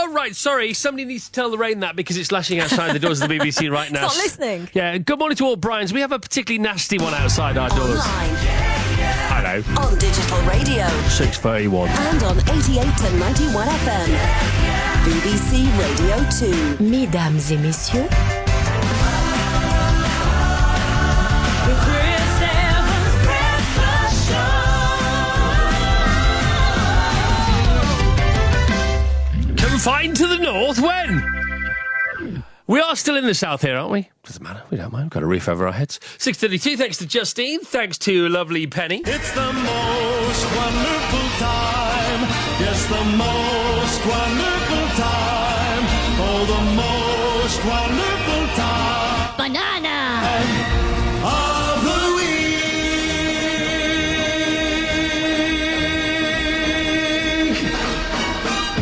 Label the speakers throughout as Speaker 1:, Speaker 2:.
Speaker 1: Oh, right, sorry. Somebody needs to tell the rain that because it's lashing outside the doors of the BBC right now.
Speaker 2: It's not listening.
Speaker 1: Yeah, good morning to all Brians. We have a particularly nasty one outside our doors.
Speaker 2: Online,
Speaker 1: I know.
Speaker 2: on digital radio,
Speaker 1: 6:31.
Speaker 2: and on 88 to 91 FM. BBC Radio 2. Mesdames et messieurs,
Speaker 1: Confined to the north when? We are still in the south here, aren't we? Doesn't matter, we don't mind. We've got a roof over our heads. 6:32, thanks to Justine, thanks to lovely Penny.
Speaker 3: It's the most wonderful time. Yes, the most wonderful time. Oh, the most wonderful time.
Speaker 4: Banana!
Speaker 3: Of the week.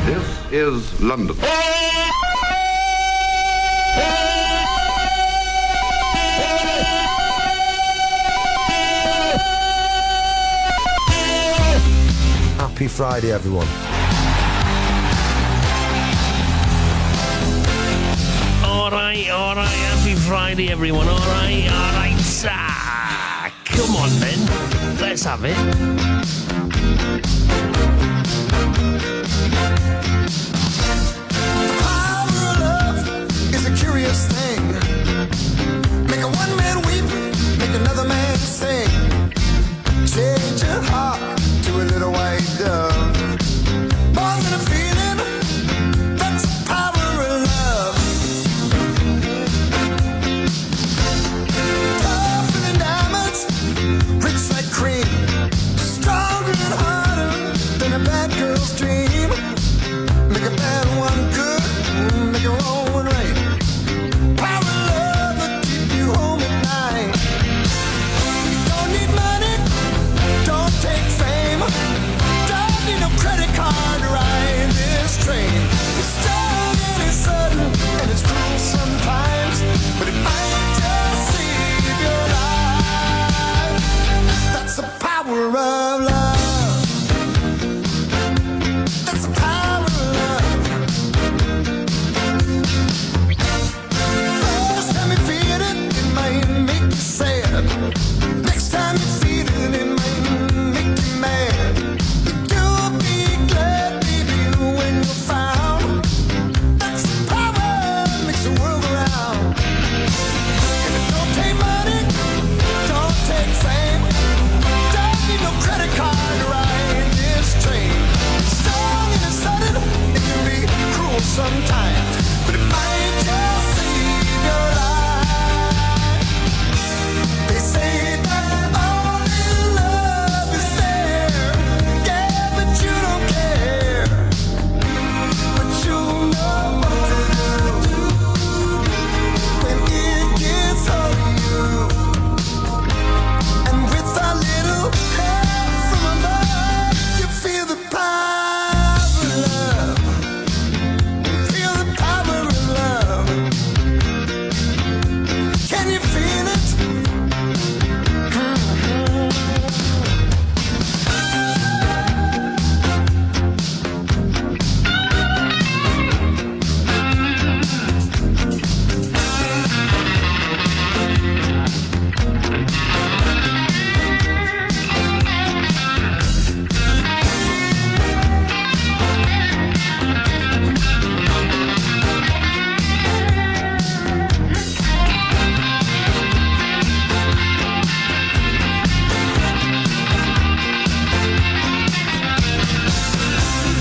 Speaker 5: This is London.
Speaker 6: Happy Friday, everyone.
Speaker 1: All right. Happy Friday, everyone. All right. Come on, then. Let's have it.
Speaker 3: The power of love is a curious thing. Make a one man weep, make another man sing. Change your heart to a little white dove. More than a feeling, that's the power of love. Tougher than diamonds, rich like cream. Stronger and harder than a bad girl's dream. Make a bad one good, make a wrong one right. Power of love will keep you home at night. You don't need money, don't take fame. Don't need no credit card to ride this train. It's strong and it's sudden and it's cruel sometimes, but it might just save your life. That's the power of love. That's the power of love. First time you feel it, it might make you sad. Next time you feel it, it might make you mad. You'll be glad, baby, when you're found. That's the power that makes the world go round. And it don't take money, don't take fame. Don't need no credit card to ride this train. It's strong and it's sudden, it can be cruel sometimes, but it might just save your life. They say that only love is there, yeah, but you don't care. But you know what to do when it gets hold of you. And with a little help from above, you feel the power of love. Feel the power of love. Can you feel it?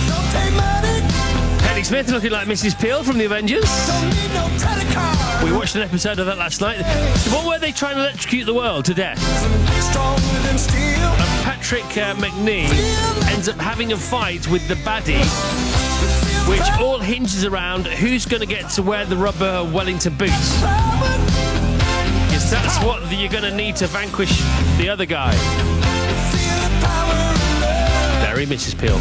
Speaker 3: Don't take money,
Speaker 1: Penny Smith looking like Mrs. Peel from The Avengers.
Speaker 3: don't need no credit card.
Speaker 1: We watched an episode of that last night. The one where they try and electrocute the world to death.
Speaker 3: Stronger than steel.
Speaker 1: Patrick McNee ends up having a fight with the baddie, which all hinges around who's going to get to wear the rubber Wellington boots. Because that's what you're going to need to vanquish the other guy. Very Mrs. Peel.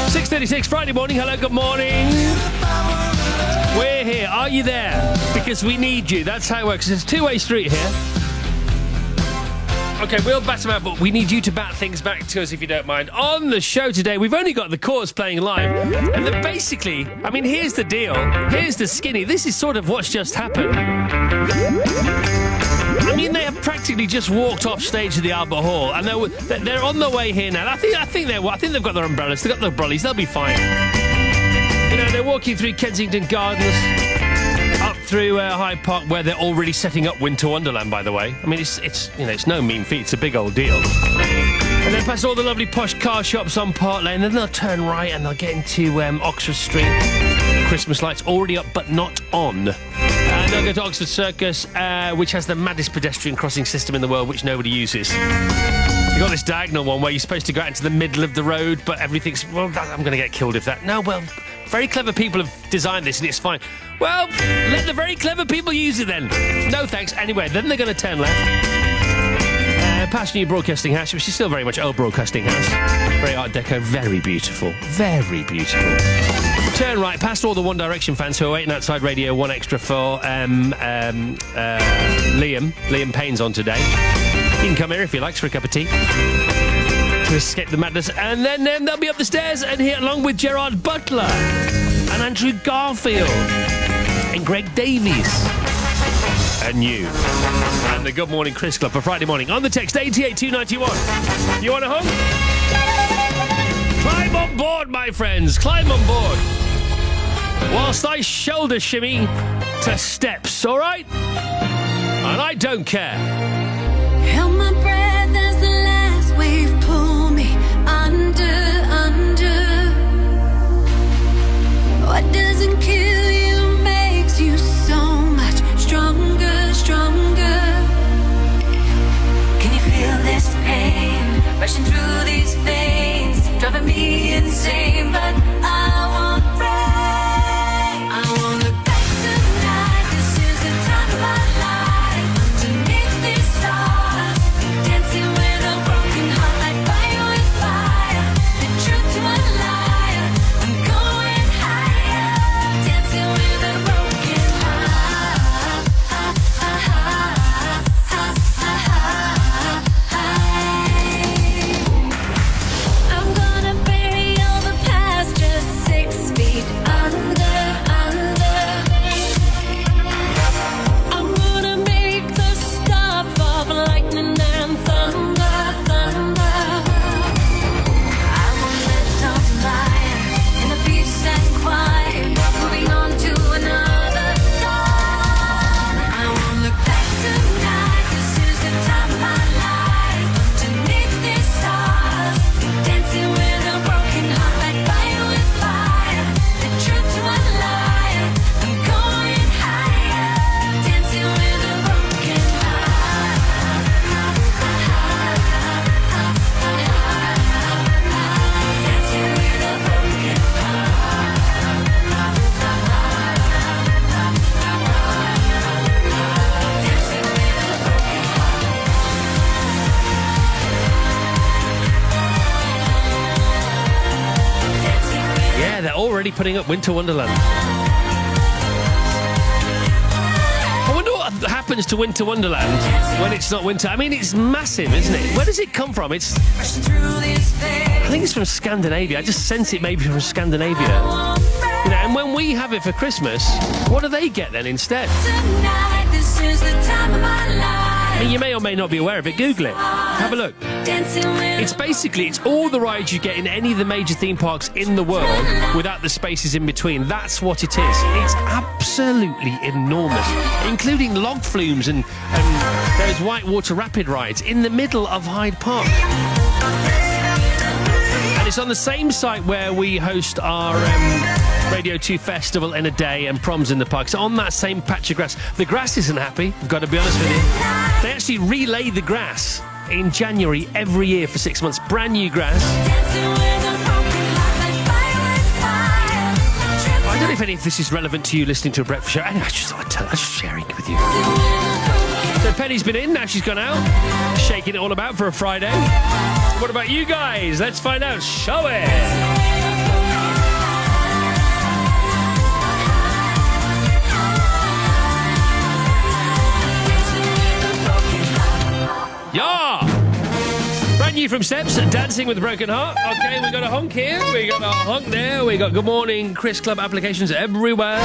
Speaker 1: 6:36 Friday morning. Hello, good morning. We're here. Are you there? Because we need you. That's how it works. It's a two-way street here. Okay, we'll bat them out, but we need you to bat things back to us if you don't mind. On the show today, we've only got the chorus playing live, and then basically, I mean, here's the deal. Here's the skinny. This is sort of what's just happened. I mean, they have practically just walked off stage of the Albert Hall, and they're on their way here now. I think they've got their umbrellas, they've got their brollies, they'll be fine. You know, they're walking through Kensington Gardens, up through Hyde Park, where they're already setting up Winter Wonderland, by the way. I mean, it's no mean feat, it's a big old deal. And then past all the lovely posh car shops on Park Lane, then they'll turn right and they'll get into Oxford Street. Christmas lights already up, but not on. And they'll go to Oxford Circus, which has the maddest pedestrian crossing system in the world, which nobody uses. You've got this diagonal one where you're supposed to go out into the middle of the road, but everything's, well, I'm going to get killed if that. No, well, very clever people have designed this and it's fine. Well, let the very clever people use it then. No thanks. Anyway, then they're going to turn left. Past New Broadcasting House, which is still very much old Broadcasting House. Very Art Deco, very beautiful. Very beautiful. Turn right, past all the One Direction fans who are waiting outside Radio 1 Extra for Liam Payne's on today. You can come here if you like for a cup of tea to escape the madness. And then they'll be up the stairs and here along with Gerard Butler and Andrew Garfield and Greg Davies and you and the Good Morning Chris Club for Friday morning. On the text 88291. You want a hug? Climb on board, my friends. Climb on board. Whilst I shoulder shimmy to steps, all right? And I don't care.
Speaker 4: Held my breath as the last wave pulled me under. What doesn't kill you makes you so much stronger. Can you feel this pain rushing through these veins, driving me insane? But I won't break. I won't look back tonight. This is the time of my life. Underneath these stars, dancing with a broken heart, like fire with fire. The truth to a liar. I'm going higher, dancing with a broken heart. I'm gonna bury all the past just 6 feet under. I'm gonna make the stuff of lightning and thunder. I won't live on fire in the peace and quiet, moving on to another dawn. I won't look back tonight. This is the time of my life. Underneath these stars, dancing with a broken heart, like fire with fire. The truth to a liar. I'm going higher, dancing with a broken heart. Dancing with a broken
Speaker 1: Yeah, they're already putting up Winter Wonderland. I wonder what happens to Winter Wonderland when it's not winter. I mean, it's massive, isn't it? Where does it come from? It's,
Speaker 4: through these veins.
Speaker 1: I think it's from Scandinavia. I just sense it maybe from Scandinavia. You know, and when we have it for Christmas, what do they get then instead?
Speaker 4: Tonight, this is the time of my life.
Speaker 1: I mean, you may or may not be aware of it. Google it. Have a look.
Speaker 4: Dancing with
Speaker 1: It's all the rides you get in any of the major theme parks in the world without the spaces in between. That's what it is. It's absolutely enormous, including log flumes and those whitewater rapid rides in the middle of Hyde Park. And it's on the same site where we host our Radio 2 festival in a day and proms in the park. So on that same patch of grass. The grass isn't happy, I've got to be honest with you. They actually relay the grass in January every year for 6 months. Brand new grass.
Speaker 4: dancing with a broken heart, like fire with fire.
Speaker 1: I don't know if any of this is relevant to you listening to a breakfast show. Anyway, I just thought I was sharing it with you. So Penny's been in, now she's gone out. Shaking it all about for a Friday. What about you guys? Let's find out, shall we? Yeah! Maggie from Steps, Dancing with a Broken Heart. Okay, we got a honk here. We got a honk there. We got Good Morning Chris Club applications everywhere.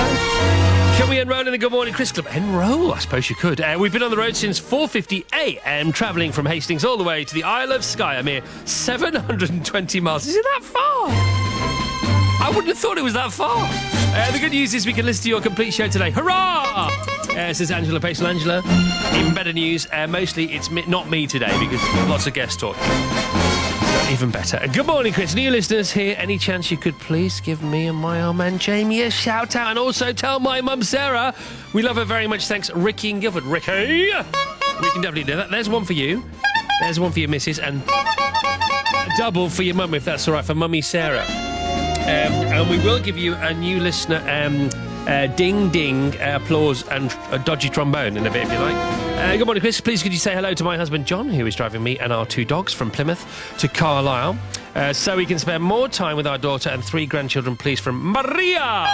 Speaker 1: Can we enroll in the Good Morning Chris Club? Enroll? I suppose you could. We've been on the road since 4:50 a.m. travelling from Hastings all the way to the Isle of Skye, a mere 720 miles. Is it that far? I wouldn't have thought it was that far. The good news is we can listen to your complete show today. Hurrah! Says Angela Pacel. Angela, even better news. Mostly it's not me today because lots of guests talking. So even better. Good morning, Chris. New listeners here. Any chance you could please give me and my old man Jamie a shout out, and also tell my mum Sarah we love her very much. Thanks, Ricky and Guildford. Ricky, we can definitely do that. There's one for you. There's one for your missus, and a double for your mum if that's all right, for Mummy Sarah. And we will give you a new listener ding ding applause and a dodgy trombone in a bit if you like. Good morning, Chris. Please could you say hello to my husband John, who is driving me and our 2 dogs from Plymouth to Carlisle, so we can spend more time with our daughter and 3 grandchildren, please, from Maria.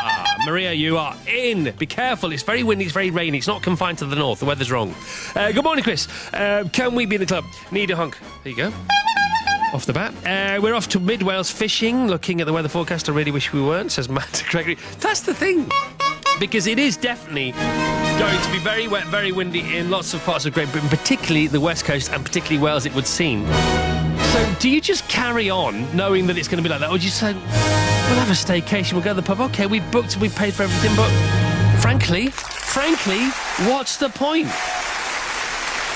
Speaker 1: Maria, you are in. Be careful. It's very windy, it's very rainy. It's not confined to the north. The weather's wrong. Good morning, Chris. Can we be in the club? Need a honk. There you go. Off the bat. We're off to Mid Wales fishing, looking at the weather forecast. I really wish we weren't, says Matt Gregory. That's the thing, because it is definitely going to be very wet, very windy in lots of parts of Great Britain, particularly the West Coast and particularly Wales, it would seem. So do you just carry on knowing that it's going to be like that, or do you say, we'll have a staycation, we'll go to the pub, okay, we booked, we paid for everything, but frankly, what's the point?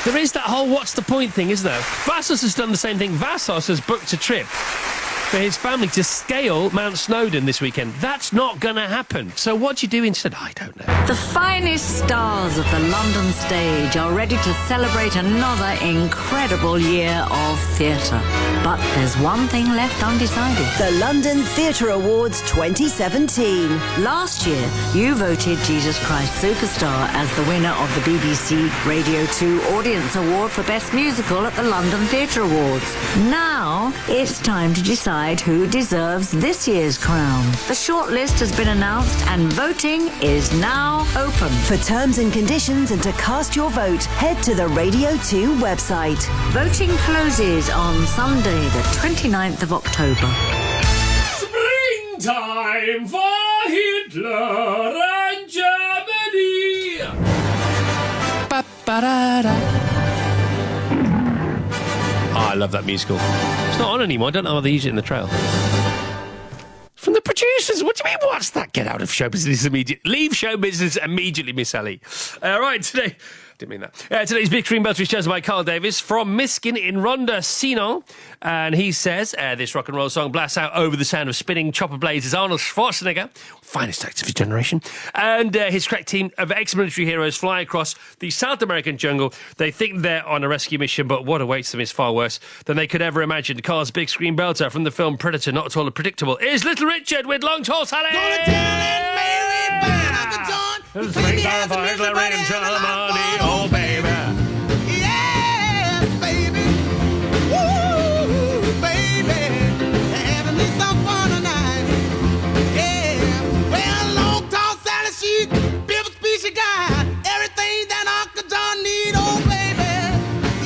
Speaker 1: There is that whole what's the point thing, isn't there? Vassos has done the same thing. Vassos has booked a trip for his family to scale Mount Snowdon this weekend. That's not going to happen. So what do you do instead? I don't know.
Speaker 5: The finest stars of the London stage are ready to celebrate another incredible year of theatre. But there's one thing left undecided.
Speaker 2: The London Theatre Awards 2017.
Speaker 5: Last year, you voted Jesus Christ Superstar as the winner of the BBC Radio 2 Audience Award for Best Musical at the London Theatre Awards. Now, it's time to decide who deserves this year's crown. The shortlist has been announced and voting is now open.
Speaker 2: For terms and conditions and to cast your vote, head to the Radio 2 website.
Speaker 5: Voting closes on Sunday, the 29th of October.
Speaker 1: Springtime for Hitler and Germany. Ba-ba-da-da. Oh, I love that musical. It's not on anymore. I don't know how they use it in the trail. From the producers. What do you mean, what's that? Get out of show business immediately. Leave show business immediately, Miss Ellie. Right, today... Didn't mean that. Today's Big Screen Belter is chosen by Carl Davis from Miskin in Ronda Sinon. And he says, this rock and roll song blasts out over the sound of spinning chopper blades as Arnold Schwarzenegger, finest actor of his generation, and his crack team of ex-military heroes fly across the South American jungle. They think they're on a rescue mission, but what awaits them is far worse than they could ever imagine. Carl's Big Screen Belter from the film Predator, not at all unpredictable, is Little Richard with Long Tall Sally.
Speaker 3: Gonna tell Aunt Mary about the John.
Speaker 1: Spring time for Hitler and Germany, oh baby.
Speaker 3: Yes, baby. Woo, baby. Having me some fun tonight. Yeah. Well, Long Tall Sally, she beautiful speech she got. Everything that Uncle John need, oh baby.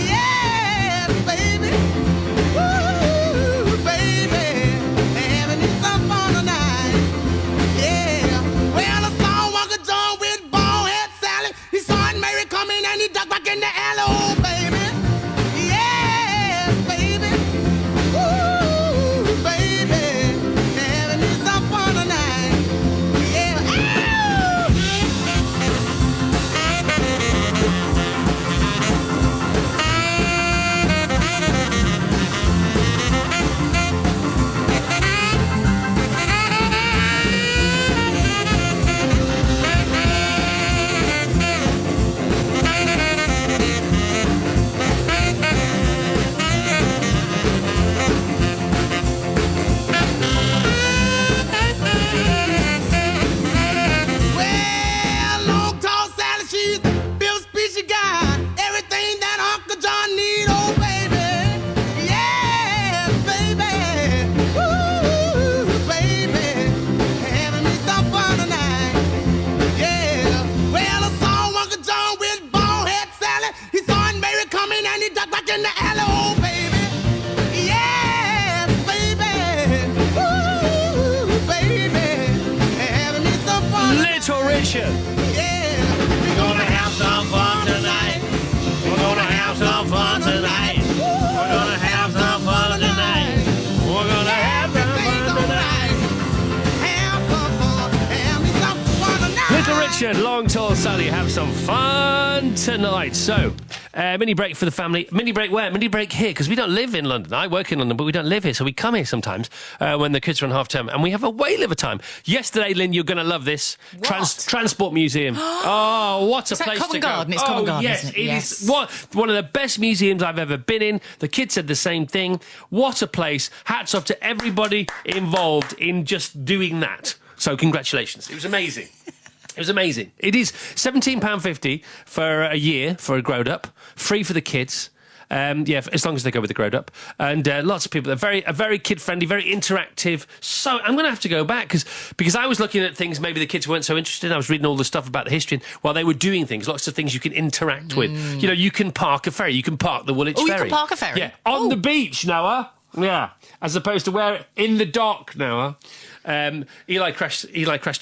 Speaker 3: Yes, baby. Woo, baby. Having me some fun tonight. Yeah. Well, I saw Uncle John with bald head Sally. He saw Aunt Mary coming and he
Speaker 1: Richard.
Speaker 3: Yeah.
Speaker 1: We're gonna have some fun tonight. We're gonna have some fun tonight. We're gonna have some fun tonight. We're gonna have some fun tonight. Little Richard, Long Tall Sally, have some fun tonight. So, mini break for the family. Mini break where? Mini break here, because we don't live in London. I work in London, but we don't live here, so we come here sometimes when the kids are on half term, and we have a whale of a time. Yesterday, Lynn, you're going to love this. Transport Museum. Oh, what a place
Speaker 7: Covent
Speaker 1: to go.
Speaker 7: Garden? It's Covent Garden,
Speaker 1: yes,
Speaker 7: isn't it?
Speaker 1: it
Speaker 7: Yes.
Speaker 1: is one of the best museums I've ever been in. The kids said the same thing. What a place. Hats off to everybody involved in just doing that. So congratulations. It was amazing. It was amazing. It is £17.50 for a year for a grown-up, free for the kids. As long as they go with the grown-up. And lots of people. They're very kid-friendly, very interactive. So I'm going to have to go back because I was looking at things maybe the kids weren't so interested in. I was reading all the stuff about the history and while they were doing things, lots of things you can interact with. You know, you can park a ferry. You can park the Woolwich Ferry.
Speaker 7: You can park a ferry?
Speaker 1: Yeah, on the beach, Noah. Yeah, as opposed to where in the dock, Noah. Eli crashed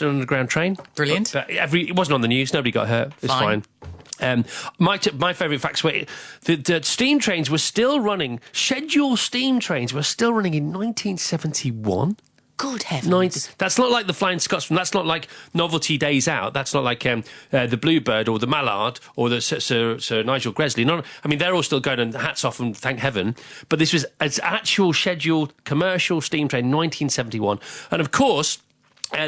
Speaker 1: an underground train.
Speaker 7: Brilliant.
Speaker 1: But it wasn't on the news. Nobody got hurt. It's fine. My favourite facts were the steam trains were still running. Scheduled steam trains were still running in 1971.
Speaker 7: Good heavens.
Speaker 1: That's not like the Flying Scotsman. That's not like Novelty Days Out. That's not like the Bluebird or the Mallard or the Sir Nigel Gresley. They're all still going, and hats off and thank heaven. But this was an actual scheduled commercial steam train, 1971. And of course,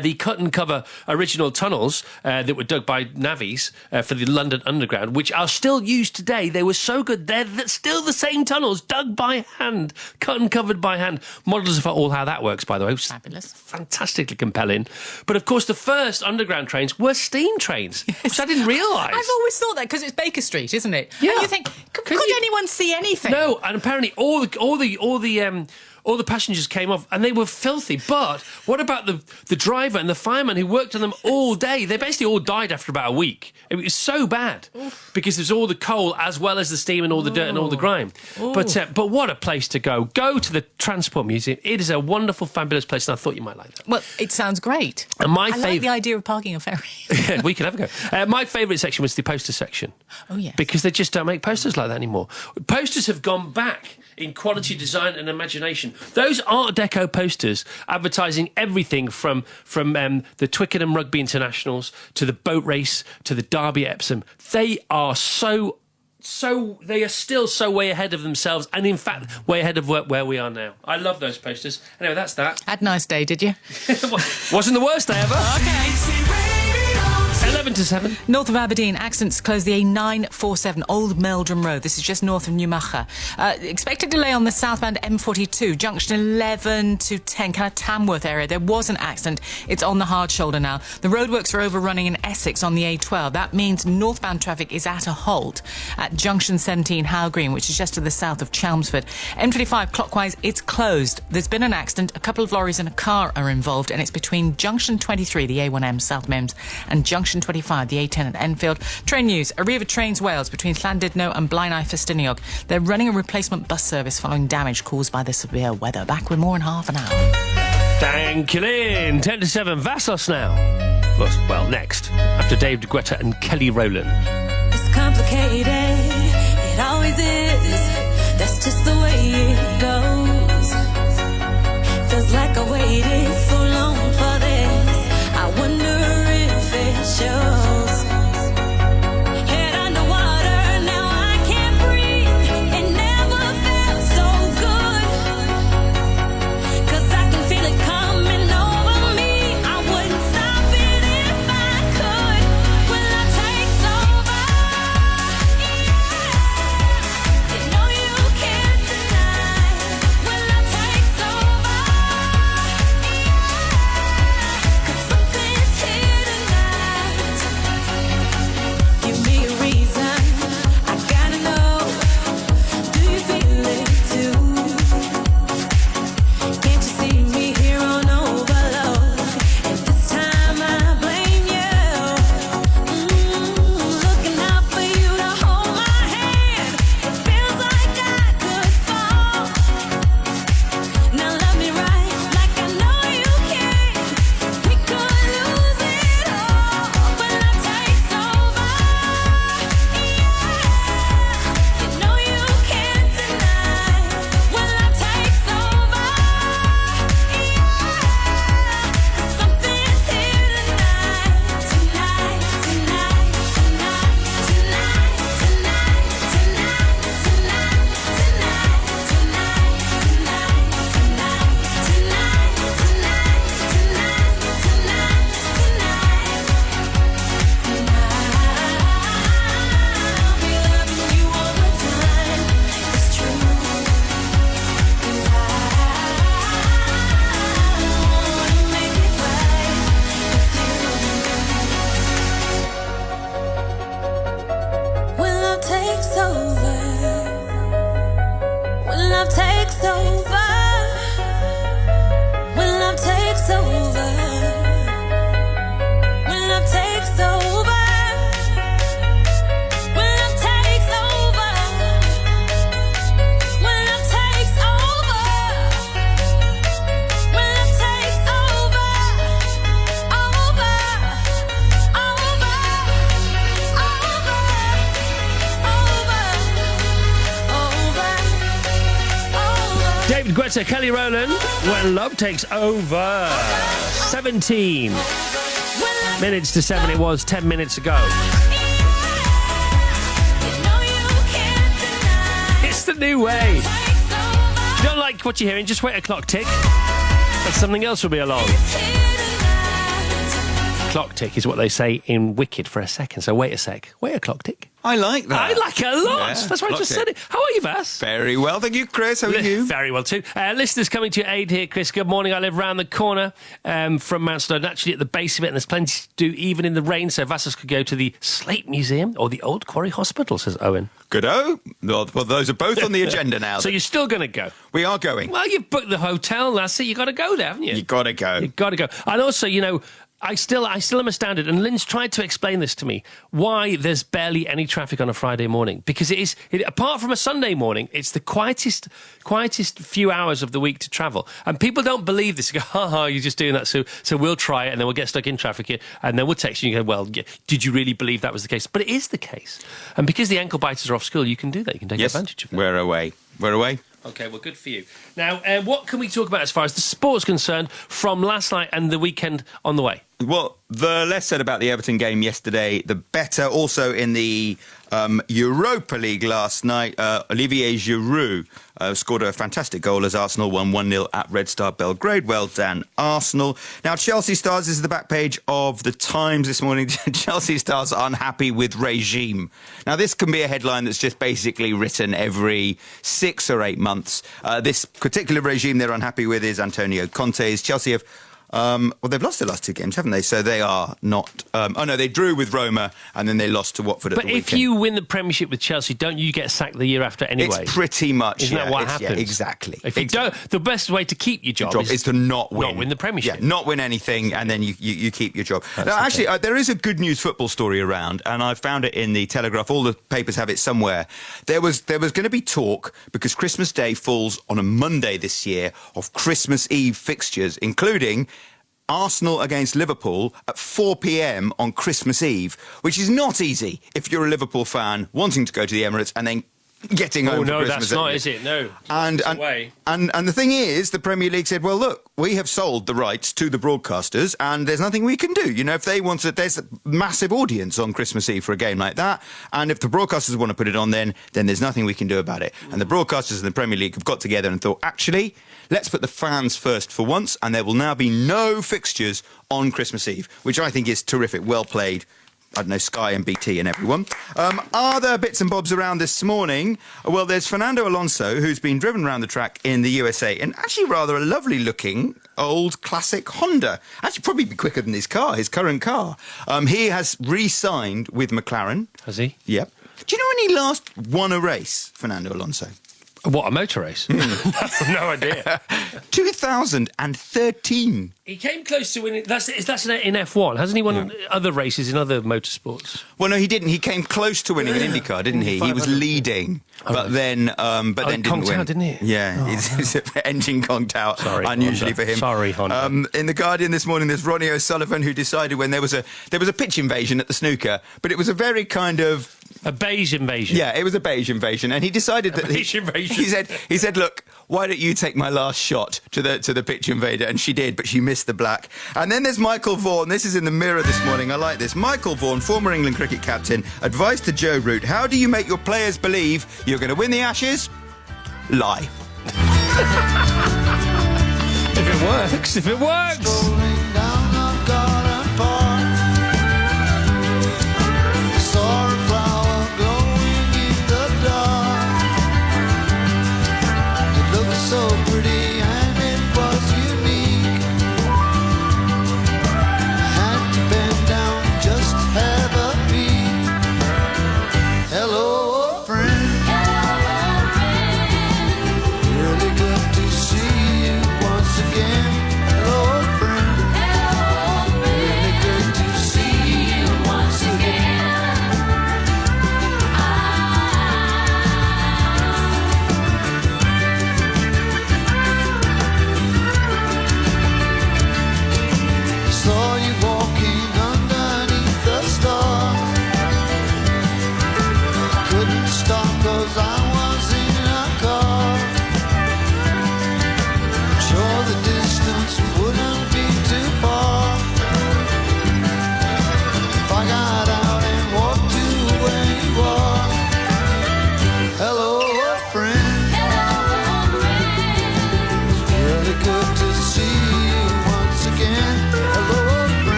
Speaker 1: the cut and cover original tunnels that were dug by navvies for the London Underground, which are still used today. They were so good. They're still the same tunnels, dug by hand, cut and covered by hand. Models of all how that works, by the way.
Speaker 7: Fabulous.
Speaker 1: Fantastically compelling. But of course, the first underground trains were steam trains, which I didn't realise.
Speaker 7: I've always thought that because it's Baker Street, isn't it?
Speaker 1: Yeah.
Speaker 7: And you think, could anyone see anything?
Speaker 1: No, and apparently all the passengers came off and they were filthy. But what about the driver and the fireman who worked on them all day? They basically all died after about a week. It was so bad because there's all the coal as well as the steam and all the dirt and all the grime. But what a place to go. Go to the Transport Museum. It is a wonderful, fabulous place, and I thought you might like that.
Speaker 7: Well, it sounds great.
Speaker 1: And I
Speaker 7: like the idea of parking a ferry.
Speaker 1: We can have a go. My favourite section was the poster section.
Speaker 7: Oh, yes.
Speaker 1: Because they just don't make posters like that anymore. Posters have gone back in quality, design and imagination. Those Art Deco posters advertising everything from the Twickenham Rugby Internationals to the boat race to the Derby Epsom, they are they are still so way ahead of themselves and in fact way ahead of where we are now. I love those posters. Anyway, that's that.
Speaker 7: Had a nice day, did you?
Speaker 1: Wasn't the worst day ever.
Speaker 7: Okay.
Speaker 1: 11 to 7.
Speaker 7: North of Aberdeen, accidents close the A947 Old Meldrum Road. This is just north of Newmacher. Expected delay on the southbound M42, junction 11 to 10, kind of Tamworth area. There was an accident. It's on the hard shoulder now. The roadworks are overrunning in Essex on the A12. That means northbound traffic is at a halt at junction 17 Howell Green, which is just to the south of Chelmsford. M25 clockwise, it's closed. There's been an accident. A couple of lorries and a car are involved, and it's between junction 23, the A1M South Mims, and junction 25, the A10 at Enfield. Train news. Arriva Trains Wales between Llandudno and Blaenau Festiniog. They're running a replacement bus service following damage caused by the severe weather. Back with more in half an hour.
Speaker 1: Thank you, Lynn. 10 to 7. Vassos now. Well, next. After Dave Guetta and Kelly Rowland.
Speaker 4: It's complicated, it always is. That's just the way it goes. Feels like I waited so long for this. I wonder if it shows. Head underwater, now I can't breathe. It never felt so good. 'Cause I can feel it coming over me. I wouldn't stop it if I could. Will I take over? You know you can't deny. Will I take over?
Speaker 1: So Kelly Rowland, When Love Takes Over. 17 minutes to 7 it was 10 minutes ago. It's the new way. If you don't like what you're hearing, just wait a clock tick and something else will be along. Clock tick is what they say in Wicked for a second, so wait a sec. Wait a clock tick.
Speaker 8: I like that.
Speaker 1: I like it a lot.
Speaker 8: Yeah,
Speaker 1: That's why I just said it. How are you, Vass?
Speaker 8: Very well, thank you, Chris. How are you?
Speaker 1: Very well too. Listeners coming to your aid here, Chris. Good morning. I live round the corner from Mount Snowdon, actually at the base of it, and there's plenty to do even in the rain, so Vassos could go to the Slate Museum or the Old Quarry Hospital, says Owen.
Speaker 8: Good-o. Well, those are both on the agenda now.
Speaker 1: So you're still going to go?
Speaker 8: We are going.
Speaker 1: Well, you've booked the hotel, that's it. You've got to go there, haven't you?
Speaker 8: You've got to go.
Speaker 1: You've got to go. And also, you know, I still am astounded, and Lynn's tried to explain this to me, why there's barely any traffic on a Friday morning. Because apart from a Sunday morning, it's the quietest few hours of the week to travel. And people don't believe this. They go, you're just doing that, so we'll try it, and then we'll get stuck in traffic here, and then we'll text you and you go, well, did you really believe that was the case? But it is the case. And because the ankle biters are off school, you can do that. You can take advantage of that.
Speaker 8: We're away.
Speaker 1: Okay, well, good for you. Now, what can we talk about as far as the sport's concerned from last night and the weekend on the way?
Speaker 8: Well, the less said about the Everton game yesterday, the better. Also in the Europa League last night, Olivier Giroud scored a fantastic goal as Arsenal won 1-0 at Red Star Belgrade. Well done, Arsenal. Now, Chelsea stars, this is the back page of the Times this morning. Chelsea stars are unhappy with regime. Now, this can be a headline that's just basically written every 6 or 8 months. This particular regime they're unhappy with is Antonio Conte's. Chelsea have... well, they've lost their last 2 games, haven't they? So they are not... they drew with Roma and then they lost to Watford at the weekend.
Speaker 1: But if you win the Premiership with Chelsea, don't you get sacked the year after anyway?
Speaker 8: It's pretty much...
Speaker 1: Isn't that what happens?
Speaker 8: Yeah, exactly.
Speaker 1: If you don't, the best way to keep your job
Speaker 8: is to not win.
Speaker 1: Not win the Premiership.
Speaker 8: Yeah, not win anything and then you keep your job. Now, actually, there is a good news football story around, and I found it in the Telegraph. All the papers have it somewhere. There was going to be talk, because Christmas Day falls on a Monday this year, of Christmas Eve fixtures, including... Arsenal against Liverpool at 4 p.m. on Christmas Eve, which is not easy if you're a Liverpool fan wanting to go to the Emirates and then getting home for Christmas.
Speaker 1: No, that's not, is it? No.
Speaker 8: And the thing is, the Premier League said, well, look, we have sold the rights to the broadcasters and there's nothing we can do. You know, if they want to, there's a massive audience on Christmas Eve for a game like that. And if the broadcasters want to put it on then there's nothing we can do about it. And the broadcasters and the Premier League have got together and thought, actually, let's put the fans first for once, and there will now be no fixtures on Christmas Eve, which I think is terrific. Well played. I don't know, Sky and BT and everyone. Are there bits and bobs around this morning? Well, there's Fernando Alonso, who's been driven around the track in the USA in actually rather a lovely-looking old classic Honda. Actually, probably be quicker than his current car. He has re-signed with McLaren.
Speaker 1: Has he?
Speaker 8: Yep. Do you know when he last won a race, Fernando Alonso?
Speaker 1: What, a motor race? No idea.
Speaker 8: 2013.
Speaker 1: He came close to winning. That's in F1. Hasn't he won other races in other motorsports?
Speaker 8: Well, no, he didn't. He came close to winning an IndyCar, didn't he? He was leading, but then didn't
Speaker 1: conked
Speaker 8: win.
Speaker 1: Out, didn't he?
Speaker 8: Yeah, his engine conked out.
Speaker 1: Sorry,
Speaker 8: unusually
Speaker 1: Honda.
Speaker 8: for him.
Speaker 1: Sorry, Honda.
Speaker 8: In the Guardian this morning, there's Ronnie O'Sullivan, who decided when there was a pitch invasion at the snooker, but it was a very kind of
Speaker 1: a beige invasion.
Speaker 8: Yeah, it was a beige invasion, and he decided that
Speaker 1: beige invasion.
Speaker 8: He said, look, why don't you take my last shot to the pitch invader? And she did, but she missed the black. And then there's Michael Vaughan. This is in the Mirror this morning. I like this. Michael Vaughan, former England cricket captain, advice to Joe Root: how do you make your players believe you're going to win the Ashes? Lie.
Speaker 1: If it works.
Speaker 3: Rolling down our garden path, saw a flower glowing in the dark. It looked so pretty and it was unique. Had to bend down, just have a peek. Hello, friend. Really good to see you once again. Hello, friend.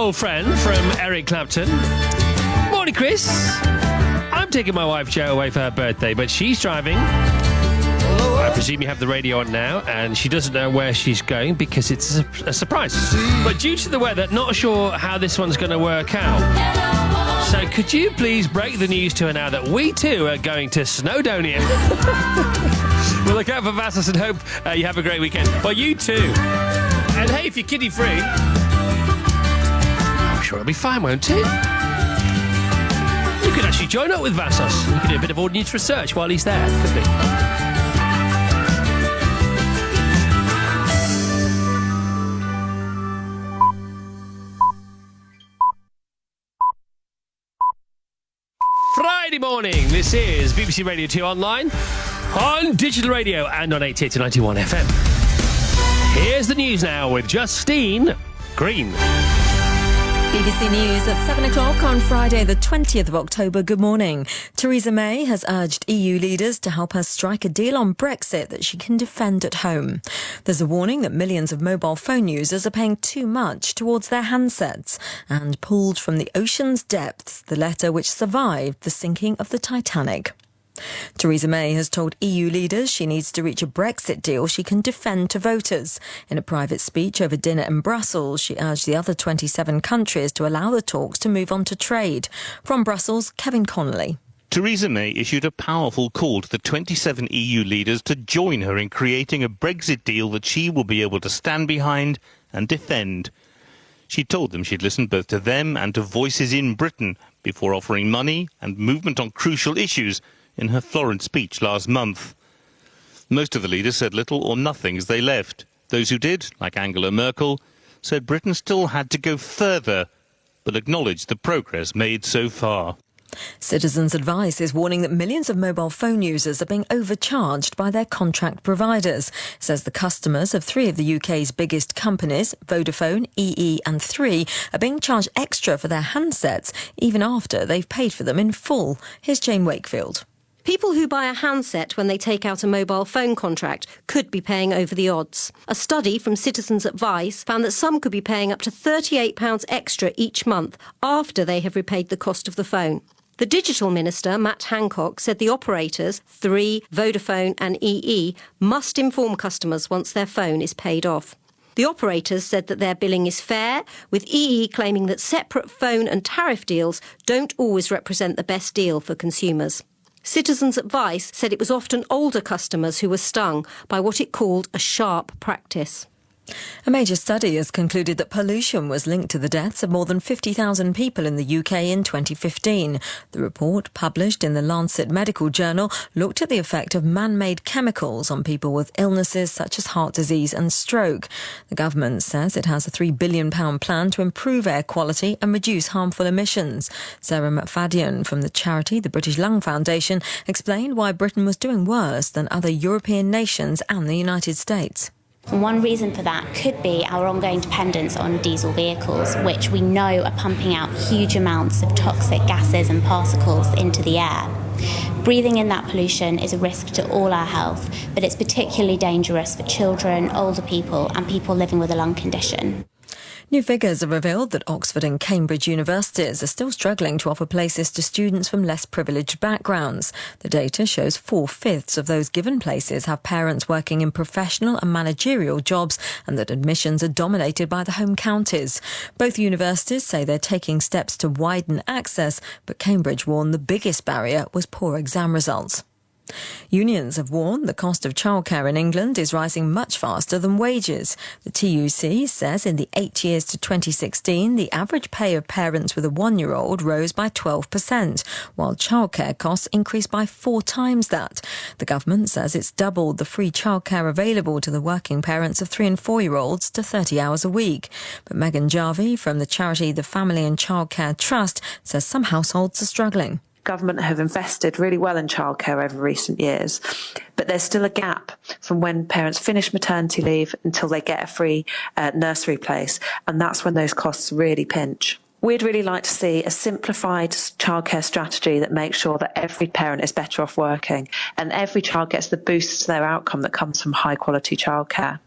Speaker 1: old friend from Eric Clapton. Morning, Chris. I'm taking my wife Jo away for her birthday, but she's driving. I presume you have the radio on now, and she doesn't know where she's going because it's a surprise. But due to the weather, not sure how this one's going to work out. So could you please break the news to her now that we too are going to Snowdonia? We'll look out for Vassos and hope you have a great weekend. Well, you too. And hey, if you're kiddie free, I'm sure it'll be fine, won't it? You could actually join up with Vassos. You could do a bit of audience research while he's there, couldn't he? Friday morning, this is BBC Radio 2 online, on digital radio and on 88 to 91 FM. Here's the news now with Justine Green.
Speaker 9: BBC News at 7 o'clock on Friday, the 20th of October. Good morning. Theresa May has urged EU leaders to help her strike a deal on Brexit that she can defend at home. There's a warning that millions of mobile phone users are paying too much towards their handsets and pulled from the ocean's depths, the letter which survived the sinking of the Titanic. Theresa May has told EU leaders she needs to reach a Brexit deal she can defend to voters. In a private speech over dinner in Brussels, she urged the other 27 countries to allow the talks to move on to trade. From Brussels, Kevin Connolly.
Speaker 10: Theresa May issued a powerful call to the 27 EU leaders to join her in creating a Brexit deal that she will be able to stand behind and defend. She told them she'd listen both to them and to voices in Britain before offering money and movement on crucial issues in her Florence speech last month. Most of the leaders said little or nothing as they left. Those who did, like Angela Merkel, said Britain still had to go further, but acknowledged the progress made so far.
Speaker 9: Citizens Advice is warning that millions of mobile phone users are being overcharged by their contract providers. It says the customers of three of the UK's biggest companies, Vodafone, EE and Three, are being charged extra for their handsets even after they've paid for them in full. Here's Jane Wakefield.
Speaker 11: People who buy a handset when they take out a mobile phone contract could be paying over the odds. A study from Citizens Advice found that some could be paying up to £38 extra each month after they have repaid the cost of the phone. The Digital Minister, Matt Hancock, said the operators, Three, Vodafone and EE, must inform customers once their phone is paid off. The operators said that their billing is fair, with EE claiming that separate phone and tariff deals don't always represent the best deal for consumers. Citizens Advice said it was often older customers who were stung by what it called a sharp practice.
Speaker 9: A major study has concluded that pollution was linked to the deaths of more than 50,000 people in the UK in 2015. The report, published in the Lancet Medical Journal, looked at the effect of man-made chemicals on people with illnesses such as heart disease and stroke. The government says it has a £3 billion plan to improve air quality and reduce harmful emissions. Sarah McFadden from the charity the British Lung Foundation explained why Britain was doing worse than other European nations and the United States.
Speaker 12: One reason for that could be our ongoing dependence on diesel vehicles, which we know are pumping out huge amounts of toxic gases and particles into the air. Breathing in that pollution is a risk to all our health, but it's particularly dangerous for children, older people and people living with a lung condition.
Speaker 9: New figures have revealed that Oxford and Cambridge universities are still struggling to offer places to students from less privileged backgrounds. The data shows 4/5 of those given places have parents working in professional and managerial jobs, and that admissions are dominated by the home counties. Both universities say they're taking steps to widen access, but Cambridge warned the biggest barrier was poor exam results. Unions have warned the cost of childcare in England is rising much faster than wages. The TUC says in the 8 years to 2016, the average pay of parents with a 1-year-old rose by 12%, while childcare costs increased by 4 times that. The government says it's doubled the free childcare available to the working parents of 3- and 4-year-olds to 30 hours a week. But Megan Jarvie from the charity The Family and Childcare Trust says some households are struggling.
Speaker 13: Government have invested really well in childcare over recent years, but there's still a gap from when parents finish maternity leave until they get a free nursery place, and that's when those costs really pinch. We'd really like to see a simplified childcare strategy that makes sure that every parent is better off working and every child gets the boost to their outcome that comes from high quality childcare.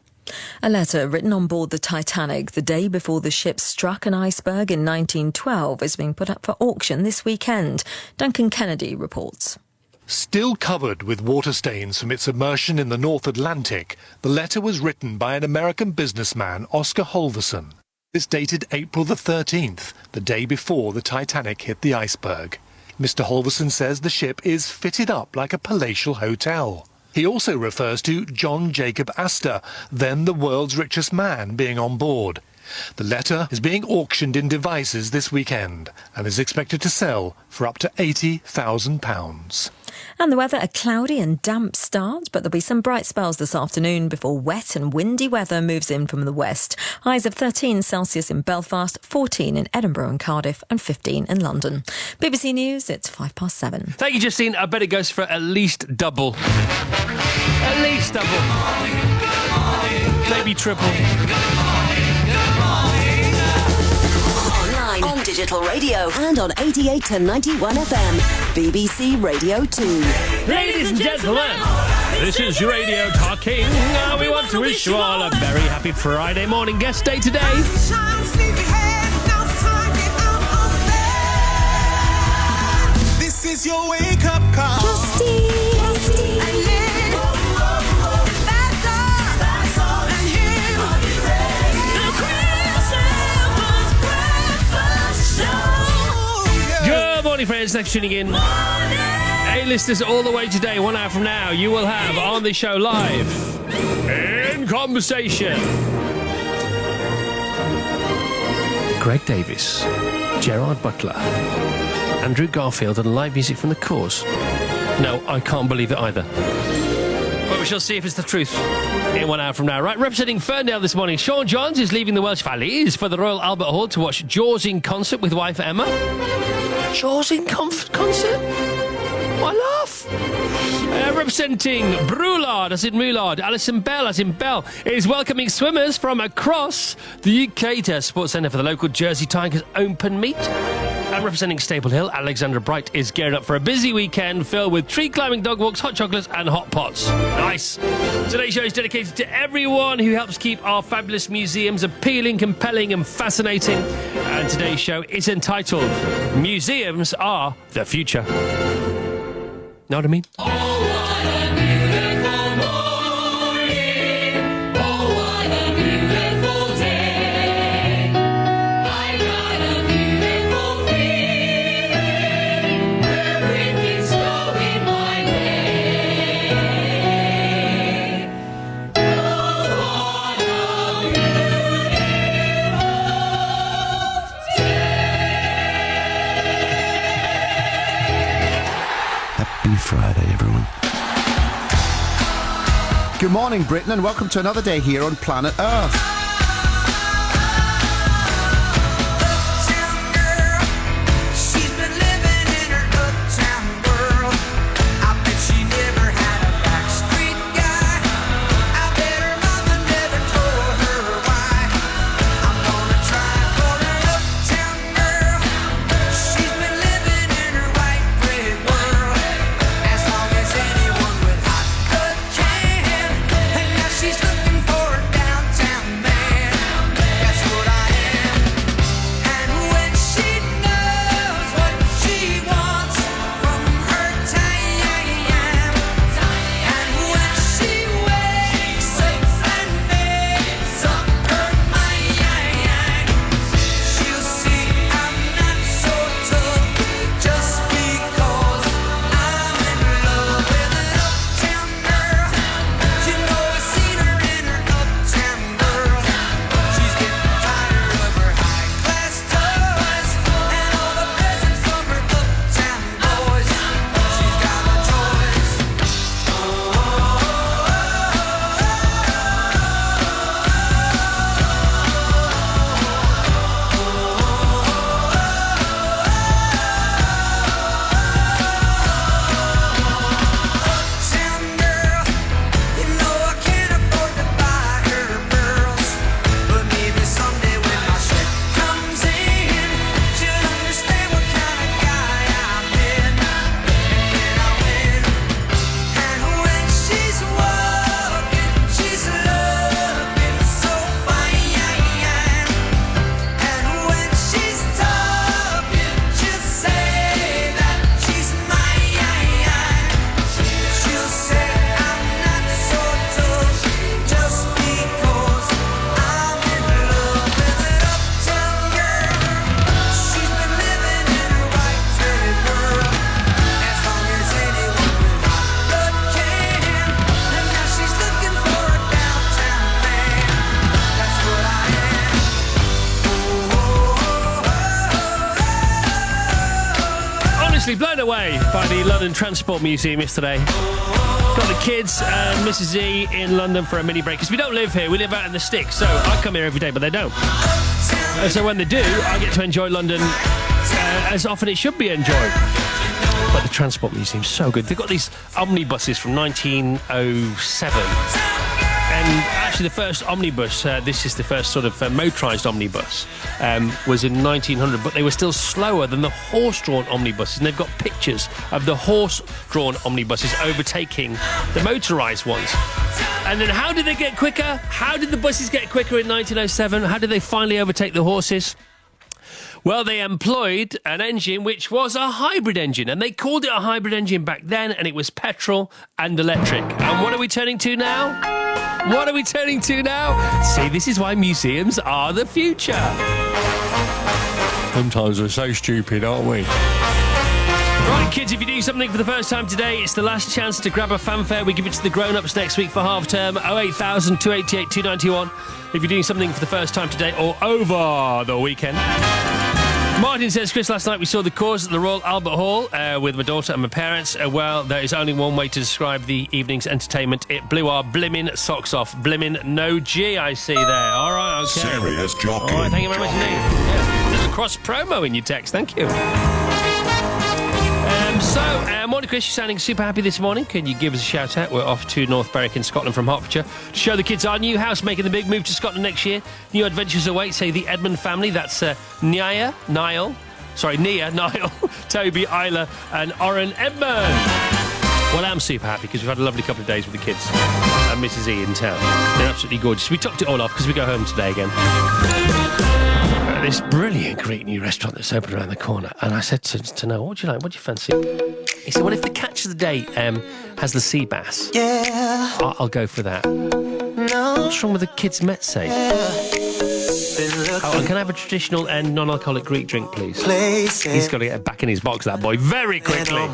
Speaker 9: A letter written on board the Titanic the day before the ship struck an iceberg in 1912 is being put up for auction this weekend. Duncan Kennedy reports.
Speaker 14: Still covered with water stains from its immersion in the North Atlantic, the letter was written by an American businessman, Oscar Holverson. It's dated April the 13th, the day before the Titanic hit the iceberg. Mr. Holverson says the ship is fitted up like a palatial hotel. He also refers to John Jacob Astor, then the world's richest man, being on board. The letter is being auctioned in Devizes this weekend and is expected to sell for up to £80,000.
Speaker 9: And the weather, a cloudy and damp start, but there'll be some bright spells this afternoon before wet and windy weather moves in from the west. Highs of 13 Celsius in Belfast, 14 in Edinburgh and Cardiff, and 15 in London. BBC News, it's 7:05.
Speaker 1: Thank you, Justine. I bet it goes for at least double. At least double. Maybe triple.
Speaker 2: Online, on digital radio, and on 88 to 91 FM. BBC Radio 2.
Speaker 1: Ladies and gentlemen, this is your radio talking. We want to wish you all a very happy Friday morning guest day today.
Speaker 3: This is your wake-up call.
Speaker 1: Good morning, friends. Thanks for tuning in. A-listers all the way today. 1 hour from now, you will have on the show live in conversation Greg Davis, Gerard Butler, Andrew Garfield, and live music from The Cause. No, I can't believe it either. But we shall see if it's the truth in 1 hour from now. Right, representing Ferndale this morning, Sean Johns is leaving the Welsh Valleys for the Royal Albert Hall to watch Jaws in concert with wife Emma. Jaws in concert? What a laugh! Representing Brulard, as in Moulard, Alison Bell, as in Bell, is welcoming swimmers from across the UK to Sports Centre for the local Jersey Tigers Open Meet. And representing Staple Hill, Alexandra Bright is gearing up for a busy weekend filled with tree climbing, dog walks, hot chocolates and hot pots. Nice. Today's show is dedicated to everyone who helps keep our fabulous museums appealing, compelling and fascinating. And today's show is entitled Museums Are the Future. Know what I mean?
Speaker 15: Friday, everyone.
Speaker 16: Good morning, Britain, and welcome to another day here on planet Earth.
Speaker 3: She's looking for a downtown man.
Speaker 1: Absolutely blown away by the London Transport Museum yesterday. Got the kids and Mrs. E in London for a mini break, because we don't live here, we live out in the sticks, so I come here every day, but they don't. And so when they do, I get to enjoy London as often it should be enjoyed. But the Transport Museum's so good. They've got these omnibuses from 1907. And actually the first omnibus, this is the first sort of motorised omnibus, was in 1900, but they were still slower than the horse-drawn omnibuses, and they've got pictures of the horse-drawn omnibuses overtaking the motorised ones. And then how did they get quicker? How did the buses get quicker in 1907? How did they finally overtake the horses? Well, they employed an engine which was a hybrid engine, and they called it a hybrid engine back then, and it was petrol and electric. And what are we turning to now? What are we turning to now? See, this is why museums are the future. Sometimes we're so stupid, aren't we? Right, kids, if you're doing something for the first time today, it's the last chance to grab a fanfare. We give it to the grown-ups next week for half-term. 08000 288 291 if you're doing something for the first time today or over the weekend. Martin says, Chris, last night we saw the Cause at the Royal Albert Hall with my daughter and my parents. Well, there is only one way to describe the evening's entertainment. It blew our blimmin' socks off. Blimmin' no G, I see there. All right, okay.
Speaker 17: Serious jockey.
Speaker 1: All right, thank you very much indeed. Yeah. There's a cross promo in your text. Thank you. Morning, Chris. You're sounding super happy this morning. Can you give us a shout out? We're off to North Berwick in Scotland from Hertfordshire to show the kids our new house, making the big move to Scotland next year. New adventures await, say the Edmund family. That's Nia, Niall, Toby, Isla and Oren Edmund. Well, I'm super happy because we've had a lovely couple of days with the kids and Mrs. E in town. They're absolutely gorgeous. We topped it all off because we go home today again. This brilliant Greek new restaurant that's opened around the corner, and I said to Noah, what do you like? What do you fancy? He said, well, if the catch of the day has the sea bass, I'll go for that. No. What's wrong with the kids' mezze? Oh, and can I have a traditional and non-alcoholic Greek drink, please? He's got to get back in his box, that boy, very quickly.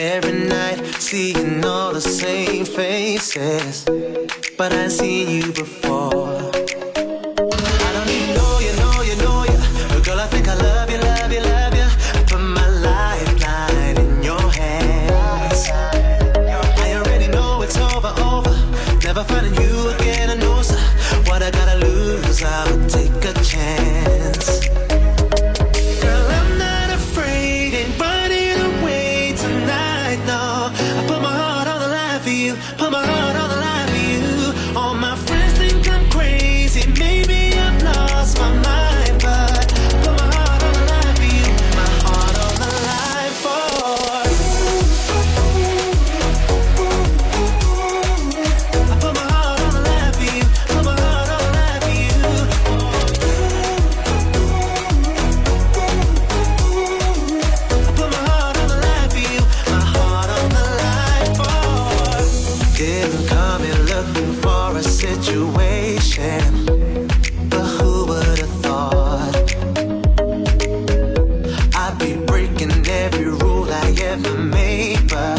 Speaker 3: Every night, seeing all the same faces, but I've seen you before. Girl, I think I love you, love you, love you. I put my lifeline in your hands. I already know it's over, never finding you again, I know, sir. What I gotta lose, I would take a chance. Girl, I'm not afraid, ain't running away tonight, no. I put my heart on the line for you, put my heart on the line for you. All my friends think I'm crazy, maybe I've lost my mind, but situation, but who would have thought I'd be breaking every rule I ever made, but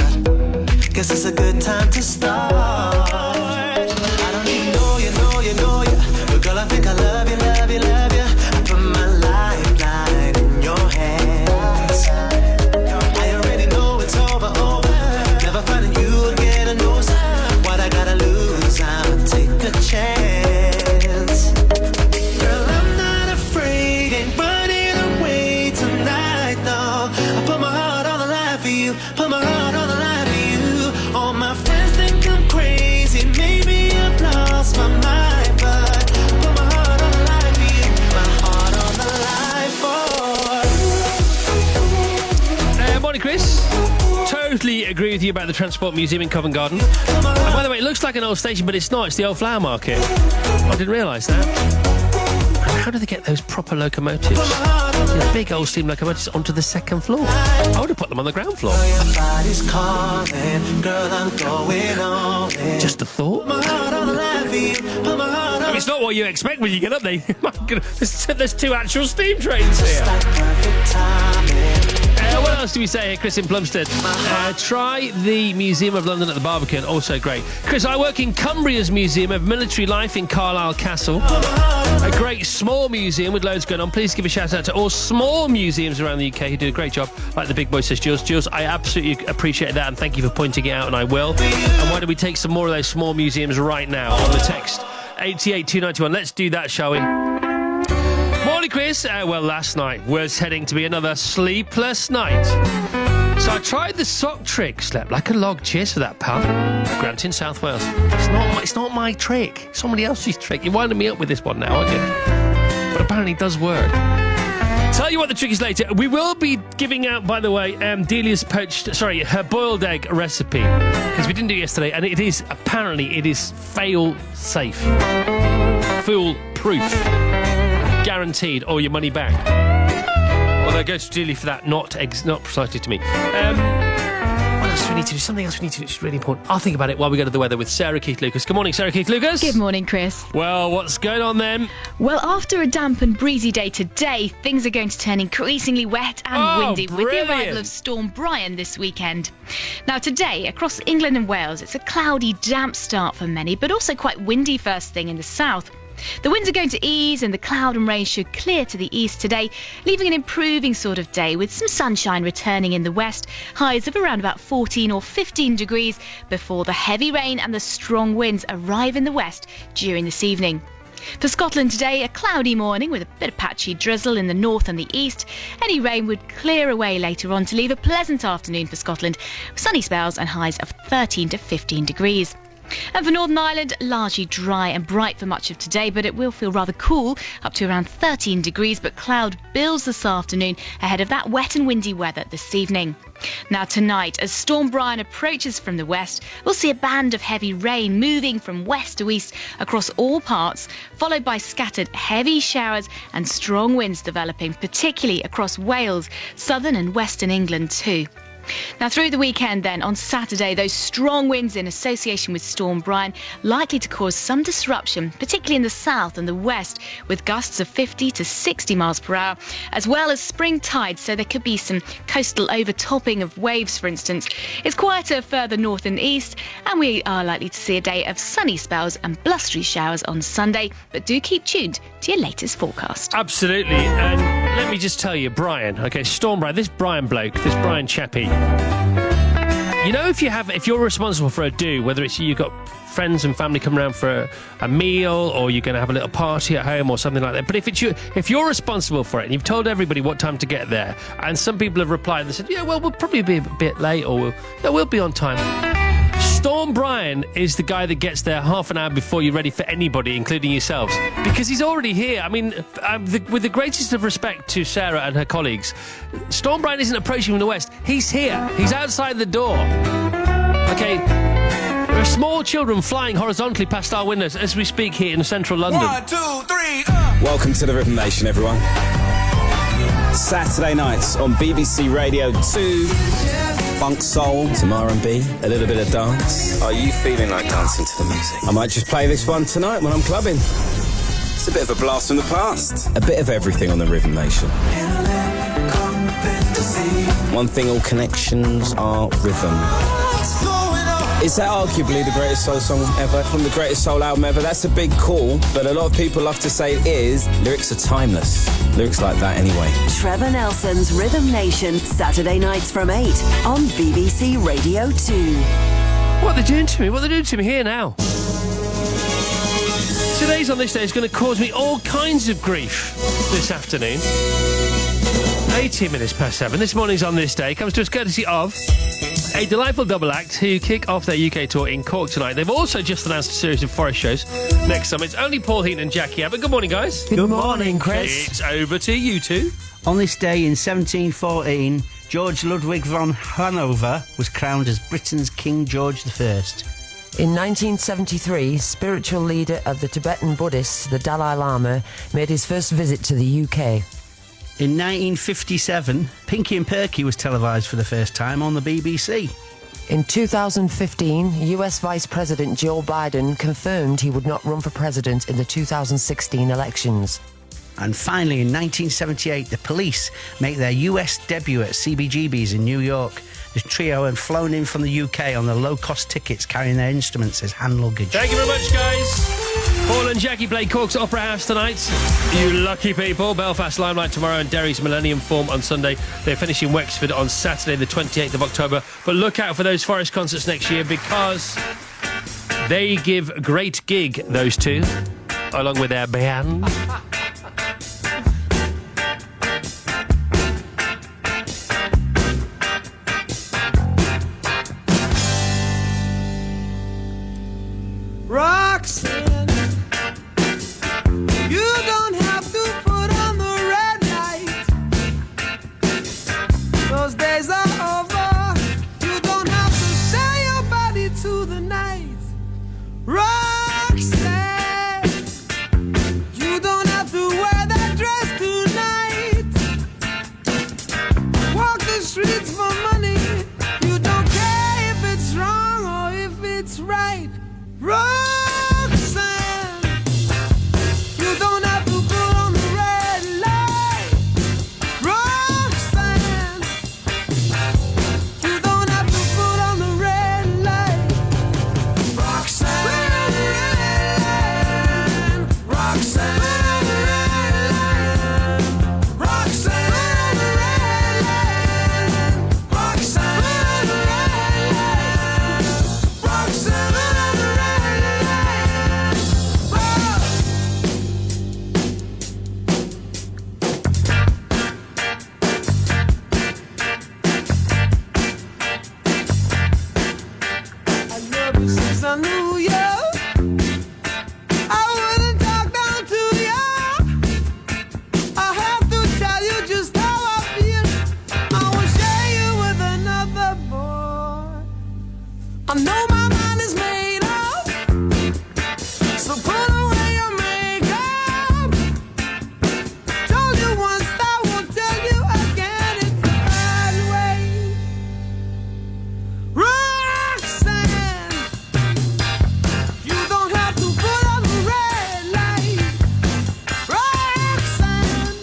Speaker 3: guess it's a good time to start. I don't even know you, but girl, I think I love you, love you, love you. I put my lifeline in your hands. I already know it's over, never finding you again, I know what I gotta lose, I'll take a chance. Girl, I'm not afraid, ain't running away tonight, no. I put my heart on the line for you, put my heart on the line for you. All my friends think I'm crazy, maybe I've lost my mind, but put my heart on the line for you, my heart on the line for you.
Speaker 1: Morning, Chris. Totally agree with you about the Transport Museum in Covent Garden. And by the way, it looks like an old station, but it's not. It's the old flower market. I didn't realise that. And how do they get those proper locomotives, big old steam locomotives, onto the second floor? I would have put them on the ground floor. Just a thought. I mean, it's not what you expect when you get up there. My goodness, there's two actual steam trains here. What else do we say here, Chris in Plumstead? Try the Museum of London at the Barbican, also great. Chris, I work in Cumbria's Museum of Military Life in Carlisle Castle. A great small museum with loads going on. Please give a shout out to all small museums around the UK who do a great job, like the big boy, says Jules. Jules, I absolutely appreciate that, and thank you for pointing it out, and I will. And why don't we take some more of those small museums right now on the text 88291. Let's do that, shall we? Morning, Chris. Well, last night was heading to be another sleepless night. So I tried the sock trick. Slept like a log. Cheers for that, pal. Grant in South Wales. It's not my trick. Somebody else's trick. You're winding me up with this one now, aren't you? But apparently it does work. Tell you what the trick is later. We will be giving out, by the way, Delia's her boiled egg recipe, because we didn't do it yesterday, and it is fail safe, fool-proof, guaranteed, or your money back. Although go to Delia for that, not precisely to me. What else do we need to do? Something else we need to do. It's really important. I'll think about it while we go to the weather with Sarah Keith Lucas. Good morning, Sarah Keith Lucas.
Speaker 17: Good morning, Chris.
Speaker 1: Well, what's going on then?
Speaker 17: Well, after a damp and breezy day today, things are going to turn increasingly wet and windy with the arrival of Storm Brian this weekend. Now, today, across England and Wales, it's a cloudy, damp start for many, but also quite windy first thing in the south. The winds are going to ease and the cloud and rain should clear to the east today, leaving an improving sort of day with some sunshine returning in the west, highs of around about 14 or 15 degrees before the heavy rain and the strong winds arrive in the west during this evening. For Scotland today, a cloudy morning with a bit of patchy drizzle in the north and the east. Any rain would clear away later on to leave a pleasant afternoon for Scotland, with sunny spells and highs of 13 to 15 degrees. And for Northern Ireland, largely dry and bright for much of today, but it will feel rather cool, up to around 13 degrees, but cloud builds this afternoon ahead of that wet and windy weather this evening. Now tonight, as Storm Brian approaches from the west, we'll see a band of heavy rain moving from west to east across all parts, followed by scattered heavy showers and strong winds developing, particularly across Wales, southern and western England too. Now through the weekend then, on Saturday, those strong winds in association with Storm Brian likely to cause some disruption, particularly in the south and the west, with gusts of 50 to 60 miles per hour, as well as spring tides, so there could be some coastal overtopping of waves, for instance. It's quieter further north and east, and we are likely to see a day of sunny spells and blustery showers on Sunday, but do keep tuned to your latest forecast.
Speaker 1: Absolutely, and let me just tell you, Brian, okay, Storm Brian, this Brian bloke, this Brian chappie, you know, if you're responsible for a do, whether it's you've got friends and family coming around for a meal, or you're going to have a little party at home or something like that, but if you're responsible for it and you've told everybody what time to get there, and some people have replied and they said, yeah, well, we'll probably be a bit late, or we'll be on time. Storm Brian is the guy that gets there half an hour before you're ready for anybody, including yourselves, because he's already here. I mean, with the greatest of respect to Sarah and her colleagues, Storm Brian isn't approaching from the west. He's here. He's outside the door. Okay, there are small children flying horizontally past our windows as we speak here in central London.
Speaker 18: 1, 2, 3. Welcome to the Rhythm Nation, everyone. Saturday nights on BBC Radio 2. Funk, soul, some R&B, a little bit of dance. Are you feeling like dancing to the music? I might just play this one tonight when I'm clubbing. It's a bit of a blast from the past. A bit of everything on the Rhythm Nation. One thing, all connections are rhythm. Is that arguably the greatest soul song ever, from the greatest soul album ever? That's a big call, but a lot of people love to say it is. Lyrics are timeless. Lyrics like that anyway.
Speaker 2: Trevor Nelson's Rhythm Nation, Saturday nights from 8 on BBC Radio 2.
Speaker 1: What are they doing to me? What are they doing to me here now? Today's On This Day is going to cause me all kinds of grief this afternoon. 18 minutes past 7. This morning's On This Day comes to us courtesy of a delightful double act who kick off their UK tour in Cork tonight. They've also just announced a series of forest shows next summer. It's only Paul Heaton and Jackie Abbott. Good morning, guys.
Speaker 19: Good morning, Chris.
Speaker 1: It's over to you two.
Speaker 19: On this day in 1714, George Ludwig von Hanover was crowned as Britain's King George I.
Speaker 20: In 1973, spiritual leader of the Tibetan Buddhists, the Dalai Lama, made his first visit to the UK.
Speaker 19: In 1957, Pinky and Perky was televised for the first time on the BBC.
Speaker 20: In 2015, US Vice President Joe Biden confirmed he would not run for president in the 2016 elections.
Speaker 19: And finally, in 1978, the Police make their US debut at CBGB's in New York. The trio had flown in from the UK on the low-cost tickets, carrying their instruments as hand luggage.
Speaker 1: Thank you very much, guys. Paul and Jackie play Cork's Opera House tonight. You lucky people. Belfast Limelight tomorrow and Derry's Millennium Forum on Sunday. They're finishing Wexford on Saturday, the 28th of October. But look out for those Forest concerts next year because they give a great gig, those two, along with their band.
Speaker 3: Roxanne, you don't have to put on the red light. Those days are over. You don't have to sell your body to the night. Roxanne, you don't have to wear that dress tonight. Walk the streets for money. You don't care if it's wrong or if it's right. Roxanne, you don't have to put on the red light. Roxanne, you don't have to put on the red light. Roxanne, Roxanne, Roxanne, since I knew you, I wouldn't talk down to you. I have to tell you just how I feel. I will share you with another boy. I know my mind is made up, so put away your makeup. Told you once, I won't tell you again. It's the bad way. Roxanne, you don't have to put on the red light. Roxanne,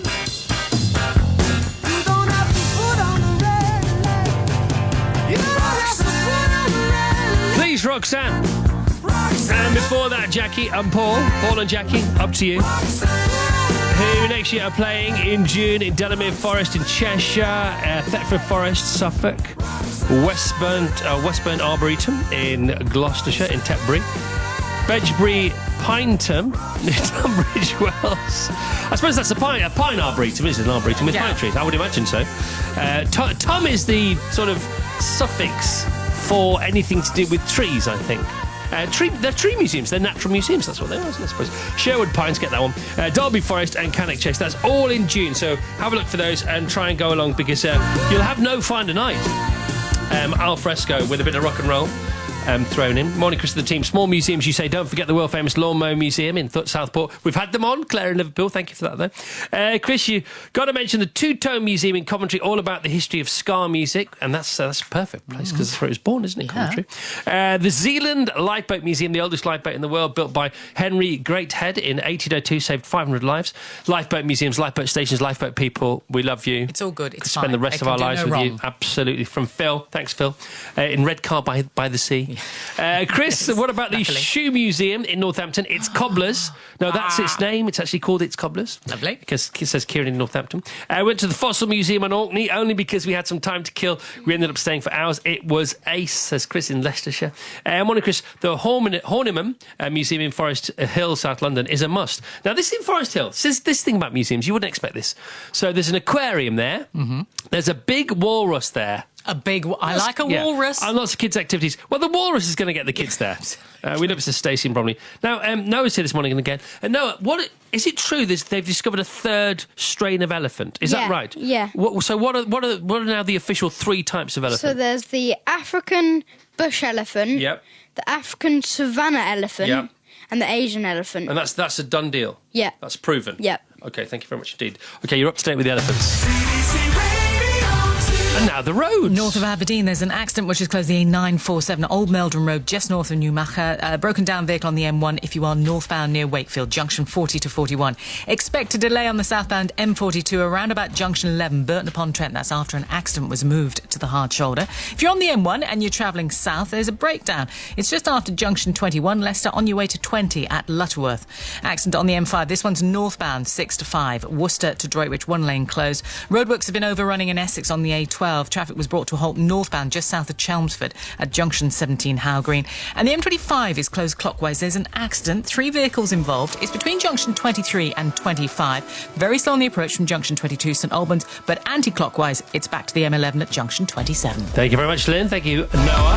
Speaker 3: you don't have to put on the red light. You don't have to put on the red light.
Speaker 1: Please, Roxanne. And before that, Jackie and Paul and Jackie, up to you. Who next year are playing in June in Delamere Forest in Cheshire, Thetford Forest, Suffolk, Westburn Arboretum in Gloucestershire, in Tetbury, Bedgebury Pinetham near Tunbridge Wells. I suppose that's a pine arboretum, isn't it? An arboretum with pine trees. I would imagine so. Tom is the sort of suffix for anything to do with trees, I think. They're tree museums, they're natural museums, that's what they are, isn't it, I suppose. Sherwood Pines, get that one. Derby Forest and Cannock Chase, that's all in June, so have a look for those and try and go along because you'll have no finder night. Al fresco with a bit of rock and roll thrown in. Morning, Chris, to the team. Small museums, you say. Don't forget the world-famous Lawnmower Museum in Southport. We've had them on, Claire in Liverpool. Thank you for that, though. Chris, you got to mention the Two Tone Museum in Coventry, all about the history of ska music, and that's a perfect place because that's where it was born, isn't it, Coventry? The Zealand Lifeboat Museum, the oldest lifeboat in the world, built by Henry Greathead in 1802, saved 500 lives. Lifeboat museums, lifeboat stations, lifeboat people, we love you.
Speaker 7: It's all good. It's
Speaker 1: Spend
Speaker 7: fine.
Speaker 1: the rest of our lives with you. Absolutely. From Phil. Thanks, Phil. In Redcar by the Sea. Chris, what about the Shoe Museum in Northampton? It's Cobblers. No, that's its name. It's actually called It's Cobblers.
Speaker 7: Lovely.
Speaker 1: Because it says Kieran in Northampton. Went to the Fossil Museum in Orkney, only because we had some time to kill. We ended up staying for hours. It was ace, says Chris in Leicestershire. Morning, Chris. The Horniman Museum in Forest Hill, South London, is a must. Now, this is in Forest Hill. This thing about museums, you wouldn't expect this. So there's an aquarium there. Mm-hmm. There's a big walrus there.
Speaker 7: I like a walrus.
Speaker 1: And lots of kids' activities. Well, the walrus is going to get the kids there. We know it's a Stacey and Bromley. Now, Noah's here this morning and again. Noah, is it true they've discovered a third strain of elephant? Is that right?
Speaker 21: Yeah.
Speaker 1: What are now the official 3 types of elephant?
Speaker 21: So there's the African bush elephant.
Speaker 1: Yep.
Speaker 21: The African savanna elephant.
Speaker 1: Yep.
Speaker 21: And the Asian elephant.
Speaker 1: And that's a done deal?
Speaker 21: Yeah.
Speaker 1: That's proven?
Speaker 21: Yep.
Speaker 1: Okay, thank you very much indeed. Okay, you're up to date with the elephants.
Speaker 3: BBC Radio 2.
Speaker 1: And now the roads.
Speaker 7: North of Aberdeen, there's an accident which has closed the A947 Old Meldrum Road, just north of Newmacher. Broken down vehicle on the M1 if you are northbound near Wakefield, junction 40 to 41. Expect a delay on the southbound M42 around about junction 11, Burton-upon-Trent. That's after an accident was moved to the hard shoulder. If you're on the M1 and you're travelling south, there's a breakdown. It's just after junction 21, Leicester, on your way to 20 at Lutterworth. Accident on the M5. This one's northbound, 6 to 5. Worcester to Droitwich, one lane closed. Roadworks have been overrunning in Essex on the A12. Traffic was brought to a halt northbound just south of Chelmsford at junction 17 Howe Green. And the M25 is closed clockwise. There's an accident. 3 vehicles involved. It's between junction 23 and 25. Very slow on the approach from junction 22 St Albans, but anti-clockwise, it's back to the M11 at junction 27.
Speaker 1: Thank you very much, Lynn. Thank you, Noah.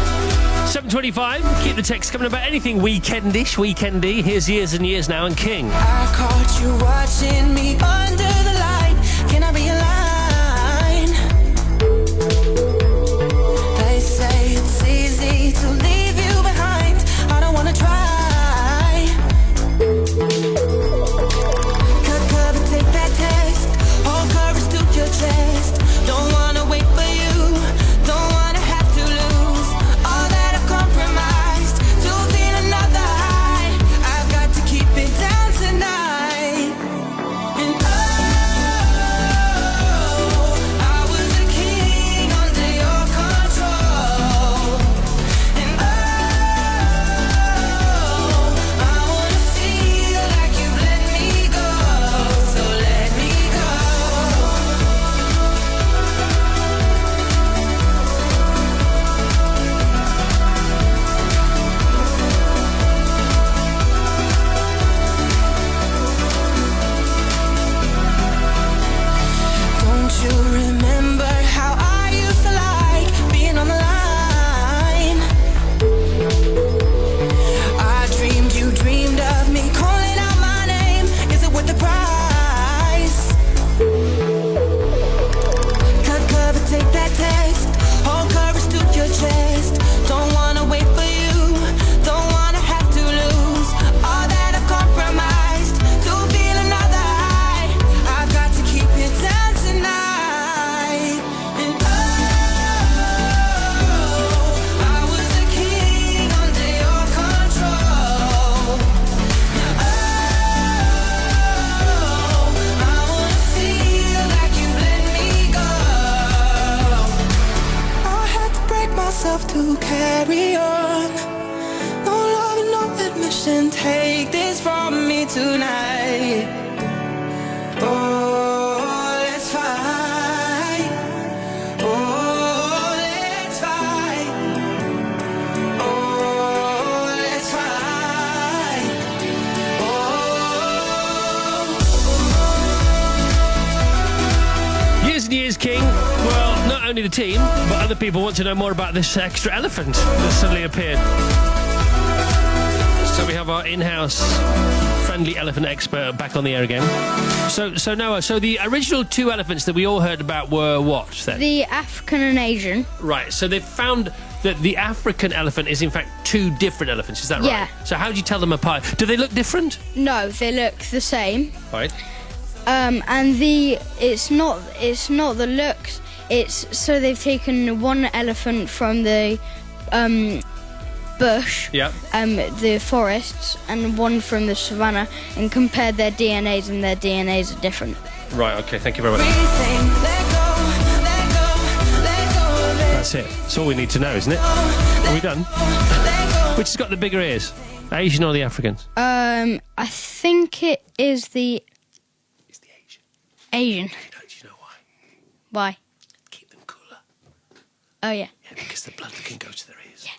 Speaker 1: 7:25. Keep the text coming about anything weekendy. Here's Years and Years Now and King.
Speaker 3: I caught you watching me under the light. Can I be a line? They say it's easy to leave you behind. I don't wanna try. Could take that test. Hold courage to your chest. Don't wanna wait for you. Don't wanna have to lose all that I've compromised to feel another high. I've got to keep it down tonight. And oh, I was a king under your control. And oh, I wanna feel like you've let me go. So let me go. Don't you remember how I used to like being on the line? I dreamed you dreamed of me calling out my name. Is it worth the price? Could take that test. Hold courage to your chest. Don't wanna wait for you. Don't wanna have to lose all that I've compromised to feel another high. I've got to keep it down tonight. And oh, I was a king under your control. And oh, I wanna feel like you let me go. I had to break myself to carry on. No love and no admission. Take this from me tonight. Oh, let's fight. Oh, let's fight. Oh, let's fight.
Speaker 1: Years and Years, King. Well, not only the team, but other people want to know more about this extra elephant that suddenly appeared. So we have our in-house friendly elephant expert back on the air again. So Noah, so the original 2 elephants that we all heard about were what then?
Speaker 21: The African and Asian.
Speaker 1: Right, so they've found that the African elephant is in fact 2 different elephants, is that right?
Speaker 21: Yeah.
Speaker 1: So how do you tell them apart? Do they look different?
Speaker 21: No, they look the same.
Speaker 1: Right.
Speaker 21: And it's not the looks. It's so they've taken one elephant from the bush,
Speaker 1: Yeah.
Speaker 21: the forests, and one from the savannah, and compared their DNAs, and their DNAs are different.
Speaker 1: Right, okay, thank you very much. That's it. That's all we need to know, isn't it? Are we done? Which has got the bigger ears? Asian or the Africans?
Speaker 21: I think it is the.
Speaker 1: It's the Asian.
Speaker 21: Asian.
Speaker 1: Do you know why?
Speaker 21: Why?
Speaker 1: Keep them cooler.
Speaker 21: Oh yeah.
Speaker 1: Yeah, because the blood can go to their ears.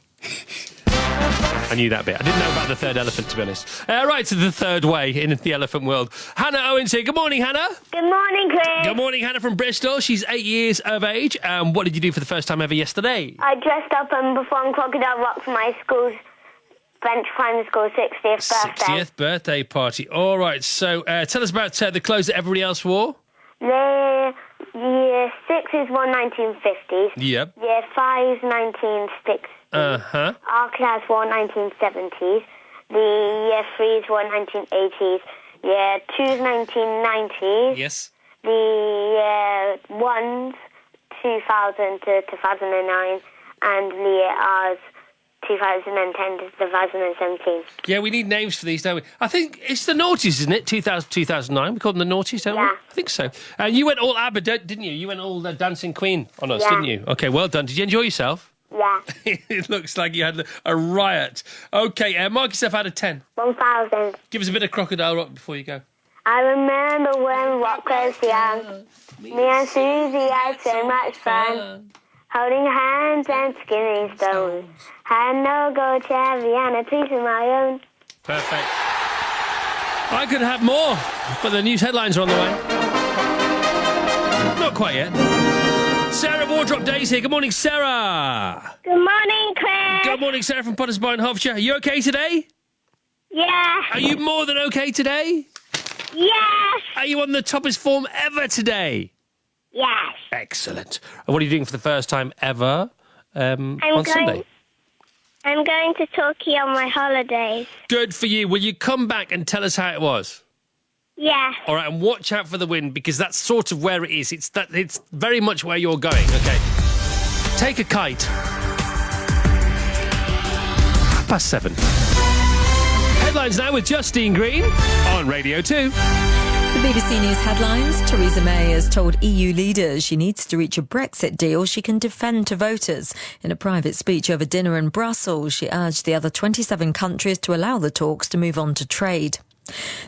Speaker 1: I knew that bit. I didn't know about the third elephant, to be honest. Right to the third way in the elephant world. Hannah Owens here. Good morning, Hannah.
Speaker 6: Good morning, Chris.
Speaker 1: Good morning, Hannah from Bristol. She's 8 years of age. What did you do for the first time ever yesterday?
Speaker 6: I dressed up and performed Crocodile Rock for my school's French primary school 60th birthday.
Speaker 1: 60th birthday party. All right, so tell us about the clothes that everybody else wore.
Speaker 6: The year 6 is one 1950s.
Speaker 1: Yep.
Speaker 6: Year 5 is 1960s.
Speaker 1: Uh-huh.
Speaker 6: Our class wore 1970s. The year 3 is one 1980s. Year 2 is 1990s.
Speaker 1: Yes.
Speaker 6: The year 1s to 2000 to 2009, and the year ours 2010 to 2017.
Speaker 1: Yeah, we need names for these, don't we? I think it's the Naughties, isn't it? 2009. We call them the Naughties, don't we? I think so. And you went all ABBA, didn't you? You went all the Dancing Queen on us, didn't you? Okay, well done. Did you enjoy yourself?
Speaker 6: Yeah.
Speaker 1: It looks like you had a riot. Okay, mark yourself out of 10.
Speaker 6: 1,000.
Speaker 1: Give us a bit of Crocodile Rock before you go.
Speaker 6: I remember when Rock was young. Me and Susie had so much fun. Holding hands and skimming stones. Had no gold cherry and a piece of my own.
Speaker 1: Perfect. I could have more, but the news headlines are on the way. Not quite yet. Sarah Wardrop Days here. Good morning, Sarah.
Speaker 6: Good morning, Chris.
Speaker 1: Good morning, Sarah from Pottersbar in Hertfordshire. Are you okay today?
Speaker 6: Yeah.
Speaker 1: Are you more than okay today?
Speaker 6: Yes.
Speaker 1: Are you on the toppest form ever today?
Speaker 6: Yes.
Speaker 1: Excellent. And what are you doing for the first time ever on Sunday?
Speaker 6: I'm going to Turkey on my holidays.
Speaker 1: Good for you. Will you come back and tell us how it was?
Speaker 6: Yes.
Speaker 1: All right, and watch out for the wind, because that's sort of where it is. It's very much where you're going. Okay. Take a kite. 7:30. Headlines now with Justine Green on Radio 2.
Speaker 9: The BBC News headlines. Theresa May has told EU leaders she needs to reach a Brexit deal she can defend to voters. In a private speech over dinner in Brussels, she urged the other 27 countries to allow the talks to move on to trade.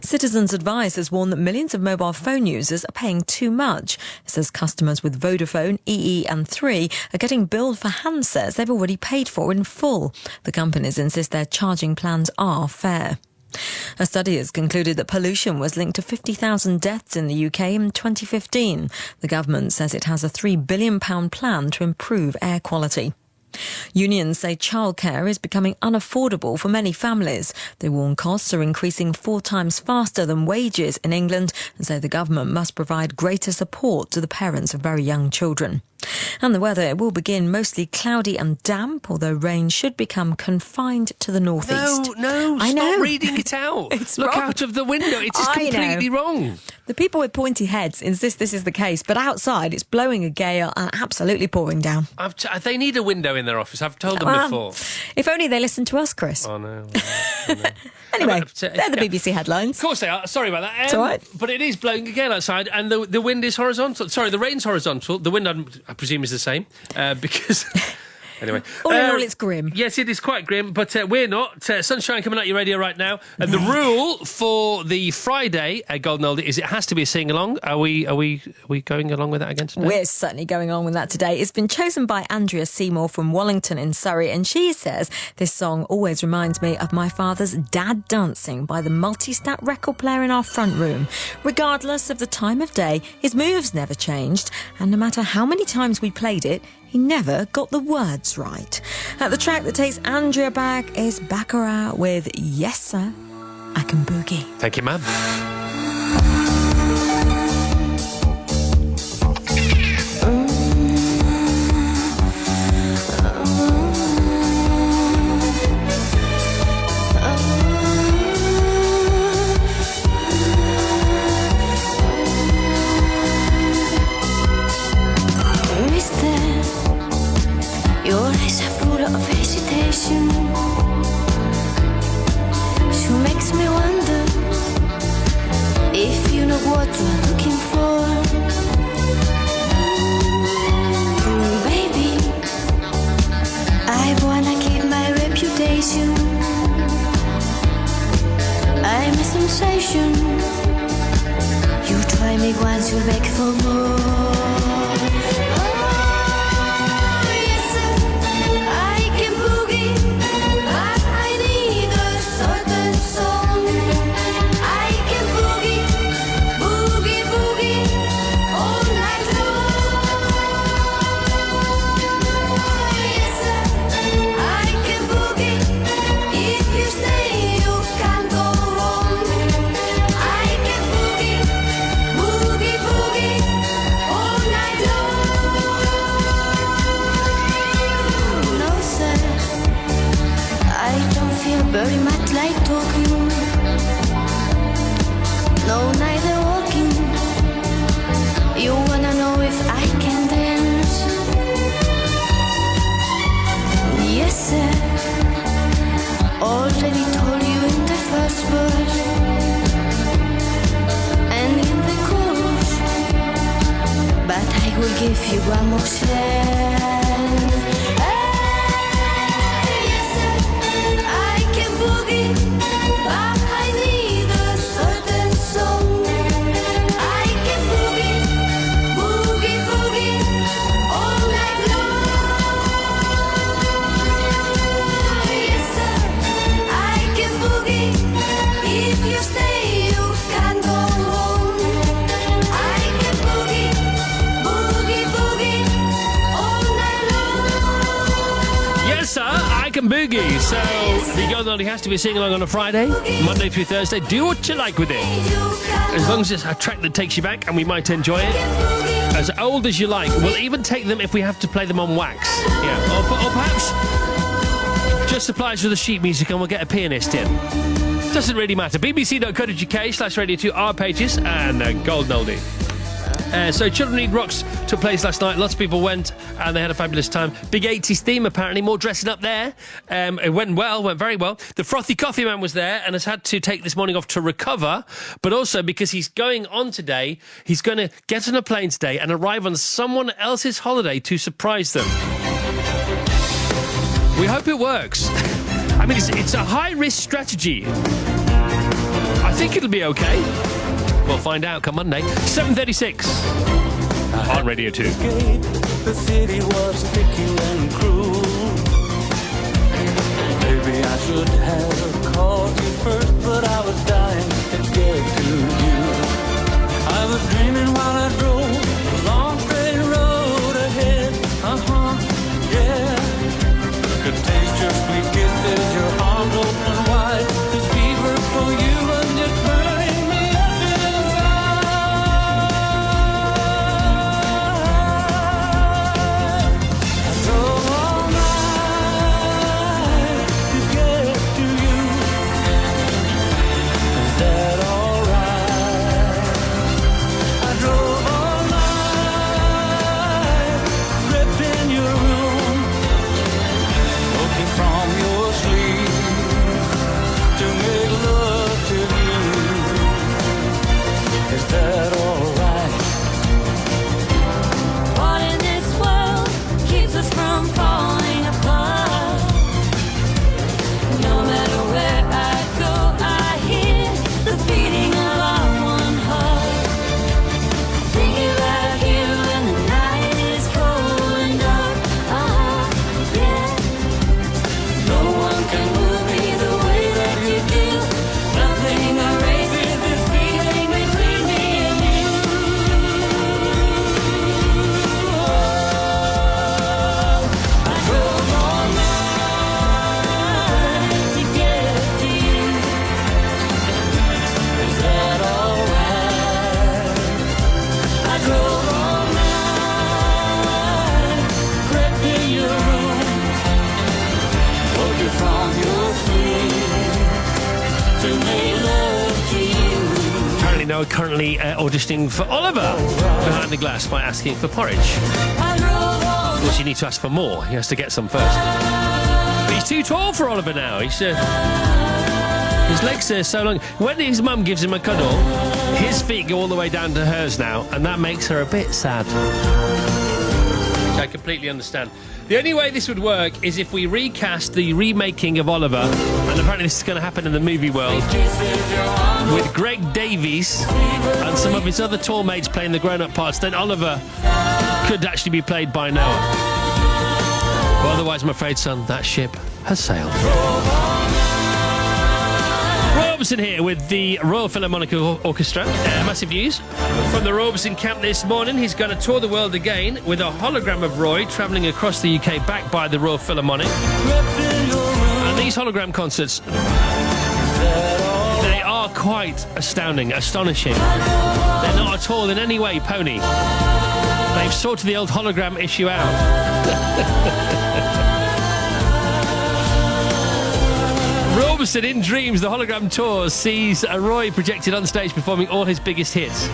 Speaker 9: Citizens Advice has warned that millions of mobile phone users are paying too much. It says customers with Vodafone, EE and Three are getting billed for handsets they've already paid for in full. The companies insist their charging plans are fair. A study has concluded that pollution was linked to 50,000 deaths in the UK in 2015. The government says it has a £3 billion plan to improve air quality. Unions say childcare is becoming unaffordable for many families. They warn costs are increasing 4 times faster than wages in England and say the government must provide greater support to the parents of very young children. And the weather will begin mostly cloudy and damp, although rain should become confined to the northeast.
Speaker 1: No,
Speaker 9: I know.
Speaker 1: Stop reading it out. Look
Speaker 9: wrong.
Speaker 1: out of the window. It is completely wrong.
Speaker 9: The people with pointy heads insist this is the case, but outside it's blowing a gale and absolutely pouring down.
Speaker 1: They need a window in their office. I've told them before.
Speaker 9: If only they listened to us, Chris.
Speaker 1: Oh, no.
Speaker 9: Anyway, they're the BBC headlines.
Speaker 1: Of course they are. Sorry about that.
Speaker 9: It's all right.
Speaker 1: But it is blowing a gale outside, and the wind is horizontal. Sorry, the rain's horizontal. The wind, I presume, is the same, because... Anyway.
Speaker 9: All in all, it's grim.
Speaker 1: Yes, it is quite grim, but we're not. Sunshine coming out your radio right now. And the rule for the Friday Golden Oldie is it has to be a sing-along. Are we going along with that again today?
Speaker 9: We're certainly going on with that today. It's been chosen by Andrea Seymour from Wallington in Surrey, and she says this song always reminds me of my father's Dad Dancing by the multi-stat record player in our front room. Regardless of the time of day, his moves never changed, and no matter how many times we played it, he never got the words right. The track that takes Andrea back is Baccarat with Yes Sir, I Can Boogie.
Speaker 1: Thank you, ma'am.
Speaker 4: Your eyes are full of hesitation. She makes me wonder if you know what you're looking for. Baby, I wanna keep my reputation. I'm a sensation. You try me once, you'll beg for more.
Speaker 3: Boogie, boogie, all
Speaker 4: più amor scende. Yes, I can boogie, but I need a certain song. I can boogie, boogie, boogie, all night long. Yes, I can boogie, if you stay you can go home. I can boogie, boogie, boogie, all night long.
Speaker 1: Yes, sir, I can boogie. So the girl only has to be singing along on a Friday, Monday through Thursday. Do what you like with it. As long as it's a track that takes you back, and we might enjoy it. As old as you like. We'll even take them if we have to play them on wax. Yeah, or perhaps just applies with the sheet music and we'll get a pianist in. Doesn't really matter. bbc.co.uk/Radio 2 our pages and Golden Oldie. So Children Need Rocks took place last night. Lots of people went and they had a fabulous time. Big 80s theme apparently, more dressing up there. It went very well. The Frothy Coffee Man was there and has had to take this morning off to recover, but also because he's going on today, he's going to get on a plane today and arrive on someone else's holiday to surprise them. We hope it works. I mean, it's a high-risk strategy. I think it'll be okay. We'll find out come Monday. 7:36 on Radio 2.
Speaker 3: The city was picky and cruel. Maybe I should have called you first, but I was dying to get to you. I was dreaming while I drove a long straight road ahead. Yeah. Could taste your sweet kisses, your arms open wide. This fever for you was just burning me up inside. I drove all night to get to you. Is that alright? I drove all night, crept in your room, woke you from your sleep to make love to you. Is that alright?
Speaker 4: What in this world keeps us from falling apart? No matter where I go, I hear the beating of our one heart. Thinking about you when the night is cold and dark. Yeah. No one can move me the way that you do. Nothing erases this feeling between me and you. I drove all night to get to you. Is that alright? I drove all night, crept in your room, woke you from your sleep to make love to you.
Speaker 1: Apparently Noah currently auditioning for Oliver behind the glass by asking for porridge. Of course, you need to ask for more. He has to get some first. But he's too tall for Oliver now. His legs are so long. When his mum gives him a cuddle, his feet go all the way down to hers now, and that makes her a bit sad. Which I completely understand. The only way this would work is if we recast the remaking of Oliver, and apparently this is going to happen in the movie world, with Greg Davies and some of his other tall mates playing the grown-up parts. Then Oliver could actually be played by Noah. But otherwise, I'm afraid, son, that ship has sailed. Roy Orbison here with the Royal Philharmonic Orchestra. Massive news from the Roy Orbison camp this morning. He's going to tour the world again with a hologram of Roy travelling across the UK backed by the Royal Philharmonic. And these hologram concerts, they are quite astounding, astonishing. They're not at all in any way pony. They've sorted the old hologram issue out. Roy Orbison in Dreams, the hologram tour, sees Roy projected on stage performing all his biggest hits.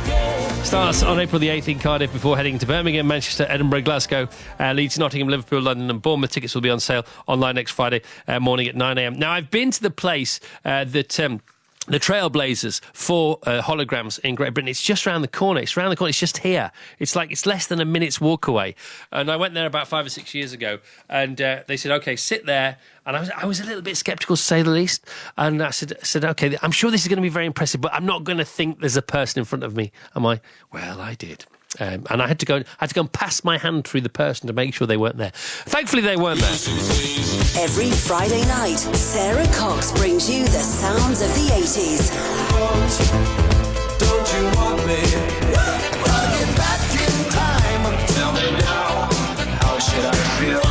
Speaker 1: Starts on April the 8th in Cardiff before heading to Birmingham, Manchester, Edinburgh, Glasgow, Leeds, Nottingham, Liverpool, London and Bournemouth. Tickets will be on sale online next Friday morning at 9 a.m. Now, I've been to the place that the Trailblazers for holograms in Great Britain. It's just around the corner. It's around the corner. It's just here. It's less than a minute's walk away. And I went there about 5 or 6 years ago, and they said, "Okay, sit there." And I was a little bit sceptical, to say the least. And I said, "Okay, I'm sure this is going to be very impressive, but I'm not going to think there's a person in front of me, am I?" Well, I did. And I had to go and pass my hand through the person to make sure they weren't there. Thankfully, they weren't there.
Speaker 2: Every Friday night, Sarah Cox brings you the sounds of the 80s.
Speaker 3: Don't you want me? Gotta get back in time and tell me now. How should I feel?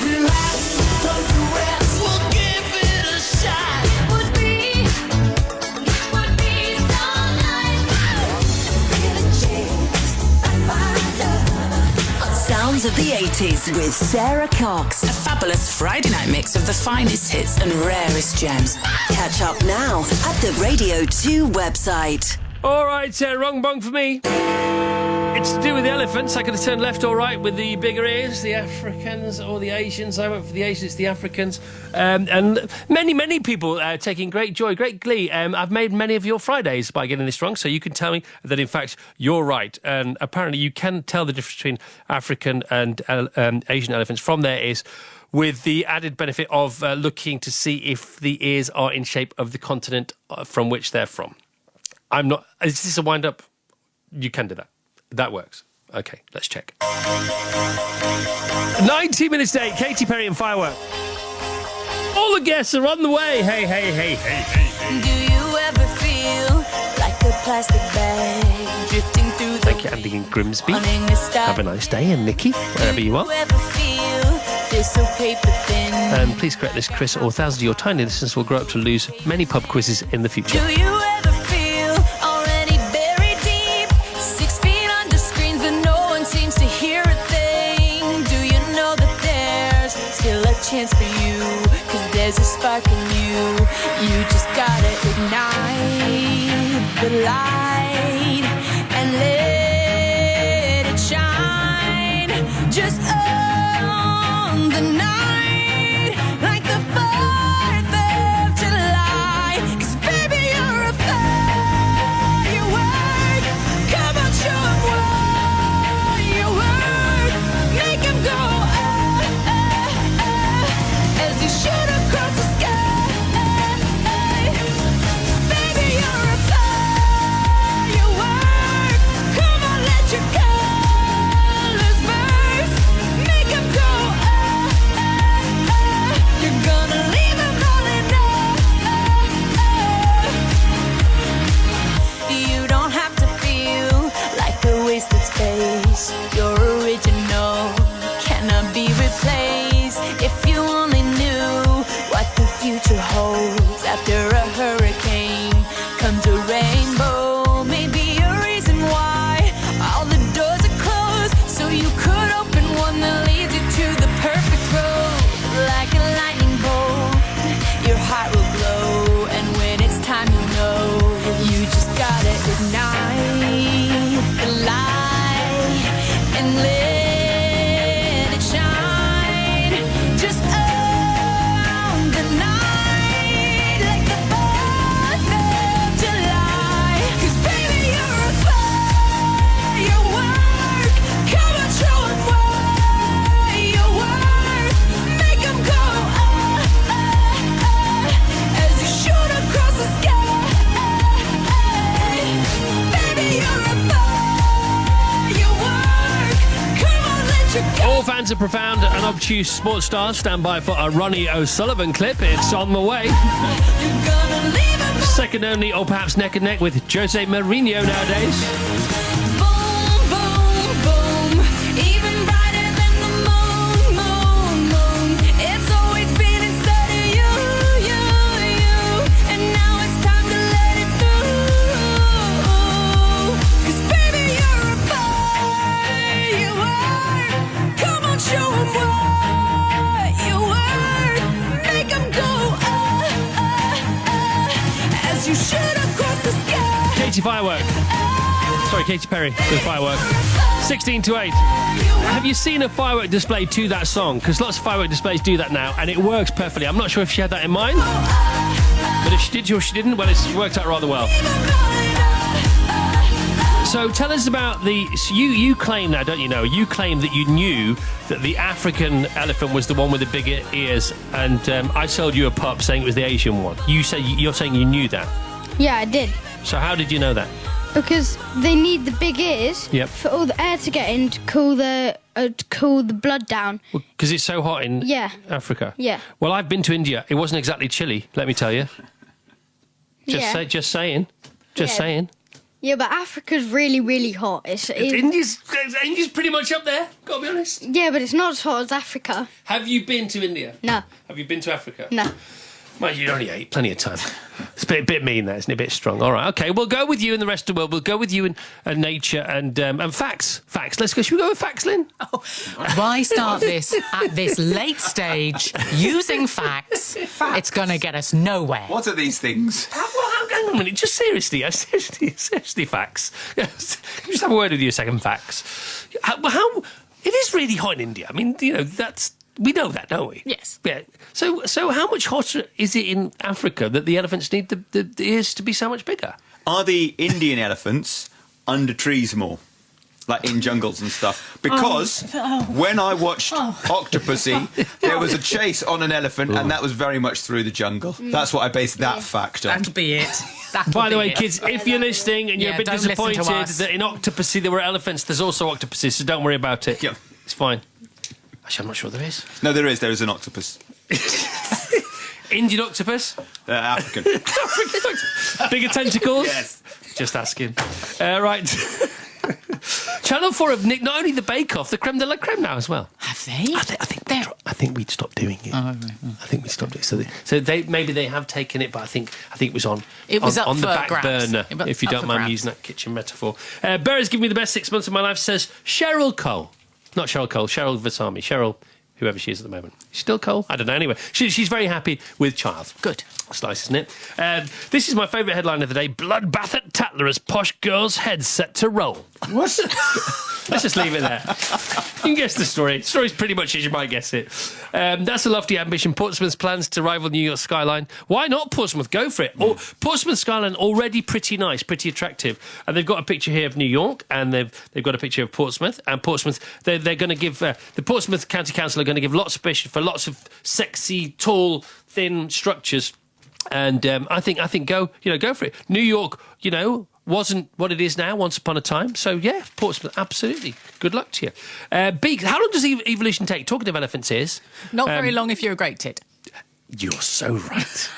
Speaker 3: Relax, don't you rest. We'll give it a shot. Would be so nice. Get a chance at my love.
Speaker 2: Sounds of the 80s with Sarah Cox.
Speaker 5: A fabulous Friday night mix of the finest hits and rarest gems.
Speaker 2: Catch up now at the Radio 2 website.
Speaker 1: All right, wrong bong for me. It's to do with the elephants. I could have turned left or right with the bigger ears, the Africans or the Asians. I went for the Asians, the Africans. And many people taking great joy, great glee. I've made many of your Fridays by getting this wrong, so you can tell me that, in fact, you're right. And apparently you can tell the difference between African and Asian elephants from their ears, with the added benefit of looking to see if the ears are in shape of the continent from which they're from. I'm not... Is this a wind-up? You can do that. That works. Okay, let's check. 19 minutes to 8, Katy Perry and Firework. All the guests are on the way. Hey.
Speaker 4: Do you ever feel like a plastic bag drifting through the...
Speaker 1: Thank you, Andy in Grimsby. Have a nice day, and Nikki, wherever you are.
Speaker 4: So paper thin.
Speaker 1: And please correct this, Chris, or thousands of your tiny listeners will grow up to lose many pub quizzes in the future.
Speaker 4: Do you ever feel already buried deep, 6 feet under screens, but no one seems to hear a thing? Do you know that there's still a chance for you? 'Cause there's a spark in you. You just gotta ignite the light and let it shine. Just the night, like the 4th of July. 'Cause baby, you're a firework. Come on, show 'em what you work. Make 'em go, as you shoot across the sky. Baby, you're a firework. Come on, let your colors burst. Make 'em go. You're gonna leave them rolling up. You don't have to feel like a wasted space. You're original, cannot be replaced. If you only knew what the future holds. After a hurricane comes a rainbow. Maybe a reason why all the doors are closed, so you could open one that leads you to the perfect road. Like a lightning bolt, your heart will glow, and when it's time, you know, you just gotta ignite the light and let it shine. Just own the night, like the 4th of July. 'Cause baby, you're a firework. Come on, show 'em what you work. Make 'em go, as you shoot across the sky. Baby, you're a firework. Come on, let your
Speaker 1: All fans of profound and obtuse sports stars stand by for a Ronnie O'Sullivan clip. It's on the way. Second only, or perhaps neck and neck, with Jose Mourinho nowadays.
Speaker 4: boom, boom, boom. Even brighter than the moon, moon, moon. It's always been inside of you, you, you. And now it's time to let it through. 'Cause baby, you're a firework. Come on, show 'em what you work. Make 'em go, as you shoot across the sky.
Speaker 1: Katy Firework. Sorry, Katy Perry with Firework. 16 to 8. Have you seen a firework display to that song? Because lots of firework displays do that now, and it works perfectly. I'm not sure if she had that in mind, but if she did or she didn't, well, it's worked out rather well. So tell us about you claim now, don't you know? You claim that you knew that the African elephant was the one with the bigger ears, and I sold you a pup saying it was the Asian one. You're saying you knew that.
Speaker 21: Yeah, I did.
Speaker 1: So how did you know that?
Speaker 21: Because they need the big ears for all the air to get in to cool the blood down.
Speaker 1: Because it's so hot in Africa.
Speaker 21: Yeah.
Speaker 1: Well, I've been to India. It wasn't exactly chilly, let me tell you. Just saying.
Speaker 21: Yeah, but Africa's really, really hot.
Speaker 1: India's pretty much up there, gotta be honest.
Speaker 21: Yeah, but it's not as hot as Africa.
Speaker 1: Have you been to India?
Speaker 21: No.
Speaker 1: Have you been to Africa?
Speaker 21: No.
Speaker 1: Well, you only ate plenty of time. It's a bit mean there, isn't it? A bit strong. All right, okay, we'll go with you in the rest of the world. We'll go with you in nature and facts. Facts. Let's go. Should we go with facts, Lynn?
Speaker 7: Oh, why start this at this late stage using facts? It's going to get us nowhere.
Speaker 8: What are these things?
Speaker 1: Hang on a minute. Just seriously, facts. Just have a word with you a second. Facts. How it is really hot in India. I mean, you know, we know that, don't we?
Speaker 7: Yes.
Speaker 1: Yeah. So how much hotter is it in Africa that the elephants need the ears to be so much bigger?
Speaker 8: Are the Indian elephants under trees more? Like in jungles and stuff? Because when I watched Octopussy, there was a chase on an elephant, and that was very much through the jungle. That's what I based that fact on.
Speaker 7: That'll be it.
Speaker 1: By the way, kids, if you're listening and you're a bit disappointed that in Octopussy there were elephants, there's also octopuses, so don't worry about it.
Speaker 8: Yep.
Speaker 1: It's fine. Actually, I'm not sure there is.
Speaker 8: No, there is. There is an octopus.
Speaker 1: Indian octopus?
Speaker 8: African.
Speaker 1: Bigger tentacles?
Speaker 8: Yes.
Speaker 1: Just asking. Right. Channel 4 have nicked not only the Bake Off, the Creme de la Creme now as well.
Speaker 7: Have they?
Speaker 1: I think we'd stopped doing it.
Speaker 7: Oh, right.
Speaker 1: I think we stopped it. So maybe they have taken it, but I think it was on.
Speaker 7: It was
Speaker 1: on the
Speaker 7: for
Speaker 1: back
Speaker 7: grabs.
Speaker 1: burner. If you don't mind using that kitchen metaphor. Berry's given me the best 6 months of my life. Says Cheryl Cole, not Cheryl Cole. Cheryl Vasami. Cheryl, whoever she is at the moment. She's still Cole? I don't know. Anyway, she's very happy with child.
Speaker 7: Good.
Speaker 1: That's nice, isn't it? This is my favourite headline of the day. Bloodbath at Tatler as posh girl's head set to roll.
Speaker 8: What?
Speaker 1: Let's just leave it there. You can guess the story. The story's pretty much as you might guess it. That's a lofty ambition. Portsmouth's plans to rival New York skyline. Why not Portsmouth? Go for it. Portsmouth skyline already pretty nice, pretty attractive. And they've got a picture here of New York, and they've got a picture of Portsmouth. And Portsmouth, they're going to give the Portsmouth County Council are going to give lots of sexy, tall, thin structures. And I think go for it. New York, wasn't what it is now once upon a time. So, yeah, Portsmouth, absolutely. Good luck to you. Beak, how long does evolution take? Talking of elephants' ears.
Speaker 7: Not very long if you're a great tit.
Speaker 1: You're so right.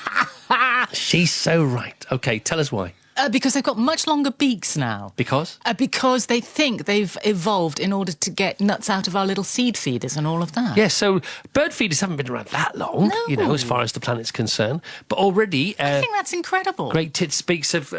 Speaker 1: She's so right. OK, tell us why.
Speaker 7: Because they've got much longer beaks now.
Speaker 1: Because?
Speaker 7: Because they think they've evolved in order to get nuts out of our little seed feeders and all of that.
Speaker 1: Yes, so bird feeders haven't been around that long, as far as the planet's concerned. But already...
Speaker 7: I think that's incredible.
Speaker 1: Great tits beaks have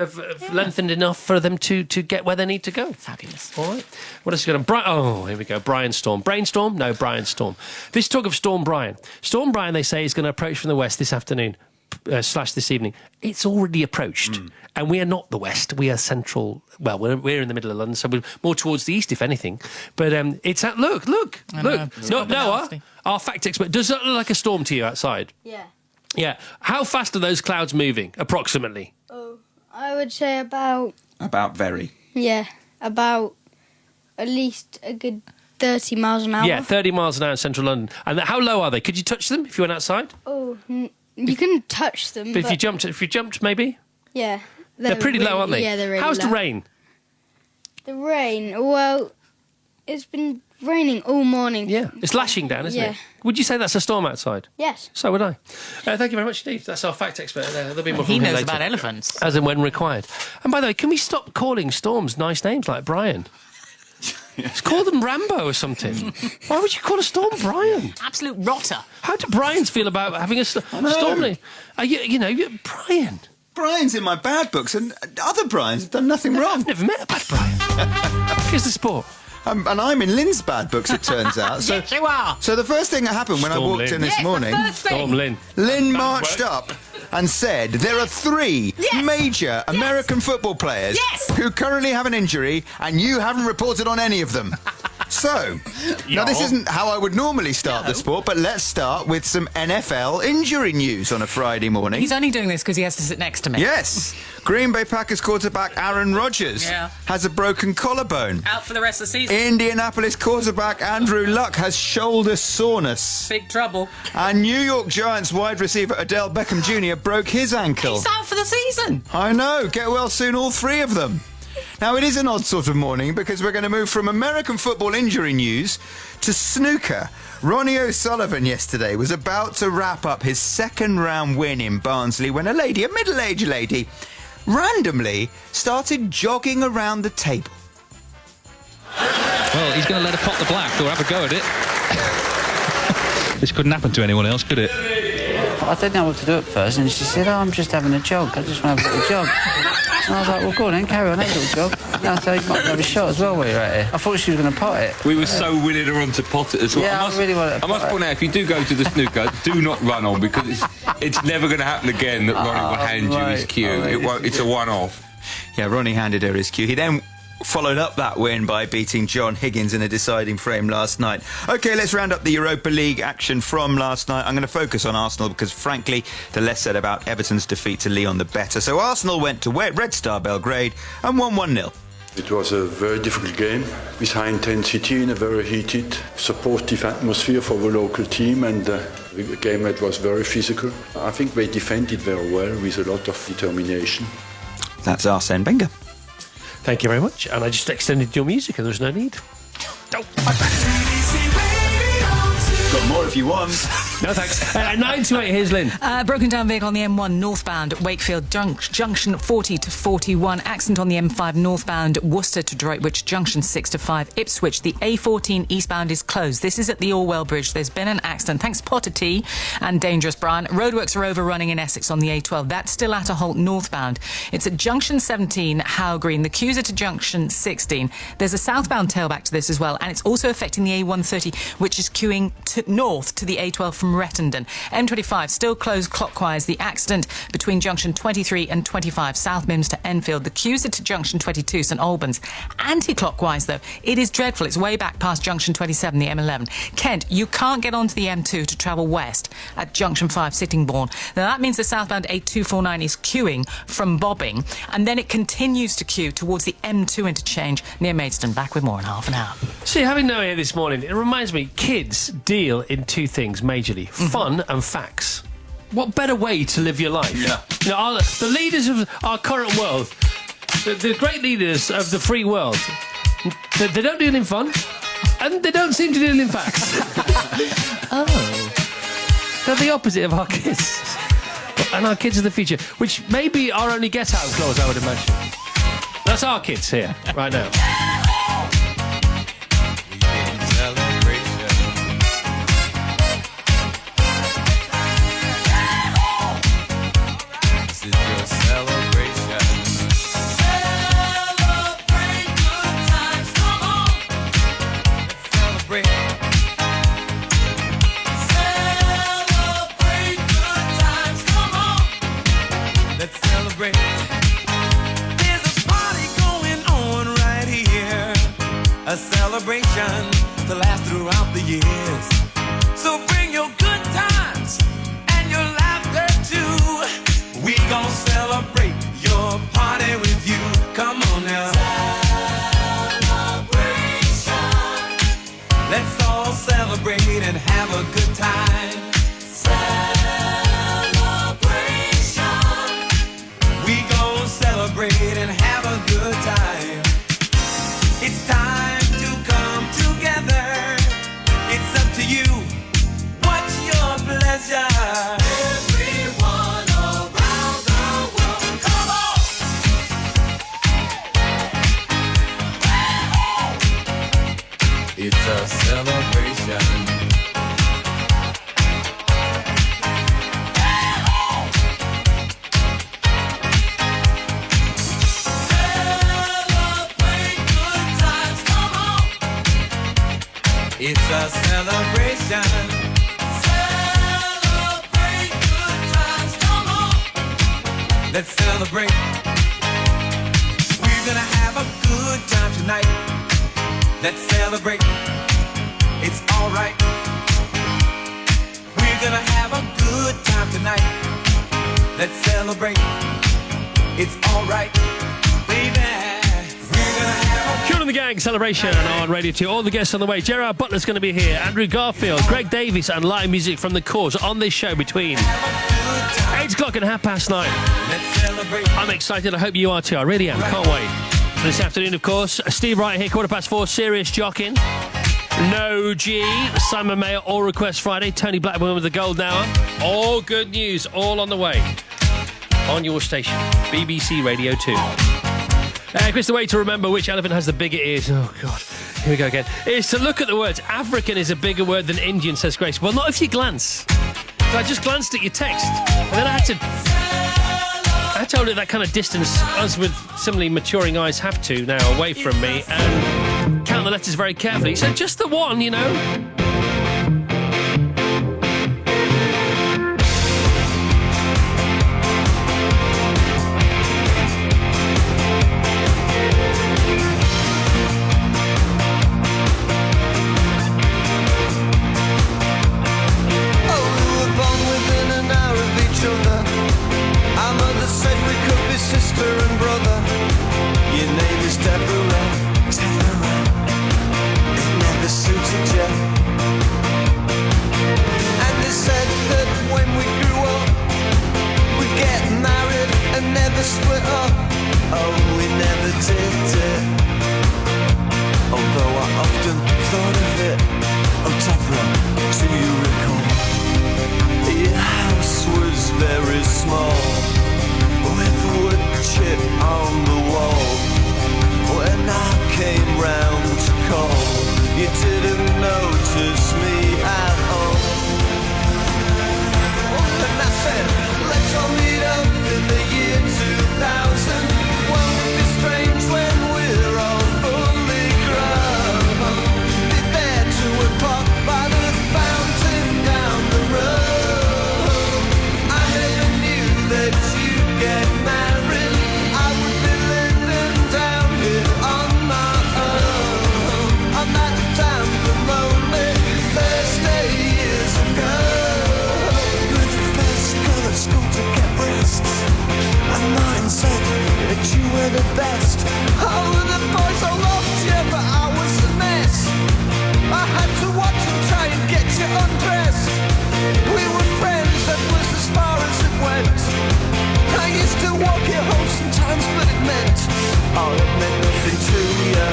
Speaker 1: lengthened enough for them to get where they need to go.
Speaker 7: Fabulous.
Speaker 1: All right. What else is going on? Here we go. Brian Storm. Brainstorm? No, Brian Storm. This talk of Storm Brian. Storm Brian, they say, is going to approach from the west this afternoon. / this evening. It's already approached, and we are not the west. We are central. Well, we're in the middle of London, so we're more towards the east, if anything. But it's at look. Noah, our fact expert. Does that look like a storm to you outside? Yeah. How fast are those clouds moving, approximately?
Speaker 21: Oh, I would say about
Speaker 8: very.
Speaker 21: Yeah, about at least a good 30 miles an hour.
Speaker 1: Yeah, 30 miles an hour in central London. And how low are they? Could you touch them if you went outside?
Speaker 21: Oh. You can touch them.
Speaker 1: But if you jumped, maybe?
Speaker 21: Yeah.
Speaker 1: They're pretty low, aren't they?
Speaker 21: Yeah, they're really
Speaker 1: How's
Speaker 21: low.
Speaker 1: the rain?
Speaker 21: The rain? Well, it's been raining all morning.
Speaker 1: Yeah. It's lashing down, isn't
Speaker 21: Yeah.
Speaker 1: it? Would you say that's a storm outside?
Speaker 21: Yes.
Speaker 1: So would I. Thank you very much indeed. That's our fact expert there. There'll be more
Speaker 7: He
Speaker 1: from him
Speaker 7: knows
Speaker 1: later.
Speaker 7: about elephants.
Speaker 1: As and when required. And by the way, can we stop calling storms nice names like Brian? Let's call them Rambo or something. Why would you call a storm Brian?
Speaker 7: Absolute rotter.
Speaker 1: How do Brians feel about having a storm name? Brian.
Speaker 8: Brian's in my bad books, and other Brians have done nothing wrong.
Speaker 1: I've never met a bad Brian. Here's the sport.
Speaker 8: And I'm in Lynn's bad books, it turns out. So,
Speaker 7: Yes, you are.
Speaker 8: So the first thing that happened when I walked in this morning...
Speaker 1: Storm Lynn.
Speaker 8: Lynn marched up and said there are 3 major American football players who currently have an injury, and you haven't reported on any of them. So, now this isn't how I would normally start the sport, but let's start with some NFL injury news on a Friday morning.
Speaker 7: He's only doing this because he has to sit next to me.
Speaker 8: Yes. Green Bay Packers quarterback Aaron Rodgers has a broken collarbone.
Speaker 7: Out for the rest of the season.
Speaker 8: Indianapolis quarterback Andrew Luck has shoulder soreness.
Speaker 7: Big trouble.
Speaker 8: And New York Giants wide receiver Odell Beckham Jr. broke his ankle.
Speaker 7: He's out for the season.
Speaker 8: I know. Get well soon, all 3 of them. Now, it is an odd sort of morning because we're going to move from American football injury news to snooker. Ronnie O'Sullivan yesterday was about to wrap up his 2nd-round win in Barnsley when a middle-aged lady, randomly started jogging around the table.
Speaker 10: Well, he's going to let her pop the black or have a go at it. This couldn't happen to anyone else, could it?
Speaker 22: I didn't know what to do at first, and she said, I'm just having a jog. I just want to have a little jog. And I was like, well, go on then, carry on, have a little jog. And I said, you might have a shot as well while you're at it. I thought she was going to pot it.
Speaker 23: We were so willing her on to pot it as well.
Speaker 22: Yeah, I really wanted to
Speaker 23: I must point out, if you do go to the snooker, do not run on, because it's never going to happen again that Ronnie will hand you his cue. It's a one-off.
Speaker 8: Yeah, Ronnie handed her his cue. He then followed up that win by beating John Higgins in a deciding frame last night. OK, let's round up the Europa League action from last night. I'm going to focus on Arsenal because, frankly, the less said about Everton's defeat to Lyon, the better. So Arsenal went to Red Star Belgrade and won 1-0.
Speaker 24: It was a very difficult game with high intensity in a very heated, supportive atmosphere for the local team, and a game that was very physical. I think they defended very well with a lot of determination.
Speaker 8: That's Arsene Wenger.
Speaker 1: Thank you very much. And I just extended your music and there's no need.
Speaker 8: Got more if you want.
Speaker 1: No, thanks. 9 to 8, here's Lynn.
Speaker 7: Broken down vehicle on the M1 northbound Wakefield Junction 40 to 41. Accident on the M5 northbound Worcester to Droitwich Junction 6 to 5. Ipswich. The A14 eastbound is closed. This is at the Orwell Bridge. There's been an accident. Thanks, Potter T and Dangerous Brian. Roadworks are overrunning in Essex on the A12. That's still at a halt northbound. It's at Junction 17, Howe Green. The queues are to Junction 16. There's a southbound tailback to this as well, and it's also affecting the A130, which is queuing north to the A12 from Rettendon. M25 still closed clockwise. The accident between Junction 23 and 25, South Mims to Enfield. The queues are to Junction 22, St Albans. Anti-clockwise, though, it is dreadful. It's way back past Junction 27, the M11. Kent, you can't get onto the M2 to travel west at Junction 5, Sittingbourne. Now, that means the southbound A249 is queuing from Bobbing, and then it continues to queue towards the M2 interchange near Maidstone. Back with more in half an hour.
Speaker 1: See, having Noah here this morning, it reminds me, kids deal in 2 things majorly: fun and facts. What better way to live your life?
Speaker 8: Yeah.
Speaker 1: You know, the leaders of our current world, the great leaders of the free world, they don't deal in fun, and they don't seem to deal in facts. They're the opposite of our kids. And our kids of the future, which may be our only get-out clause, I would imagine. That's our kids here, right now.
Speaker 3: A celebration to last throughout the years. So bring your good times and your laughter too. We gon' celebrate your party with you. Come on now. Celebration. Let's all celebrate and have a good time. Celebration. We gon' celebrate and have a good time. It's time to come together. It's up to you. What's your pleasure? Everyone around the world, come on! It's a celebration. It's a celebration. Celebrate good times, come on. Let's celebrate. We're gonna have a good time tonight. Let's celebrate. It's alright. We're gonna have a good time tonight. Let's celebrate. It's alright, baby. We're gonna have
Speaker 1: Cool and the Gang celebration on Radio 2. All the guests on the way. Gerard Butler's going to be here. Andrew Garfield, Greg Davies, and live music from The Cause on this show between 8 o'clock and 9:30. I'm excited. I hope you are too. I really am. Can't wait. This afternoon, of course, Steve Wright here, 4:15, Serious Jocking. No G, Simon Mayer, All Request Friday, Tony Blackburn with the Golden Hour. All good news, all on the way. On your station, BBC Radio 2. Chris, the way to remember which elephant has the bigger ears, oh God, here we go again, is to look at the words. African is a bigger word than Indian, says Grace. Well, not if you glance. So I just glanced at your text, and then I had to hold it that kind of distance, us with similarly maturing eyes have to now, away from me, and count the letters very carefully. So just the one, you know.
Speaker 3: sister and brother. Your name is Deborah. Deborah. It never suited you. And they said that when we grew up, we'd get married and never split up. Oh, we never did it. Although I often thought of it. Oh, Deborah, do you recall? Your house was very small, with wood chip on the wall. When I came round to call, you didn't notice me at all. And I said, let's all meet up in the year 2000. Won't it be strange when we're all fully grown? Be there 2 o'clock by the fountain down the road. I never knew that you'd get married. I would be living down here on my own, on that damp and lonely Thursday years ago. Good first girl at school to get rest, and mine said that you were the best. Oh, the boys all loved you, but I was a mess. I had to watch them try and get you undressed. We were friends, that was as far as it went. I used to walk you home sometimes, but it meant, oh, it meant nothing to you.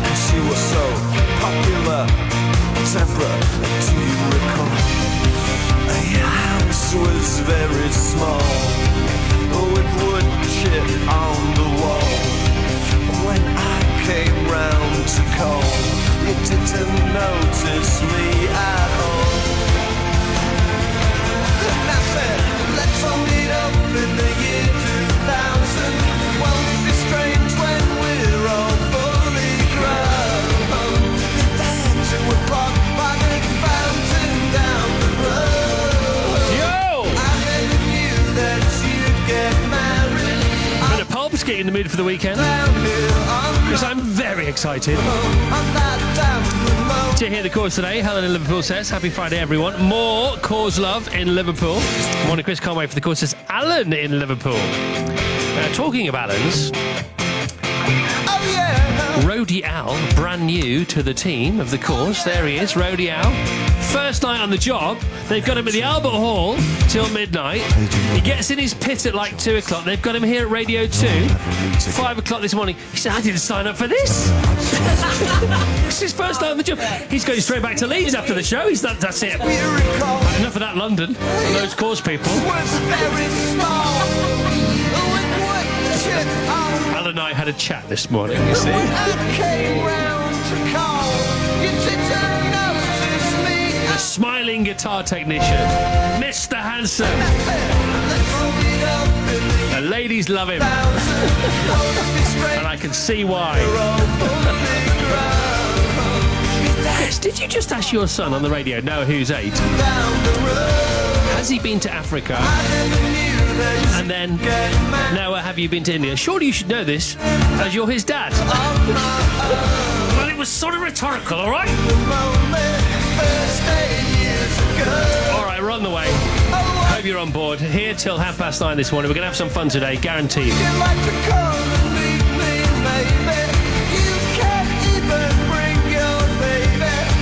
Speaker 3: And she was so popular. Deborah, do you recall? Your house was very small, with wood chip on the wall. When I came round to call, you didn't notice me at all. And I said, let's all meet up in the year 2000. Won't it be strange when we're all fully grown? Then 2 o'clock by the fountain down the road.
Speaker 1: Yo!
Speaker 3: I never knew that you'd get married.
Speaker 1: Bit of Pulps, get you in the mood for the weekend. Because I'm very excited to hear the cause today. Helen in Liverpool says, happy Friday, everyone. More cause love in Liverpool. Morning, Chris, can't wait for the cause, says Alan in Liverpool. Talking of Alans, Rhodey Al, brand new to the team of the cause. There he is, Rhodey Al. First night on the job, they've got him at the Albert Hall till midnight. He gets in his pit at like 2 o'clock. They've got him here at Radio 2, 5 o'clock this morning. He said, I didn't sign up for this. It's his first night on the job. He's going straight back to Leeds after the show. That's it. Enough of that London. Those cause people. Alan and I had a chat this morning, you see. The smiling guitar technician, Mr. Hanson. The ladies love him. And I can see why. Yes, did you just ask your son on the radio, Noah, who's 8, has he been to Africa? And then, now have you been to India? Surely you should know this, as you're his dad. Well, it was sort of rhetorical, all right? All right, we're on the way. Hope you're on board. Here till 9:30 this morning. We're going to have some fun today, guaranteed.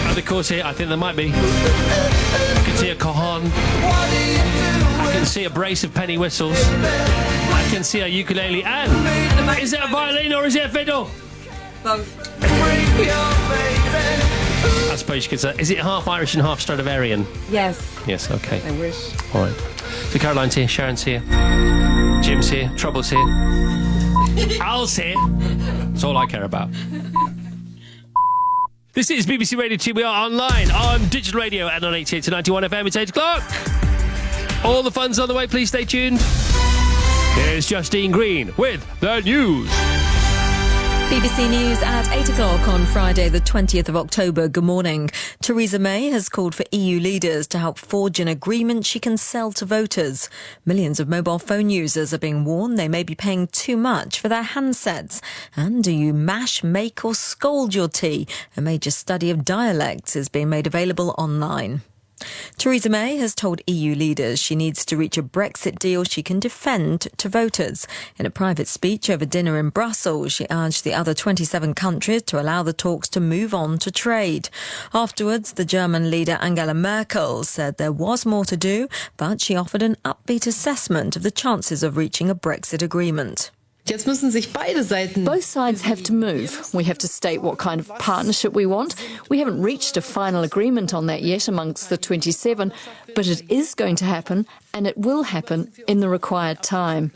Speaker 1: And of course here, I think there might be. I can see a cajon. I can see a brace of penny whistles. I can see a ukulele. And is it a violin or is it a fiddle?
Speaker 11: Both.
Speaker 1: I suppose you could say. Is it half Irish and half Stradivarian?
Speaker 11: Yes.
Speaker 1: Yes, okay.
Speaker 11: I wish.
Speaker 1: All right. So Caroline's here, Sharon's here, Jim's here, Trouble's here, Al's here. That's all I care about. This is BBC Radio 2. We are online on digital radio and on 88 to 91 FM. It's 8 o'clock. All the fun's on the way. Please stay tuned. Here's Justine Green with the news.
Speaker 9: BBC News at 8 o'clock on Friday, the 20th of October. Good morning. Theresa May has called for EU leaders to help forge an agreement she can sell to voters. Millions of mobile phone users are being warned they may be paying too much for their handsets. And do you mash, make or scold your tea? A major study of dialects is being made available online. Theresa May has told EU leaders she needs to reach a Brexit deal she can defend to voters. In a private speech over dinner in Brussels, she urged the other 27 countries to allow the talks to move on to trade. Afterwards, the German leader Angela Merkel said there was more to do, but she offered an upbeat assessment of the chances of reaching a Brexit agreement.
Speaker 12: Both sides have to move. We have to state what kind of partnership we want. We haven't reached a final agreement on that yet amongst the 27, but it is going to happen, and it will happen in the required time.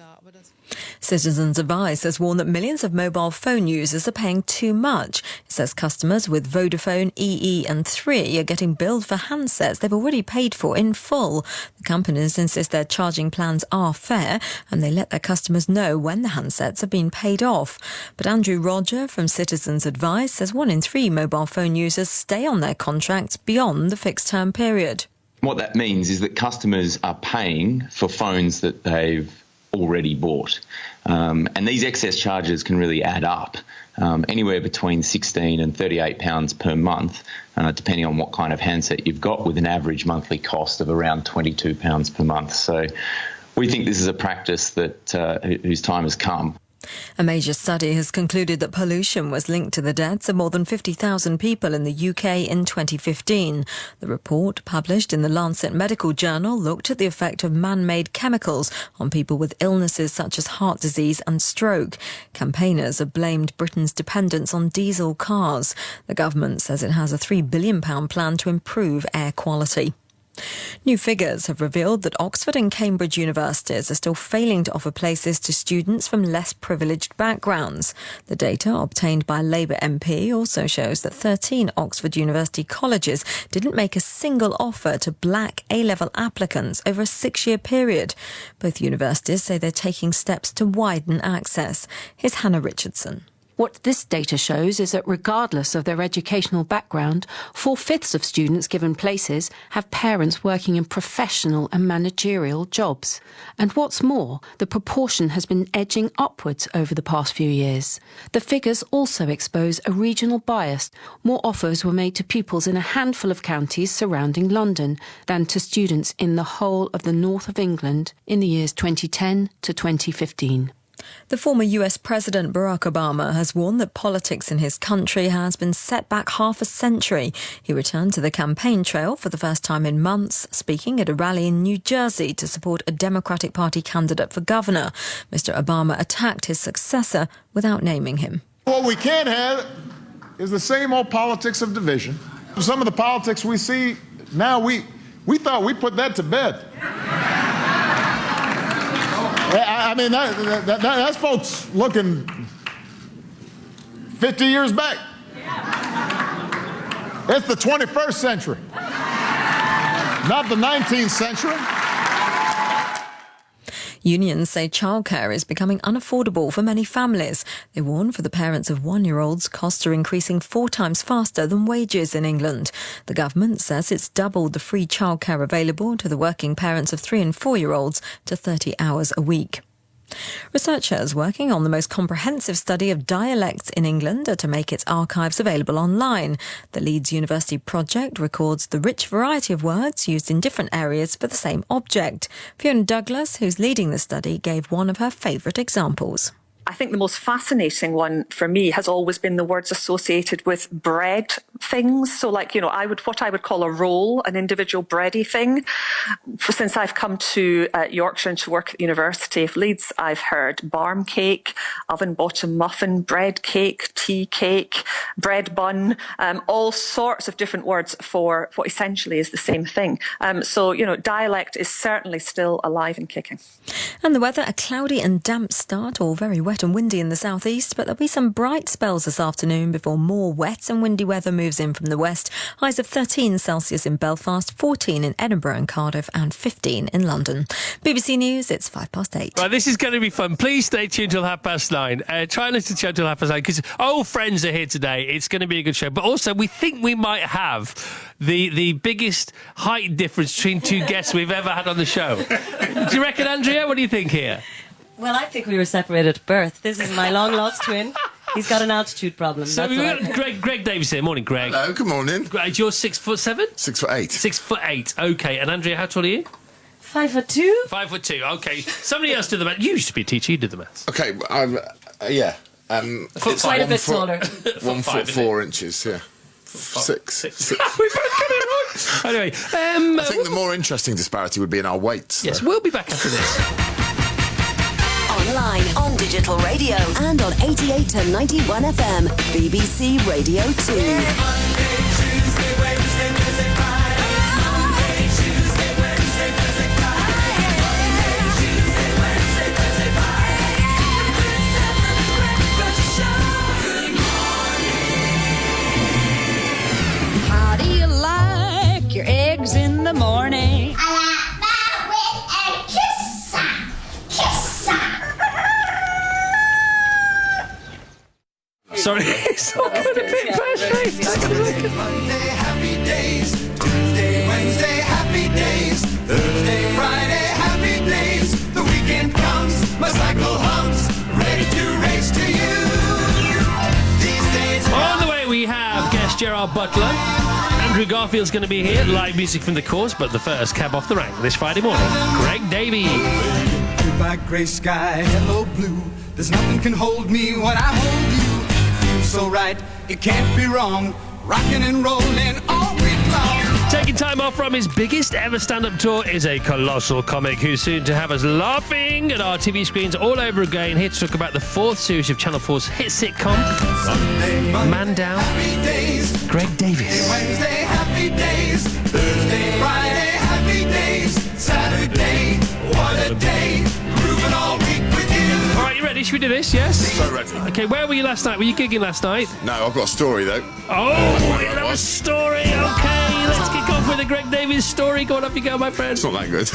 Speaker 9: Citizens Advice has warned that millions of mobile phone users are paying too much. It says customers with Vodafone, EE and 3 are getting billed for handsets they've already paid for in full. The companies insist their charging plans are fair and they let their customers know when the handsets have been paid off. But Andrew Roger from Citizens Advice says 1 in 3 mobile phone users stay on their contracts beyond the fixed term period.
Speaker 13: What that means is that customers are paying for phones that they've already bought. And these excess charges can really add up, anywhere between £16 and £38 per month, depending on what kind of handset you've got, with an average monthly cost of around £22 per month. So we think this is a practice that whose time has come.
Speaker 9: A major study has concluded that pollution was linked to the deaths of more than 50,000 people in the UK in 2015. The report, published in the Lancet Medical Journal, looked at the effect of man-made chemicals on people with illnesses such as heart disease and stroke. Campaigners have blamed Britain's dependence on diesel cars. The government says it has a £3 billion plan to improve air quality. New figures have revealed that Oxford and Cambridge universities are still failing to offer places to students from less privileged backgrounds. The data obtained by a Labour MP also shows that 13 Oxford University colleges didn't make a single offer to black A-level applicants over a 6-year period. Both universities say they're taking steps to widen access. Here's Hannah Richardson.
Speaker 14: What this data shows is that regardless of their educational background, 4/5 of students given places have parents working in professional and managerial jobs. And what's more, the proportion has been edging upwards over the past few years. The figures also expose a regional bias. More offers were made to pupils in a handful of counties surrounding London than to students in the whole of the north of England in the years 2010 to 2015.
Speaker 9: The former US President Barack Obama has warned that politics in his country has been set back half a century. He returned to the campaign trail for the first time in months, speaking at a rally in New Jersey to support a Democratic Party candidate for governor. Mr. Obama attacked his successor without naming him.
Speaker 25: What we can't have is the same old politics of division. Some of the politics we see now, we thought we put that to bed. I mean, that's folks looking 50 years back. It's the 21st century, not the 19th century.
Speaker 9: Unions say childcare is becoming unaffordable for many families. They warn for the parents of 1-year-olds, costs are increasing 4 times faster than wages in England. The government says it's doubled the free childcare available to the working parents of 3 and 4-year-olds to 30 hours a week. Researchers working on the most comprehensive study of dialects in England are to make its archives available online. The Leeds University project records the rich variety of words used in different areas for the same object. Fiona Douglas, who's leading the study, gave one of her favourite examples.
Speaker 11: I think the most fascinating one for me has always been the words associated with bread things. So like, what I would call a roll, an individual bready thing. Since I've come to Yorkshire and to work at the University of Leeds, I've heard barm cake, oven bottom muffin, bread cake, tea cake, bread bun, all sorts of different words for what essentially is the same thing. So dialect is certainly still alive and kicking.
Speaker 9: And the weather, a cloudy and damp start, all very wet and windy in the southeast, but there'll be some bright spells this afternoon before more wet and windy weather moves in from the west. Highs of 13 Celsius in Belfast, 14 in Edinburgh and Cardiff, and 15 in London. BBC News, it's 8:05.
Speaker 1: Right, this is going to be fun. Please stay tuned till 9:30. Try and listen to the show till 9:30 because old friends are here today. It's going to be a good show. But also, we think we might have the biggest height difference between two guests we've ever had on the show. Do you reckon, Andrea? What do you think here?
Speaker 15: Well, I think we were separated at birth. This is my long-lost twin. He's got an altitude problem.
Speaker 1: So we've got Greg Davis here. Morning, Greg.
Speaker 16: Hello, good morning.
Speaker 1: Greg, you're 6'7"?
Speaker 16: 6'8".
Speaker 1: 6'8". Okay, and Andrea, how tall are you?
Speaker 15: 5'2".
Speaker 1: 5'2". Okay, somebody else did the maths. You used to be a teacher. You did the maths.
Speaker 16: Okay, yeah.
Speaker 15: It's quite a bit taller.
Speaker 16: 1 foot 4 inches. Yeah. 6.
Speaker 1: We both got it right. Anyway,
Speaker 16: I think the more interesting disparity would be in our weights.
Speaker 1: Yes, we'll be back after this.
Speaker 2: Online, on digital radio, and on 88 to 91 FM. BBC Radio 2.
Speaker 4: How do you like your eggs in the morning?
Speaker 1: Sorry, it's all got a bit passionate.
Speaker 3: Monday, happy days. Tuesday, Wednesday, happy days. Thursday, Friday, happy days. The weekend comes, my cycle hums, ready to race to you. These days.
Speaker 1: On the way, we have guest Gerard Butler. Andrew Garfield's going to be here. Live music from the course, but the first cab off the rank this Friday morning. Greg Davey.
Speaker 3: Goodbye, grey sky, hello, blue. There's nothing can hold me when I hold you. So right, it can't be wrong. Rocking and rolling all week long.
Speaker 1: Taking time off from his biggest ever stand-up tour is a colossal comic who's soon to have us laughing at our TV screens all over again. Here to talk about the 4th series of Channel 4's hit sitcom,
Speaker 3: Sunday, Monday,
Speaker 1: Man Down,
Speaker 3: happy days.
Speaker 1: Greg Davis.
Speaker 3: Wednesday, happy days. Thursday, Friday, happy days. Saturday, what a day. Grooving all week with you.
Speaker 1: All right, you ready? Should we do this? Yes?
Speaker 16: So ready.
Speaker 1: Okay, where were you last night? Were you gigging last night?
Speaker 16: No, I've got a story though.
Speaker 1: Oh, we love a story. Okay, let's kick off with a Greg Davies story. Go on, up you go, my friend.
Speaker 16: It's not that good.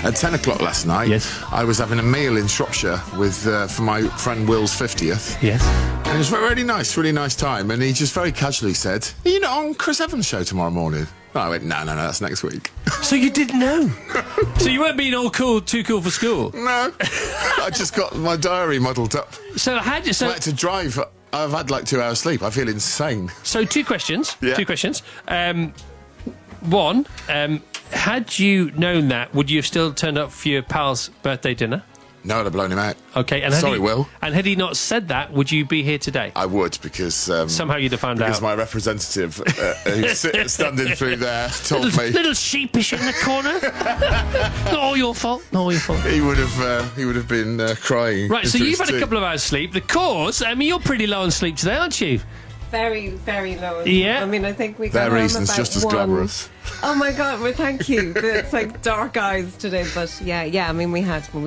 Speaker 16: At 10 o'clock last night, I was having a meal in Shropshire with for my friend Will's 50th.
Speaker 1: Yes.
Speaker 16: And it was really nice time. And he just very casually said, "Are you not on Chris Evans' show tomorrow morning?" And I went, no, that's next week.
Speaker 1: So you didn't know? So you weren't being all cool, too cool for school?
Speaker 16: No. I just got my diary muddled up.
Speaker 1: So had you...
Speaker 16: I had to drive. I've had like 2 hours sleep. I feel insane.
Speaker 1: So 2 questions.
Speaker 16: Yeah.
Speaker 1: 2 questions. One, had you known that, would you have still turned up for your pal's birthday dinner?
Speaker 16: No, I'd have blown him out.
Speaker 1: Okay, and
Speaker 16: Sorry, Will.
Speaker 1: And had he not said that, would you be here today?
Speaker 16: I would, because...
Speaker 1: somehow you'd have found out.
Speaker 16: Because my representative, who's standing through there, told me...
Speaker 1: Little sheepish in the corner. Not all your fault. Not all your fault.
Speaker 16: He would have been crying.
Speaker 1: Right, so you've had a couple of hours sleep. The cause, I mean, you're pretty low on sleep today, aren't you?
Speaker 15: Very, very low.
Speaker 1: Yeah.
Speaker 15: I mean, I think we got
Speaker 16: Their
Speaker 15: home
Speaker 16: reason's
Speaker 15: about
Speaker 16: just as
Speaker 15: 1.
Speaker 16: glamorous.
Speaker 6: Oh my God! Well, thank you. It's like dark eyes today, but yeah. I mean, we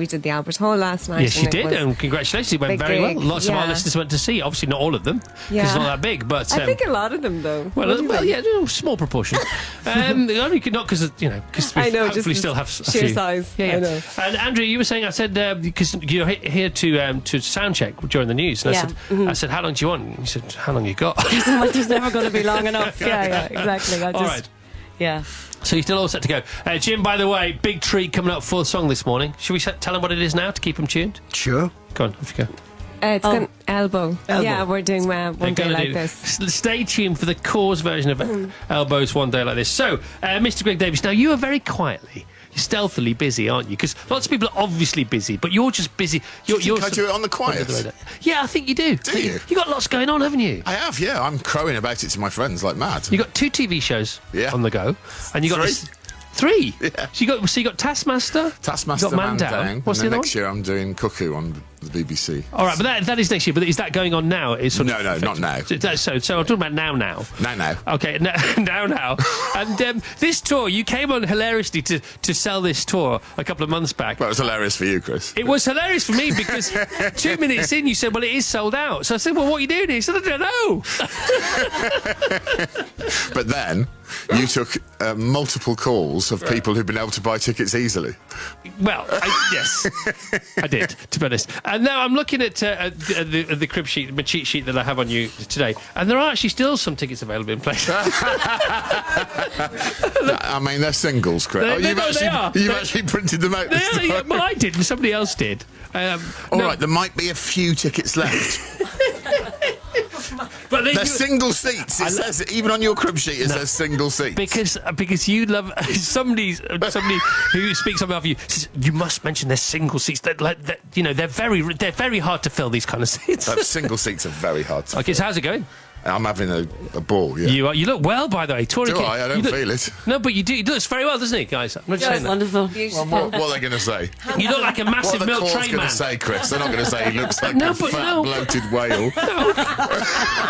Speaker 6: did the Albert Hall last night.
Speaker 1: Yes, you did, and congratulations, it went
Speaker 6: big
Speaker 1: very well.
Speaker 6: gig,
Speaker 1: Lots of our
Speaker 6: yeah.
Speaker 1: listeners went to see. Obviously, not all of them because
Speaker 6: Yeah.
Speaker 1: it's not that big. But
Speaker 6: I think a lot of them, though.
Speaker 1: well,
Speaker 6: What do you think?
Speaker 1: yeah, no, small proportion. Only not because because we
Speaker 6: I know,
Speaker 1: hopefully
Speaker 6: just
Speaker 1: still have a
Speaker 6: sheer
Speaker 1: few.
Speaker 6: size.
Speaker 1: Yeah,
Speaker 6: I know.
Speaker 1: And Andrew, you were saying, I said because you're here to sound check during the news, and
Speaker 6: Yeah.
Speaker 1: I said, how long do you want? And you said, how long you got?
Speaker 6: It's never going to be long enough. Yeah, exactly.
Speaker 1: All right.
Speaker 6: Yeah.
Speaker 1: So you're still all set to go. Jim, by the way, big treat coming up for the song this morning. Should we tell him what it is now to keep him tuned?
Speaker 17: Sure.
Speaker 1: Go on, off you go.
Speaker 6: It's got Elbow. Yeah, we're doing One Day Like This.
Speaker 1: Stay tuned for the Cause version of Elbows One Day Like This. So, Mr. Greg Davies, now you are very quietly, stealthily busy, aren't you? Because lots of people are obviously busy, but you're just busy.
Speaker 16: Do you think I do it on the quiet?
Speaker 1: Yeah, I think you do.
Speaker 16: Do you?
Speaker 1: You got lots going on, haven't you?
Speaker 16: I have, yeah. I'm crowing about it to my friends like mad.
Speaker 1: You got 2 TV shows on the go, and you got
Speaker 16: 3.
Speaker 1: 3?
Speaker 16: Yeah.
Speaker 1: So you got Taskmaster.
Speaker 16: Taskmaster,
Speaker 1: you got Man
Speaker 16: Down.
Speaker 1: Down. What's
Speaker 16: and
Speaker 1: the
Speaker 16: then
Speaker 1: other
Speaker 16: next year I'm doing Cuckoo on the BBC.
Speaker 1: All right, but that is next year. But is that going on now? It's
Speaker 16: No, not now.
Speaker 1: So I'm talking about now.
Speaker 16: Now.
Speaker 1: Okay, now. And this tour, you came on hilariously to sell this tour a couple of months back.
Speaker 16: That was hilarious for you, Chris.
Speaker 1: It was hilarious for me because 2 minutes in, you said, well, it is sold out. So I said, well, what are you doing here? He said, I don't know.
Speaker 16: But then you took multiple calls of people who've been able to buy tickets easily.
Speaker 1: Well, yes, I did, to be honest. And now I'm looking at the crib sheet, the cheat sheet that I have on you today, and there are actually still some tickets available in place.
Speaker 16: I mean, they're singles, Chris.
Speaker 1: They are.
Speaker 16: You've actually printed them out. This time.
Speaker 1: Yeah, well, I didn't. Somebody else did.
Speaker 16: All right, there might be a few tickets left.
Speaker 1: But
Speaker 16: they're single seats. It says, even on your crib sheet, it says single seats.
Speaker 1: Because you love somebody who speaks on behalf of you says you must mention they're single seats. They're very hard to fill, these kind of seats.
Speaker 16: Single seats are very hard to
Speaker 1: Okay,
Speaker 16: fill.
Speaker 1: so how's it going?
Speaker 16: I'm having a ball, yeah.
Speaker 1: You look well, by the way. Tori,
Speaker 16: Do I? I don't feel it.
Speaker 1: No, but you do. He looks very well, doesn't he, guys? I'm not just saying that.
Speaker 6: Wonderful.
Speaker 16: What are they going to say?
Speaker 1: You look like a massive
Speaker 16: milk
Speaker 1: milk
Speaker 16: tray
Speaker 1: tray
Speaker 16: man.
Speaker 1: man.
Speaker 16: What are they going to say, Chris? They're not going to say he looks like
Speaker 1: No,
Speaker 16: a
Speaker 1: but
Speaker 16: fat,
Speaker 1: no.
Speaker 16: bloated whale.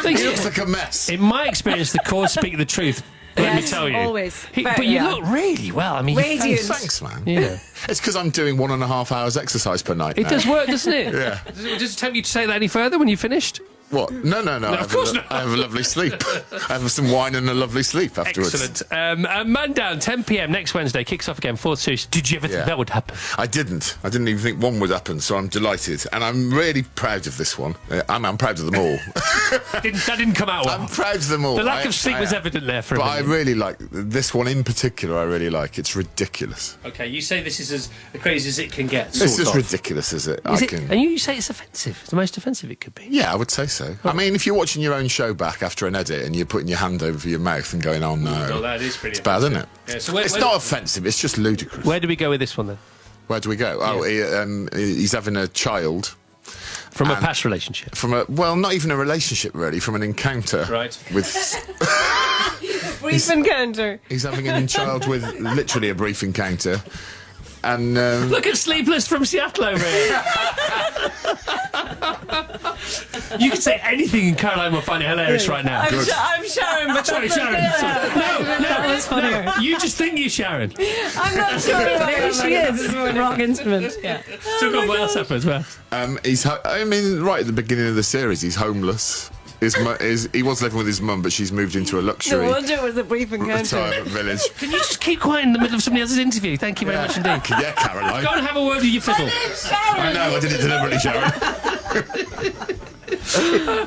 Speaker 16: He looks like a mess.
Speaker 1: In my experience, the cause speak the truth. Let me tell you.
Speaker 6: Always.
Speaker 1: But you look really well. I mean,
Speaker 6: Radiant.
Speaker 16: Thanks, man.
Speaker 1: Yeah.
Speaker 16: It's because I'm doing 1.5 hours exercise per night.
Speaker 1: It
Speaker 16: now.
Speaker 1: does work, doesn't it?
Speaker 16: Yeah.
Speaker 1: Does it tempt you to say that any further when you finished?
Speaker 16: What? No.
Speaker 1: of course not.
Speaker 16: I have a lovely sleep. I have some wine and a lovely sleep afterwards.
Speaker 1: Excellent. Man Down, 10 p.m. next Wednesday, kicks off again. 4th Series. Did you ever think that would happen?
Speaker 16: I didn't. I didn't even think one would happen, so I'm delighted. And I'm really proud of this one. I'm proud of them all.
Speaker 1: That didn't come out well.
Speaker 16: I'm proud of them all.
Speaker 1: The lack of sleep was evident there for a
Speaker 16: But I
Speaker 1: minute.
Speaker 16: really like this one in particular. I really like. It's ridiculous.
Speaker 1: Okay, you say this is as crazy as it can get.
Speaker 16: It's as ridiculous as it.
Speaker 1: And you say it's offensive. It's the most offensive it could be.
Speaker 16: Yeah, I would say so. I mean, if you're watching your own show back after an edit and you're putting your hand over your mouth and going, "Oh no,"
Speaker 1: Well, that is pretty
Speaker 16: it's bad, isn't it?
Speaker 1: Yeah, so
Speaker 16: It's not offensive. It's just ludicrous.
Speaker 1: Where do we go with this one then?
Speaker 16: Where do we go? Oh, he's having a child.
Speaker 1: From a past relationship?
Speaker 16: Not even a relationship, really, from an encounter.
Speaker 1: Right.
Speaker 16: With
Speaker 6: Brief encounter.
Speaker 16: He's having a child with literally a brief encounter. And
Speaker 1: look at Sleepless from Seattle over here. You can say anything and Caroline will find it hilarious right now.
Speaker 6: I'm Sharon, but
Speaker 1: Sorry, Sharon.
Speaker 6: That was funnier.
Speaker 1: You just think you're Sharon.
Speaker 6: I'm not sure. Maybe she is. Wrong instrument. Yeah.
Speaker 1: So go on, what else happened as well?
Speaker 16: Right at the beginning of the series, he's homeless. He was living with his mum, but she's moved into a
Speaker 6: No
Speaker 16: luxury
Speaker 6: wonder it was a brief encounter.
Speaker 16: retirement village.
Speaker 1: Can you just keep quiet in the middle of somebody else's interview? Thank you very much indeed.
Speaker 16: Yeah, Caroline.
Speaker 1: Go and have a word with your fiddle.
Speaker 16: I know, I did it deliberately, Sharon.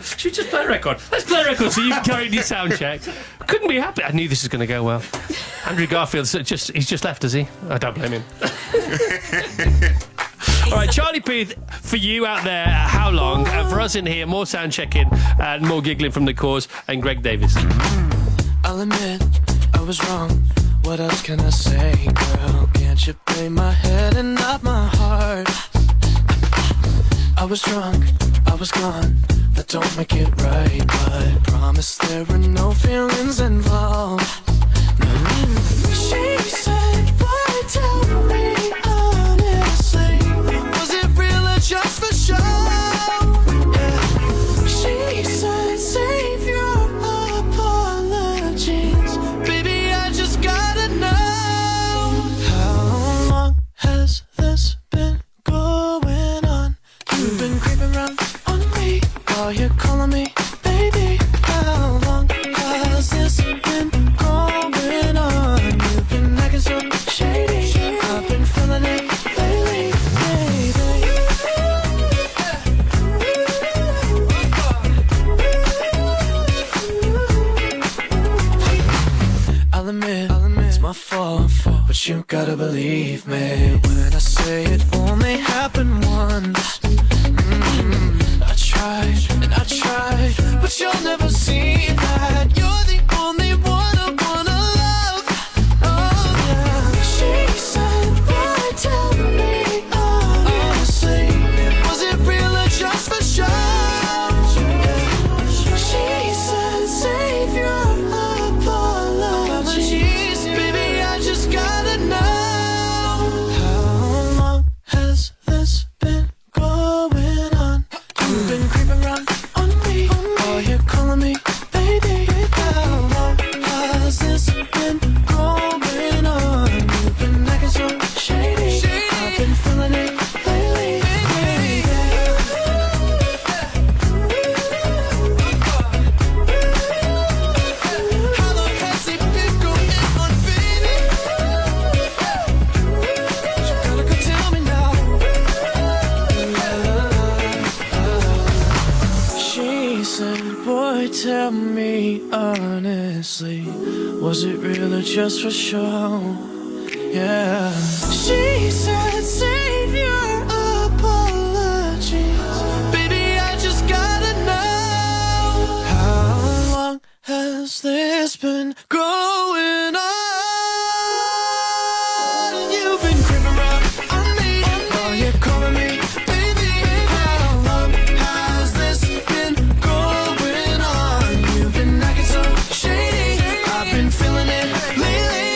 Speaker 1: Should we just play a record? Let's play a record so you can carry your sound check. Couldn't be happy. I knew this was going to go well. Andrew Garfield's he's just left, has he? I don't blame him. All right, Charlie Puth, for you out there, how long? For us in here, more sound checking and more giggling from the cause, and Greg Davies.
Speaker 18: I'll admit I was wrong. What else can I say, girl? Can't you play my head and not my heart? I was drunk, I was gone. That don't make it right, but promise there were no feelings involved. She said, boy, tell me honestly, was it real or just for show? Yeah. She said, save your apologies, baby, I just gotta know. Are you calling me, baby? How long has this been going on? You've been acting so shady. I've been feeling it lately, baby. I'll admit, it's my fault, but you gotta believe me when I say it only happened once. I tried, but you'll never see that. You're the only one I wanna love. Oh yeah. She said, boy, tell me honestly, was it real or just for show? She said, save your apologies, baby, I just gotta know. How long has this been going on? You've been creeping around on me. Are you calling me, baby? How long has this been going on? You've been acting so shady. I've been feeling it lately, baby. How long has it been going on, baby? You gotta go tell me now. She said, boy, tell me honestly, was it real or just for show? Yeah. She said, save your apologies, baby, I just gotta know. How long has this been going on? You've been creeping around on me. Are you calling me, baby? How long has this been going on? You've been acting so shady. I've been feeling it lately,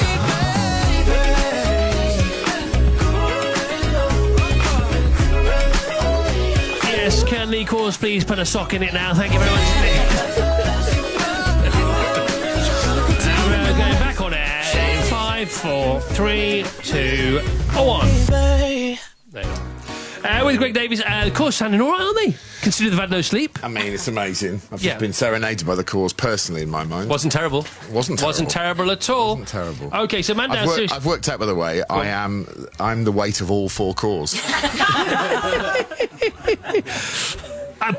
Speaker 1: Yes, can Lee Cause please put a sock in it now? Thank you very much. We're going back on air in 5, 4, 3, 2, 1. There you are. With Greg Davies, of course, sounding all right, aren't they? Considering they've had no sleep.
Speaker 16: I mean, it's amazing. I've
Speaker 1: Yeah.
Speaker 16: just been serenaded by the cause personally in my mind.
Speaker 1: Wasn't terrible.
Speaker 16: Wasn't terrible.
Speaker 1: Wasn't terrible at all.
Speaker 16: Wasn't terrible.
Speaker 1: Okay, so man
Speaker 16: I've,
Speaker 1: downstairs.
Speaker 16: I've worked out, by the way, I'm the weight of all 4 cores.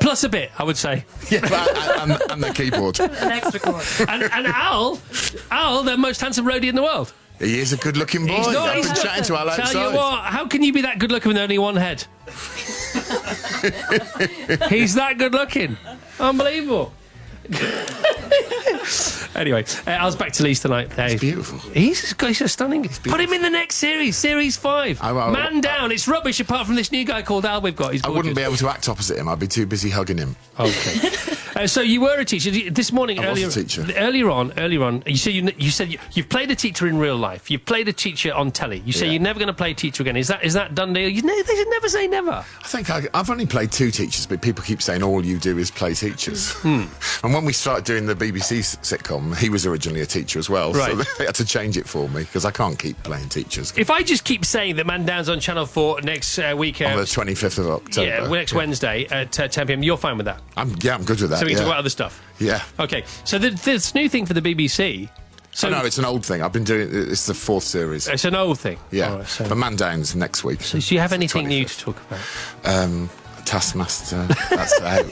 Speaker 1: Plus a bit, I would say.
Speaker 16: Yeah, and the keyboard.
Speaker 15: An extra chord.
Speaker 1: and Al, the most handsome roadie in the world.
Speaker 16: He is a good-looking boy.
Speaker 1: He's not.
Speaker 16: I've been chatting to Al outside.
Speaker 1: Tell you what, how can you be that good looking with only one head? He's that good looking. Unbelievable. Anyway, I was back to Leeds tonight.
Speaker 16: He's beautiful.
Speaker 1: He's stunning. Put him in the next series, Series 5. Man down. It's rubbish apart from this new guy called Al we've got. He's
Speaker 16: I
Speaker 1: gorgeous.
Speaker 16: wouldn't be able to act opposite him. I'd be too busy hugging him.
Speaker 1: Okay. So you were a teacher this morning.
Speaker 16: I was a teacher.
Speaker 1: Earlier on, you said you've played a teacher in real life. You've played a teacher on telly. You say you're never going to play a teacher again. Is that done deal? They should never say never.
Speaker 16: I think I've only played 2 teachers, but people keep saying all you do is play teachers. And when we started doing the BBC sitcom, he was originally a teacher as well,
Speaker 1: Right.
Speaker 16: so they had to change it for me because I can't keep playing teachers.
Speaker 1: If I just keep saying that Man Down's on Channel 4 next week,
Speaker 16: On the 25th of October.
Speaker 1: yeah, next Wednesday at 10 p.m, you're fine with that?
Speaker 16: I'm good with that.
Speaker 1: So we can
Speaker 16: yeah.
Speaker 1: talk about other stuff.
Speaker 16: Yeah.
Speaker 1: Okay, so this new thing for the BBC. So
Speaker 16: no, it's an old thing. I've been doing it's the 4th series.
Speaker 1: It's an old thing.
Speaker 16: Yeah.
Speaker 1: All right, so-
Speaker 16: But Man Down's next week.
Speaker 1: So do you have anything new to talk about?
Speaker 16: Taskmaster. That's out.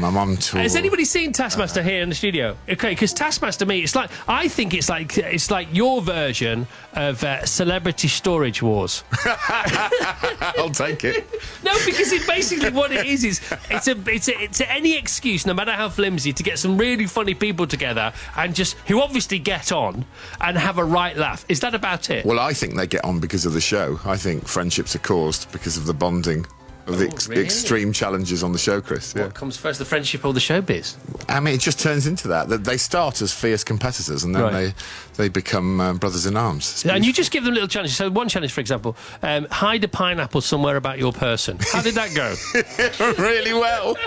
Speaker 16: I'm on tour.
Speaker 1: Has anybody seen Taskmaster here in the studio? Okay, because Taskmaster, me, I think it's like your version of Celebrity Storage Wars.
Speaker 16: I'll take it.
Speaker 1: No, because it basically what it is it's any excuse, no matter how flimsy, to get some really funny people together and just who obviously get on and have a right laugh. Is that about it?
Speaker 16: Well, I think they get on because of the show. I think friendships are caused because of the bonding. Of the
Speaker 1: really?
Speaker 16: extreme challenges on the show, Chris. Yeah.
Speaker 1: What comes first, the friendship or the showbiz?
Speaker 16: I mean, it just turns into that they start as fierce competitors and then
Speaker 1: Right.
Speaker 16: they become brothers in arms.
Speaker 1: And you just give them little challenges. So one challenge, for example, hide a pineapple somewhere about your person. How did that go?
Speaker 16: Really well.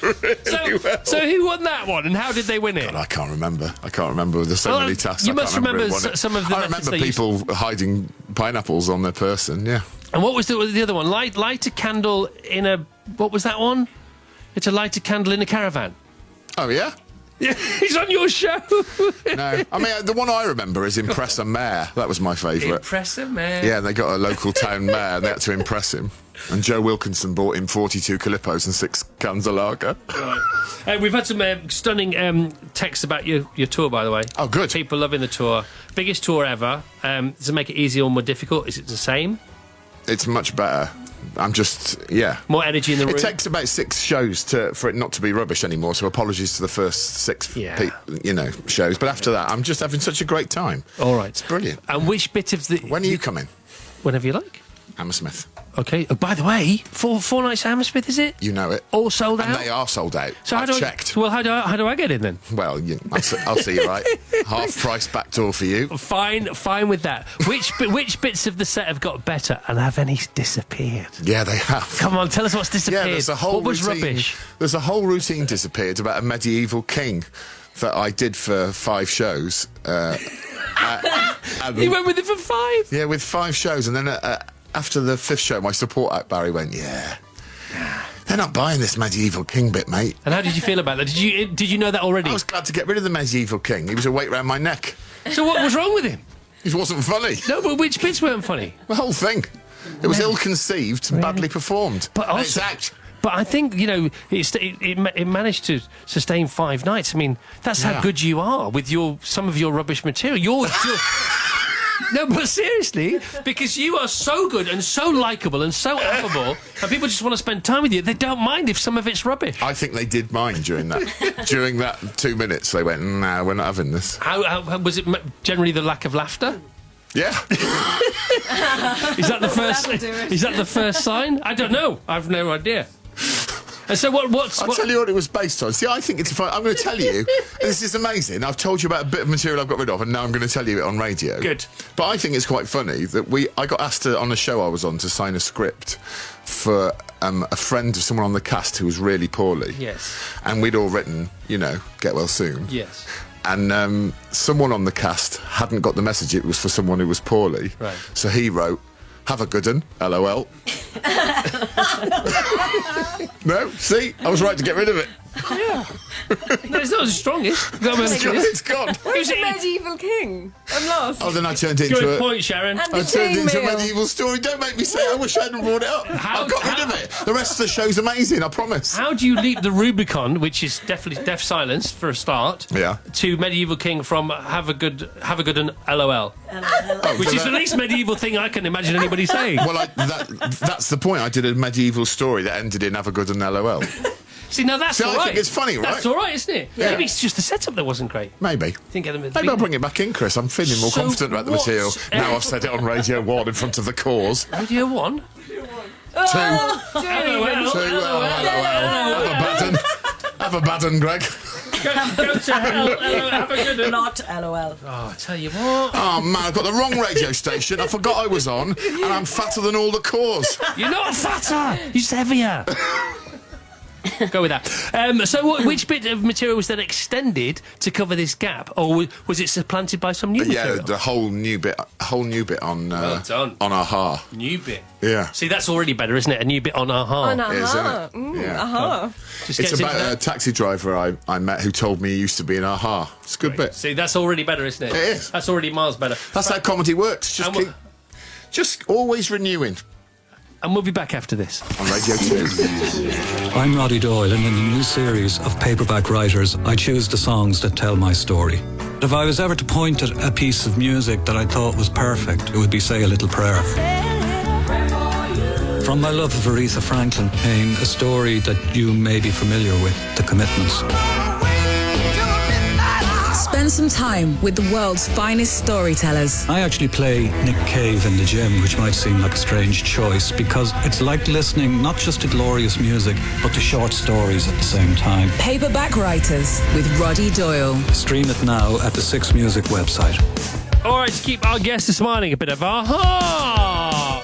Speaker 16: Really well.
Speaker 1: So who won that one, and how did they win it?
Speaker 16: God, I can't remember. There's so
Speaker 1: Well,
Speaker 16: many tasks.
Speaker 1: you
Speaker 16: I
Speaker 1: must
Speaker 16: can't
Speaker 1: remember
Speaker 16: who won it.
Speaker 1: some of the
Speaker 16: I
Speaker 1: methods
Speaker 16: remember
Speaker 1: they used.
Speaker 16: people hiding pineapples on their person. Yeah.
Speaker 1: And what was the other one? Light a candle in a... What was that one? To light a candle in a caravan.
Speaker 16: Oh, yeah?
Speaker 1: Yeah, he's on your show.
Speaker 16: No. I mean, the one I remember is Impress a Mayor. That was my favourite.
Speaker 1: Impress a mayor.
Speaker 16: Yeah, and they got a local town mayor and they had to impress him. And Joe Wilkinson bought him 42 Calippos and 6 cans of lager.
Speaker 1: Right. We've had some stunning texts about your tour, by the way.
Speaker 16: Oh, good.
Speaker 1: People loving the tour. Biggest tour ever. Does it make it easier or more difficult? Is it the same?
Speaker 16: It's much better. I'm just, yeah.
Speaker 1: More energy in the room?
Speaker 16: It takes about 6 shows for it not to be rubbish anymore, so apologies to the first 6 shows. But after that, I'm just having such a great time.
Speaker 1: All right.
Speaker 16: It's brilliant.
Speaker 1: And which bit of the...
Speaker 16: When are you coming?
Speaker 1: Whenever you like.
Speaker 16: Hammersmith.
Speaker 1: Okay. Oh, by the way, 4 nights at Hammersmith, is it?
Speaker 16: You know it.
Speaker 1: All sold out?
Speaker 16: And they are sold out.
Speaker 1: So
Speaker 16: I've checked.
Speaker 1: Well, how do I get in then?
Speaker 16: Well, I'll see you right. Half price back door for you.
Speaker 1: Fine with that. Which bits of the set have got better and have any disappeared?
Speaker 16: Yeah, they have.
Speaker 1: Come on, tell us what's disappeared.
Speaker 16: Yeah, there's a whole
Speaker 1: what was
Speaker 16: routine,
Speaker 1: rubbish?
Speaker 16: There's a whole routine disappeared about a medieval king that I did for 5 shows.
Speaker 1: You went with it for 5?
Speaker 16: Yeah, with 5 shows, and then after the 5th show, my support act Barry went, "Yeah, they're not buying this medieval king bit, mate."
Speaker 1: And how did you feel about that? Did you know that already?
Speaker 16: I was glad to get rid of the medieval king. He was a weight round my neck.
Speaker 1: So what was wrong with him?
Speaker 16: He wasn't funny.
Speaker 1: No, but which bits weren't funny?
Speaker 16: The whole thing. It was ill-conceived and badly performed.
Speaker 1: But also, but I think it managed to sustain 5 nights. I mean, that's how good you are with some of your rubbish material. No, but seriously, because you are so good and so likeable and so affable, and people just want to spend time with you. They don't mind if some of it's rubbish.
Speaker 16: I think they did mind during that. During that 2 minutes, they went, "Nah, we're not having this."
Speaker 1: How was it? Generally, the lack of laughter.
Speaker 16: Yeah.
Speaker 1: Is that the first? Is that the first sign? I don't know. I've no idea. And so
Speaker 16: I'll tell you what it was based on. See, I think it's fun. I'm going to tell you. This is amazing. I've told you about a bit of material I've got rid of, and now I'm going to tell you it on radio.
Speaker 1: Good.
Speaker 16: But I think it's quite funny that I got asked on a show I was on to sign a script for a friend of someone on the cast who was really poorly.
Speaker 1: Yes.
Speaker 16: And we'd all written, get well soon.
Speaker 1: Yes.
Speaker 16: And someone on the cast hadn't got the message it was for someone who was poorly.
Speaker 1: Right.
Speaker 16: So he wrote, "Have a good 'un, LOL." No, see, I was right to get rid of it.
Speaker 1: Yeah. No, it's not the strongest.
Speaker 16: It's gone.
Speaker 6: Who's a medieval king? I'm lost.
Speaker 16: Oh, then I turned it into
Speaker 1: Good point, Sharon.
Speaker 6: And
Speaker 16: I
Speaker 6: the
Speaker 16: turned it into a
Speaker 6: chainmail.
Speaker 16: medieval story. Don't make me say it. I wish I hadn't brought it up. I've got rid of it. The rest of the show's amazing, I promise.
Speaker 1: How do you leap the Rubicon, which is definitely deaf silence for a start,
Speaker 16: Yeah.
Speaker 1: to medieval king from have a good and LOL, which is the least medieval thing I can imagine anybody saying.
Speaker 16: Well, that's the point. I did a medieval story that ended in "Have a good 'un, LOL."
Speaker 1: See, now that's all right.
Speaker 16: I think it's funny, right?
Speaker 1: That's all right, isn't it?
Speaker 16: Yeah.
Speaker 1: Maybe it's just the setup that wasn't great.
Speaker 16: Maybe.
Speaker 1: Maybe
Speaker 16: I'll bring it back in, Chris. I'm feeling more
Speaker 1: So
Speaker 16: confident about the
Speaker 1: what's-
Speaker 16: material now I've said it on Radio 1 in front of the cause.
Speaker 1: Radio 1?
Speaker 16: 2.
Speaker 1: LOL.
Speaker 16: Have a bad 'un, Greg.
Speaker 1: Go to hell. Have a good one.
Speaker 15: Not LOL.
Speaker 1: Oh, I tell you what.
Speaker 16: Oh, man, I've got the wrong radio station. I forgot I was on, and I'm fatter than all the cores.
Speaker 1: You're not fatter. You're just heavier. Go with that. So which bit of material was then extended to cover this gap, or was it supplanted by some new material?
Speaker 16: Yeah, the whole new bit on
Speaker 1: Well done.
Speaker 16: on Aha.
Speaker 1: New bit.
Speaker 16: Yeah.
Speaker 1: See, that's already better, isn't it? A new bit on Aha.
Speaker 6: On
Speaker 16: It is,
Speaker 6: Aha.
Speaker 16: isn't it? Yeah.
Speaker 6: Aha.
Speaker 1: Just
Speaker 16: It's
Speaker 1: gets into
Speaker 16: about a
Speaker 1: that.
Speaker 16: taxi driver I met who told me he used to be in Aha. It's a good bit.
Speaker 1: See, that's already better, isn't it?
Speaker 16: It is.
Speaker 1: That's already miles better.
Speaker 16: That's how comedy works. Just always renewing.
Speaker 1: And we'll be back after this.
Speaker 16: On Radio 2.
Speaker 5: I'm Roddy Doyle, and in the new series of Paperback Writers, I choose the songs that tell my story. If I was ever to point at a piece of music that I thought was perfect, it would be Say a Little Prayer. From my love of Aretha Franklin came a story that you may be familiar with, The Commitments.
Speaker 17: Spend some time with the world's finest storytellers.
Speaker 5: I actually play Nick Cave in the gym, which might seem like a strange choice because it's like listening not just to glorious music, but to short stories at the same time.
Speaker 17: Paperback Writers with Roddy Doyle.
Speaker 5: Stream it now at the Six Music website.
Speaker 1: All right, to keep our guests smiling, a bit of Aha!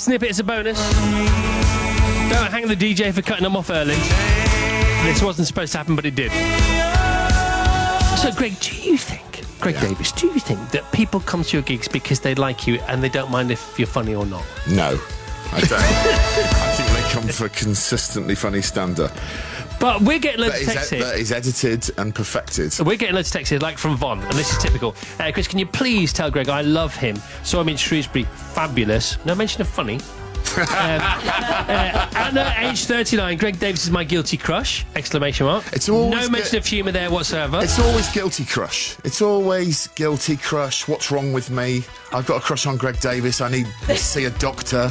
Speaker 1: snippet as a bonus. Don't hang the DJ for cutting them off early. This wasn't supposed to happen, but it did. So, Greg, Davis, do you think that people come to your gigs because they like you and they don't mind if you're funny or not?
Speaker 16: No, I don't. I think they come for consistently funny stand-up.
Speaker 1: But we're getting loads of texts here.
Speaker 16: That is edited and perfected.
Speaker 1: We're getting loads of texts here, like from Von, and this is typical. Chris, can you please tell Greg I love him? So I'm in Shrewsbury, fabulous. No mention of funny. Anna, age 39. Greg Davis is my guilty crush! Exclamation mark.
Speaker 16: It's always
Speaker 1: no mention of humour there whatsoever.
Speaker 16: It's always guilty crush. It's always guilty crush. What's wrong with me? I've got a crush on Greg Davis. I need to see a doctor.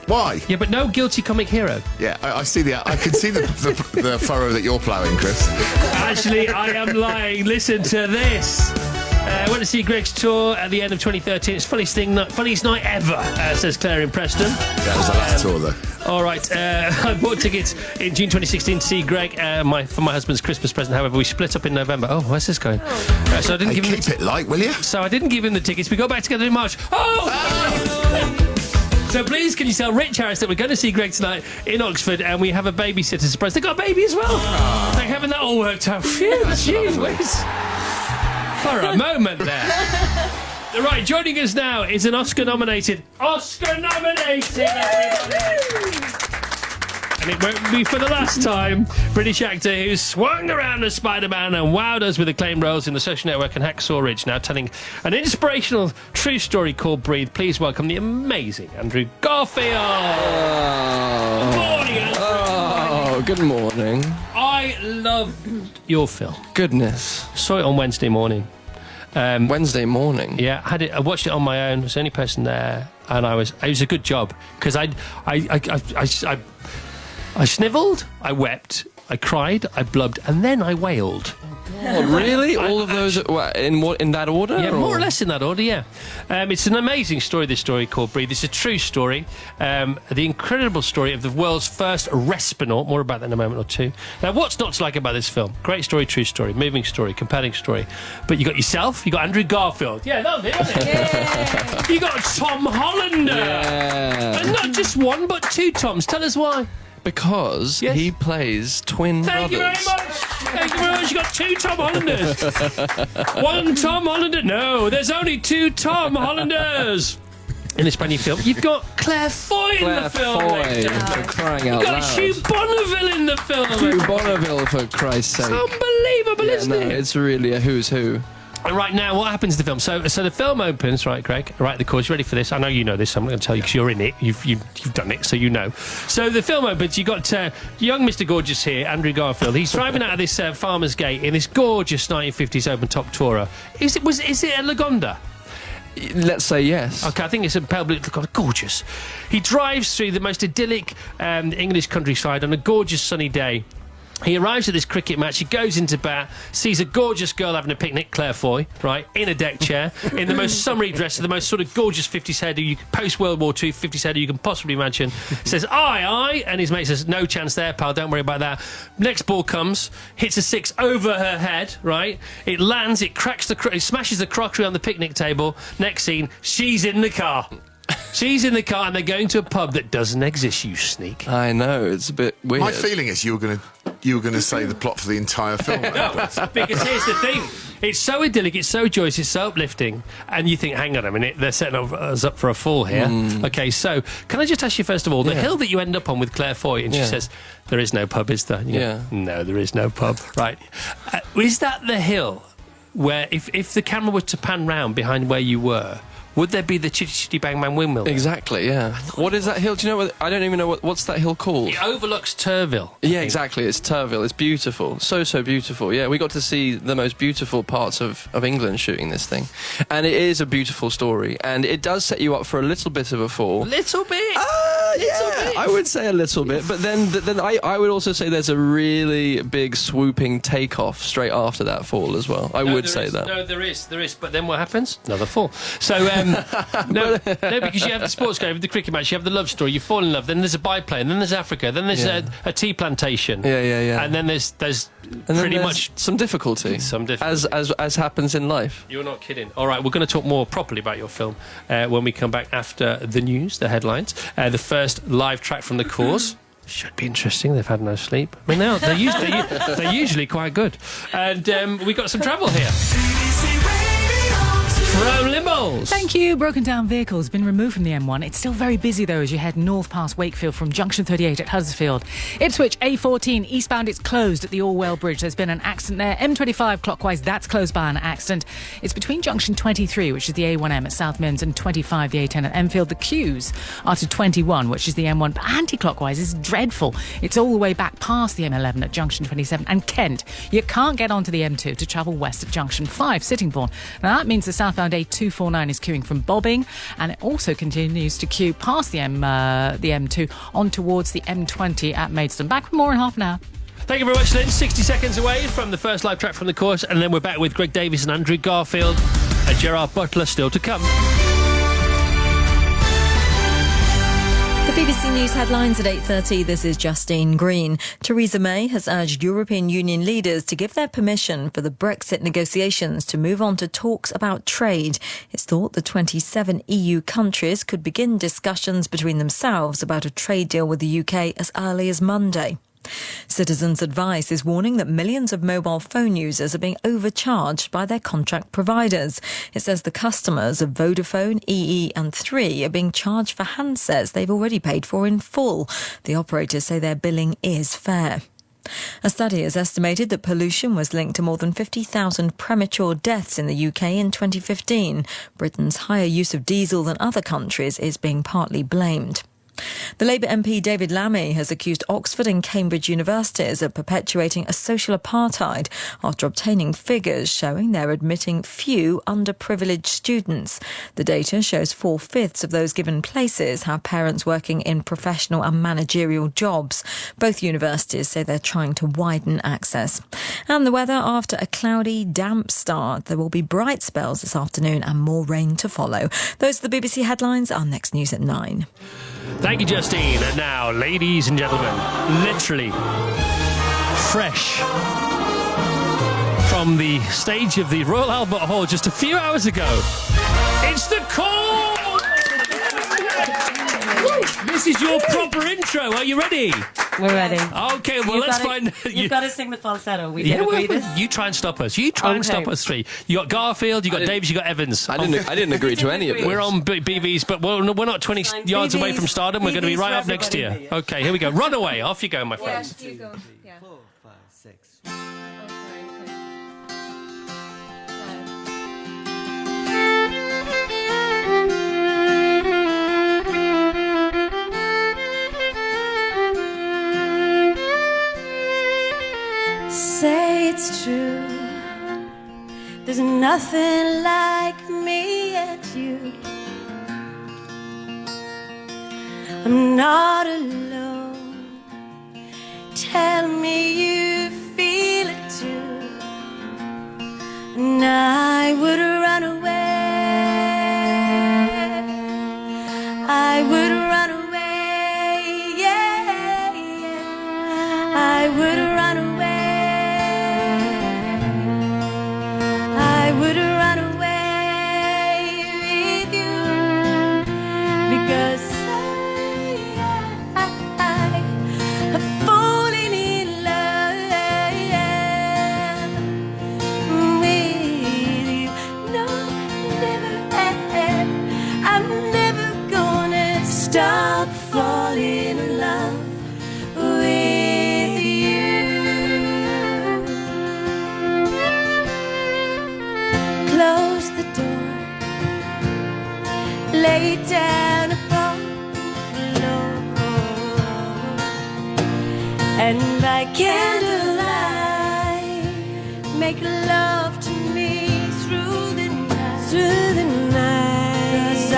Speaker 16: Why?
Speaker 1: Yeah, but no guilty comic hero.
Speaker 16: Yeah, I see the. I can see the furrow that you're ploughing, Chris.
Speaker 1: Actually, I am lying. Listen to this. I went to see Greg's tour at the end of 2013. It's funniest night ever, says Claire in Preston.
Speaker 16: That was the last tour, though.
Speaker 1: All right. I bought tickets in June 2016 to see Greg for my husband's Christmas present. However, we split up in November. Oh, where's this going? So I didn't give him.
Speaker 16: Keep it light, will you?
Speaker 1: So I didn't give him the tickets. We got back together in March. So please, can you tell Rich Harris that we're going to see Greg tonight in Oxford, and we have a babysitter surprise. They got a baby as well. Like having that all worked out. Phew, gee whiz. For a moment there. Right, joining us now is an Oscar-nominated, everybody! And it won't be for the last time, British actor who swung around as Spider-Man and wowed us with acclaimed roles in The Social Network and Hacksaw Ridge, now telling an inspirational true story called Breathe. Please welcome the amazing Andrew Garfield! Good morning, Andrew!
Speaker 10: Oh, good morning.
Speaker 1: I love your film.
Speaker 10: Goodness.
Speaker 1: Saw it on Wednesday morning.
Speaker 10: Wednesday morning?
Speaker 1: Yeah, I watched it on my own. I was the only person there, and it was a good job because I snivelled, I wept, I cried, I blubbed, and then I wailed.
Speaker 10: Oh, really? All of those in that order?
Speaker 1: Yeah, more or less in that order, yeah. It's an amazing story, this story called Breathe. It's a true story. The incredible story of the world's first Respinaut. More about that in a moment or two. Now, what's not to like about this film? Great story, true story, moving story, compelling story. But you got yourself, you got Andrew Garfield. Yeah, that was it, wasn't it? Yeah. You got Tom Hollander.
Speaker 10: Yeah.
Speaker 1: And not just one, but two Toms. Tell us why.
Speaker 10: Because he plays twin brothers.
Speaker 1: Thank you very much. Thank you very much. You got two Tom Hollanders. One Tom Hollander. No, there's only two Tom Hollanders in this brand new film. You've got Claire Foy in the film.
Speaker 10: For crying out loud.
Speaker 1: You've got Hugh Bonneville in the film.
Speaker 10: Hugh Bonneville, for Christ's sake.
Speaker 1: It's unbelievable, isn't it?
Speaker 10: It's really a who's who.
Speaker 1: And right now, what happens in the film? So the film opens, right, Greg? Right, the chorus. You ready for this? I know you know this. So I'm not going to tell you because you're in it. You've done it, so you know. So the film opens. You got young Mr. Gorgeous here, Andrew Garfield. He's driving out of this farmer's gate in this gorgeous 1950s open-top tourer. Is it a Lagonda?
Speaker 10: Let's say yes.
Speaker 1: Okay, I think it's a pale blue. Gorgeous. He drives through the most idyllic English countryside on a gorgeous sunny day. He arrives at this cricket match, he goes into bat, sees a gorgeous girl having a picnic, Claire Foy, right, in a deck chair, in the most summery dress, the most sort of gorgeous 50s hairdo, post-World War II 50s hairdo you can possibly imagine. Says, aye, and his mate says, no chance there, pal, don't worry about that. Next ball comes, hits a six over her head, right, it lands, it smashes the crockery on the picnic table. Next scene, she's in the car. She's in the car and they're going to a pub that doesn't exist, you sneak.
Speaker 10: I know, it's a bit weird.
Speaker 16: My feeling is you were going to say the plot for the entire film.
Speaker 1: No, because here's the thing. It's so idyllic, it's so joyous, it's so uplifting, and you think, hang on a minute, they're setting us up for a fall here. Okay, so can I just ask you first of all, the hill that you end up on with Claire Foy, and she says, there is no pub, is there? And you go, no, there is no pub. Right. Is that the hill where, if the camera was to pan round behind where you were, would there be the Chitty Chitty Bang Bang windmill?
Speaker 10: Exactly, yeah. What is that hill? Do you know I don't even know what's that hill called?
Speaker 1: It overlooks Turville.
Speaker 10: Yeah, exactly. It's Turville. It's beautiful. So beautiful. Yeah, we got to see the most beautiful parts of England shooting this thing. And it is a beautiful story. And it does set you up for a little bit of a fall.
Speaker 1: Little bit?
Speaker 10: Yeah, I would say a little bit. But then I would also say there's a really big swooping takeoff straight after that fall as well. I would say that.
Speaker 1: No, there is. But then what happens? Another fall. So No, because you have the sports game, the cricket match, you have the love story, you fall in love, then there's a biplane, then there's Africa, then there's a tea plantation.
Speaker 10: Yeah.
Speaker 1: And then there's
Speaker 10: And then
Speaker 1: pretty
Speaker 10: there's
Speaker 1: much
Speaker 10: some difficulty. As happens in life.
Speaker 1: You're not kidding. All right, we're going to talk more properly about your film when we come back after the news, the headlines. The first live track from the course. Should be interesting. They've had no sleep. I mean, they're usually quite good. And we got some travel here. From Limbolds.
Speaker 7: Thank you. Broken down vehicles been removed from the M1. It's still very busy though as you head north past Wakefield from junction 38 at Huddersfield. Ipswich A14 eastbound, it's closed at the Orwell Bridge. There's been an accident there. M25 clockwise, that's closed by an accident. It's between junction 23, which is the A1M at South Mims, and 25, the A10 at Enfield. The queues are to 21, which is the M1. But anti-clockwise is dreadful. It's all the way back past the M11 at junction 27. And Kent, you can't get onto the M2 to travel west at junction 5, Sittingbourne. Now that means the southbound A249 is queuing from Bobbing, and it also continues to queue past the M2 on towards the M20 at Maidstone. Back with more in half an hour.
Speaker 1: Thank you very much, Lynn. 60 seconds away from the first live track from the course, and then we're back with Greg Davies and Andrew Garfield and Gerard Butler still to come.
Speaker 9: The BBC News headlines at 8:30. This is Justine Green. Theresa May has urged European Union leaders to give their permission for the Brexit negotiations to move on to talks about trade. It's thought the 27 EU countries could begin discussions between themselves about a trade deal with the UK as early as Monday. Citizens Advice is warning that millions of mobile phone users are being overcharged by their contract providers. It says the customers of Vodafone, EE and Three are being charged for handsets they've already paid for in full. The operators say their billing is fair. A study has estimated that pollution was linked to more than 50,000 premature deaths in the UK in 2015. Britain's higher use of diesel than other countries is being partly blamed. The Labour MP David Lammy has accused Oxford and Cambridge universities of perpetuating a social apartheid after obtaining figures showing they're admitting few underprivileged students. The data shows 4/5 of those given places have parents working in professional and managerial jobs. Both universities say they're trying to widen access. And the weather after a cloudy, damp start. There will be bright spells this afternoon and more rain to follow. Those are the BBC headlines. Our next news at 9.
Speaker 1: Thank you, Justine. And now, ladies and gentlemen, literally fresh from the stage of the Royal Albert Hall just a few hours ago, it's the call! This is your proper intro. Are you ready?
Speaker 15: We're ready.
Speaker 1: Okay, well, let's find...
Speaker 15: You've got to sing the falsetto. We can agree this.
Speaker 1: You try and stop us. You try and stop us three. You got Garfield, you got Davies, you got Evans.
Speaker 10: I didn't agree to any of it.
Speaker 1: We're on BBs, but we're not 20 yards away from stardom. We're going to be right up next year. Okay, here we go. Runaway. Off you go, my friends.
Speaker 6: Yes, you go. Yeah.
Speaker 18: 4, 5, 6.
Speaker 4: Say it's true. There's nothing like me and you. I'm not alone. Tell me you feel it too. And I would run away. I would run away. Yeah, yeah. I would run away. I would run away with you because I'm falling in love with you. No, never. I'm never gonna stop falling in love with you. Close the door, lay down upon the floor, and by candlelight make love to me through the night. Through the night, 'cause I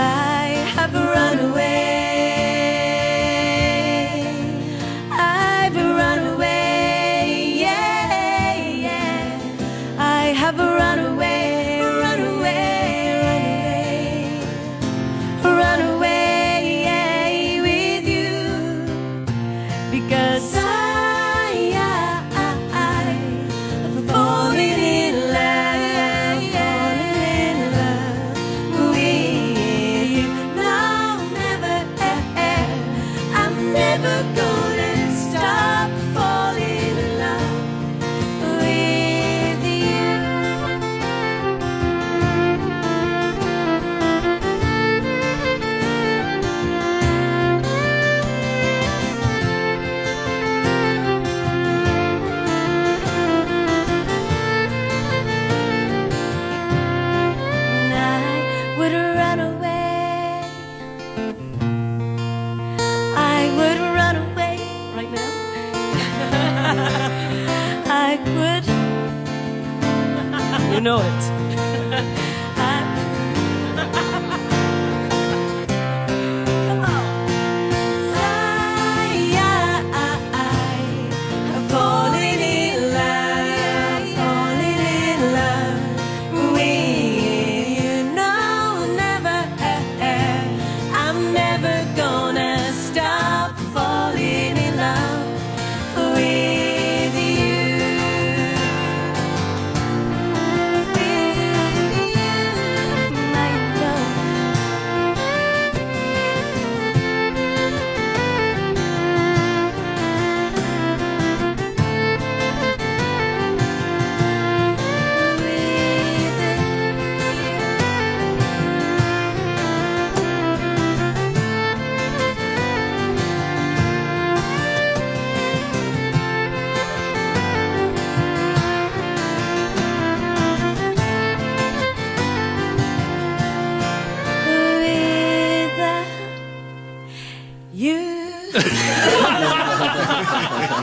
Speaker 4: have run away. I've run away. Yeah, yeah. I have run away. Run away. Run away.
Speaker 15: You know it.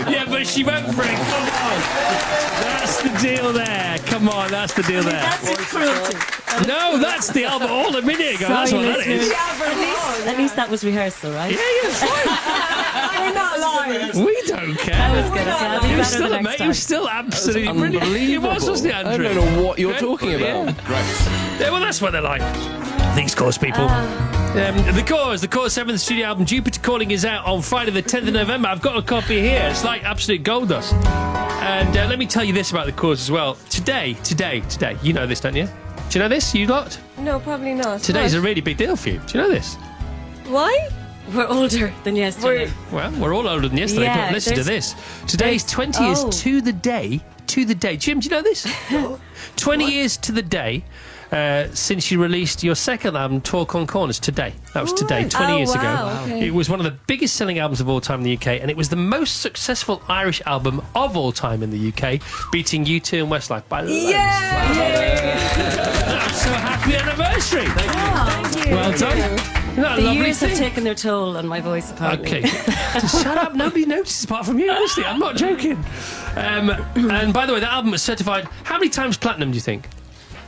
Speaker 1: Yeah, but she won't break. Come on. That's the deal there. Come on, that's the deal there.
Speaker 15: That's cruelty.
Speaker 1: No, that's the album all a minute ago. That's what that is.
Speaker 15: At least that was rehearsal, right?
Speaker 1: Yeah, it's fine.
Speaker 6: We're not live.
Speaker 1: We don't care.
Speaker 15: That was good. Okay, I'll be
Speaker 1: You're
Speaker 15: better
Speaker 1: still,
Speaker 15: the next time.
Speaker 1: you're still absolutely brilliant. It was, wasn't it, Andrew?
Speaker 10: I don't know what you're talking about.
Speaker 1: Yeah, well, that's what they're like. These Cause people. The Cause 7th studio album, Jupiter Calling, is out on Friday the 10th of November. I've got a copy here. It's like absolute gold dust. And let me tell you this about The Cause as well. Today, you know this, don't you? Do you know this, you lot?
Speaker 6: No, probably not.
Speaker 1: Today's
Speaker 6: What?
Speaker 1: a really big deal for you. Do you know this?
Speaker 6: Why?
Speaker 15: We're older than yesterday.
Speaker 1: Well, we're all older than yesterday,
Speaker 15: Yeah,
Speaker 1: but listen to this. Today's 20 years to the day. Jim, do you know this? 20 years to the day since you released your second album, Talk on Corners, today. That was today, 20 years ago.
Speaker 6: Okay.
Speaker 1: It was one of the biggest selling albums of all time in the UK, and it was the most successful Irish album of all time in the UK, beating U2 and Westlife by loads. So happy anniversary. Thank you. Well done. Isn't that a
Speaker 15: The
Speaker 1: lovely
Speaker 15: years
Speaker 1: thing?
Speaker 15: have taken their toll on my voice, apparently.
Speaker 1: Okay. Just shut up. Nobody notices apart from you, honestly. I'm not joking. And by the way, that album was certified. How many times platinum do you think?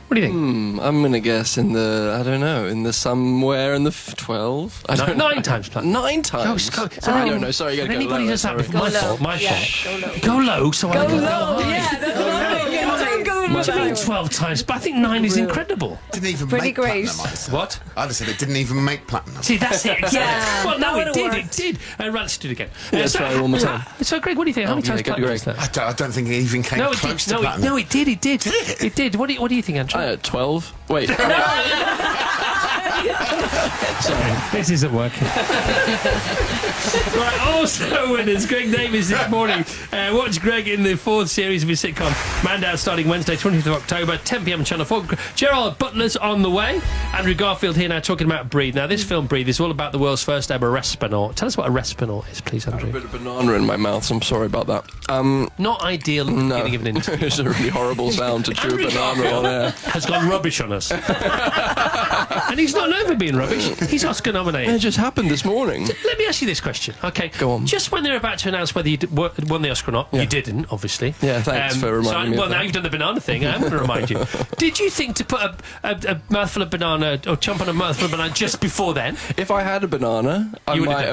Speaker 1: What do you think?
Speaker 10: I'm going to guess in the somewhere in the 12. I don't know.
Speaker 1: 9 times platinum.
Speaker 10: 9 times?
Speaker 1: Go,
Speaker 10: I don't know. Sorry, you got to go
Speaker 1: anybody
Speaker 10: lower.
Speaker 1: does that
Speaker 10: Sorry.
Speaker 1: before? My fault. Go low, so I can go high.
Speaker 6: Yeah, that's right.
Speaker 1: What do you mean 12 times? But I think 9 is incredible.
Speaker 16: Didn't even
Speaker 6: Pretty
Speaker 16: make
Speaker 6: great.
Speaker 16: platinum. I'd have said.
Speaker 1: What?
Speaker 16: I'd have said it didn't even make platinum.
Speaker 1: See, that's it. Exactly.
Speaker 6: Yeah,
Speaker 1: Well, no,
Speaker 6: that
Speaker 1: it
Speaker 6: would've
Speaker 1: did. Right, let's do it again.
Speaker 10: Yeah, try it one more time.
Speaker 1: So, Greg, what do you think? How many
Speaker 10: yeah,
Speaker 1: times
Speaker 10: go to
Speaker 1: platinum
Speaker 10: Greg.
Speaker 1: is that?
Speaker 16: I don't think it even came
Speaker 1: No, it
Speaker 16: close
Speaker 1: did.
Speaker 16: to platinum.
Speaker 1: No, it did. It did. It did. What do you think, Andrew?
Speaker 10: 12. Wait.
Speaker 1: Sorry, this isn't working. Right, also winners, Greg Davies this morning. Watch Greg in the 4th series of his sitcom Man Down, starting Wednesday, 20th of October, 10 p.m. Channel 4. Gerald Butler's on the way. Andrew Garfield here now talking about Breathe. Now, this film, Breathe, is all about the world's first ever Respinaut. Tell us what a Respinaut is, please, Andrew.
Speaker 10: A bit of banana in my mouth, so I'm sorry about that.
Speaker 1: Not ideal at the beginning of an interview.
Speaker 10: It's a really horrible sound to chew a
Speaker 1: Andrew
Speaker 10: banana
Speaker 1: Garfield
Speaker 10: on air.
Speaker 1: has gone rubbish on us. And he's not known for being rubbish. He's Oscar nominated.
Speaker 10: It just happened this morning.
Speaker 1: Let me ask you this question. Okay.
Speaker 10: Go on.
Speaker 1: Just when they're about to announce whether you won the Oscar or not, you didn't, obviously.
Speaker 10: Yeah, thanks for reminding me.
Speaker 1: Well,
Speaker 10: of
Speaker 1: now
Speaker 10: that.
Speaker 1: you've done the banana thing. I'm going to remind you. Did you think to put a mouthful of banana or chomp on a mouthful of banana just before then?
Speaker 10: If I had a banana, I might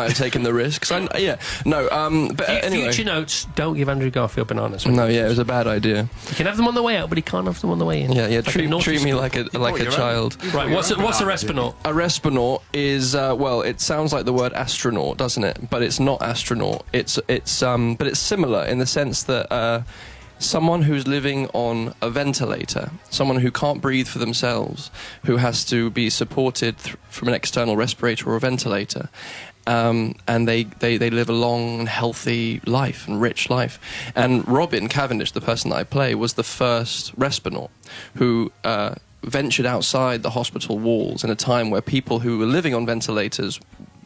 Speaker 10: have taken the risk. But anyway.
Speaker 1: Future notes: don't give Andrew Garfield bananas.
Speaker 10: No, yeah, it was a bad idea.
Speaker 1: You can have them on the way out, but he can't have them on the way in.
Speaker 10: Yeah.
Speaker 1: Like
Speaker 10: Treat me like a child.
Speaker 1: Right. What's a Respinaut?
Speaker 10: A Respinaut is it sounds like the word astronaut, doesn't it? But it's not astronaut. But it's similar in the sense that someone who's living on a ventilator, someone who can't breathe for themselves, who has to be supported from an external respirator or a ventilator. And they live a long and healthy life and rich life. And Robin Cavendish, the person that I play, was the first Respinaut who ventured outside the hospital walls in a time where people who were living on ventilators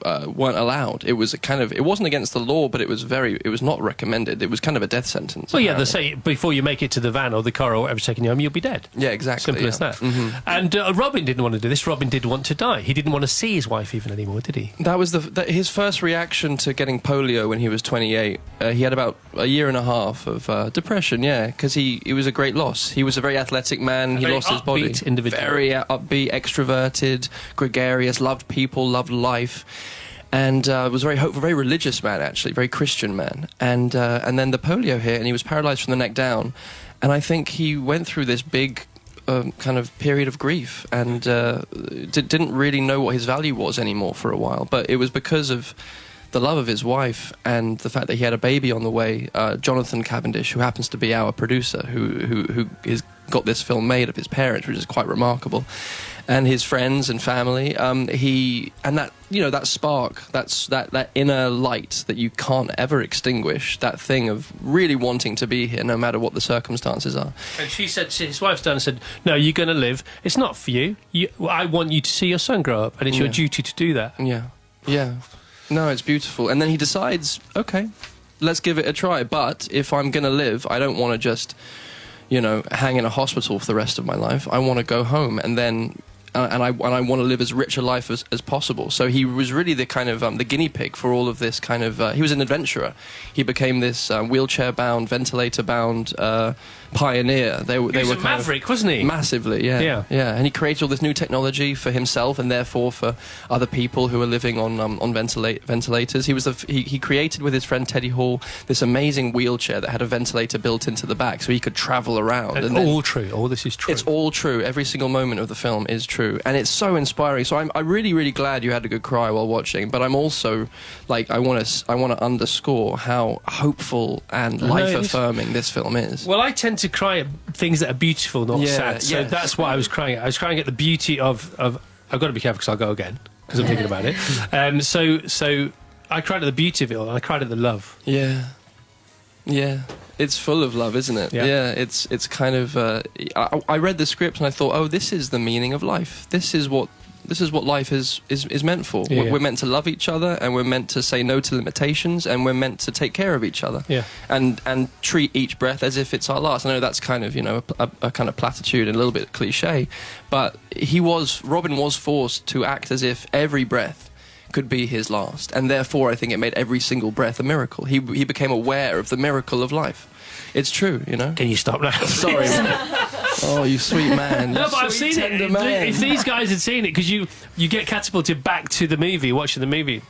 Speaker 10: weren't allowed. It was it wasn't against the law, but it was not recommended. It was kind of a death sentence.
Speaker 1: Well, yeah, they say before you make it to the van or the car or whatever's taking you home, you'll be dead.
Speaker 10: Yeah, exactly.
Speaker 1: Simple as that.
Speaker 10: Mm-hmm.
Speaker 1: And Robin didn't want to do this. Robin did want to die. He didn't want to see his wife even anymore, did he?
Speaker 10: That was his first reaction to getting polio when he was 28. He had about a year and a half of depression, because he was a great loss. He was a very athletic man. He lost his body.
Speaker 1: Individual.
Speaker 10: Very upbeat, extroverted, gregarious, loved people, loved life. And was very hopeful, very religious man, actually, very Christian man. And then the polio hit, and he was paralyzed from the neck down. And I think he went through this big kind of period of grief and didn't really know what his value was anymore for a while. But it was because of the love of his wife and the fact that he had a baby on the way, Jonathan Cavendish, who happens to be our producer, who got this film made of his parents, which is quite remarkable, and his friends and family. That spark, that inner light that you can't ever extinguish, that thing of really wanting to be here no matter what the circumstances are.
Speaker 1: And she said, his wife's done and said, no, you're going to live. It's not for you. I want you to see your son grow up, and it's your duty to do that.
Speaker 10: Yeah. No, it's beautiful. And then he decides, okay, let's give it a try. But if I'm going to live, I don't want to just, hang in a hospital for the rest of my life. I want to go home and then... And I want to live as rich a life as possible. So he was really the kind of the guinea pig for all of this kind of... he was an adventurer. He became this wheelchair-bound, ventilator-bound pioneer. He was a
Speaker 1: maverick, wasn't he?
Speaker 10: Massively, yeah. And he created all this new technology for himself and therefore for other people who are living on ventilators. He created with his friend Teddy Hall this amazing wheelchair that had a ventilator built into the back so he could travel around.
Speaker 1: And all true. All this is true.
Speaker 10: It's all true. Every single moment of the film is true. And it's so inspiring. So I'm really, really glad you had a good cry while watching. But I'm also I want to underscore how hopeful and life-affirming this film is.
Speaker 1: Well, I tend to cry at things that are beautiful, not sad. So that's what I was crying at. I was crying at the beauty of I've got to be careful because I'll go again because I'm thinking about it. So I cried at the beauty of it all. And I cried at the love.
Speaker 10: Yeah. It's full of love, isn't it?
Speaker 1: Yeah.
Speaker 10: It's kind of... I read the script and I thought, oh, this is the meaning of life. This is what life is meant for.
Speaker 1: Yeah.
Speaker 10: We're meant to love each other, and we're meant to say no to limitations, and we're meant to take care of each other.
Speaker 1: Yeah.
Speaker 10: And treat each breath as if it's our last. I know that's kind of, a kind of platitude and a little bit cliche, but Robin was forced to act as if every breath could be his last, and therefore I think it made every single breath a miracle. He became aware of the miracle of life. It's true,
Speaker 1: Can you stop now?
Speaker 10: Sorry. Oh, you sweet man.
Speaker 1: No, but I've seen it. If these guys had seen it, because you get catapulted back to the movie, watching the movie,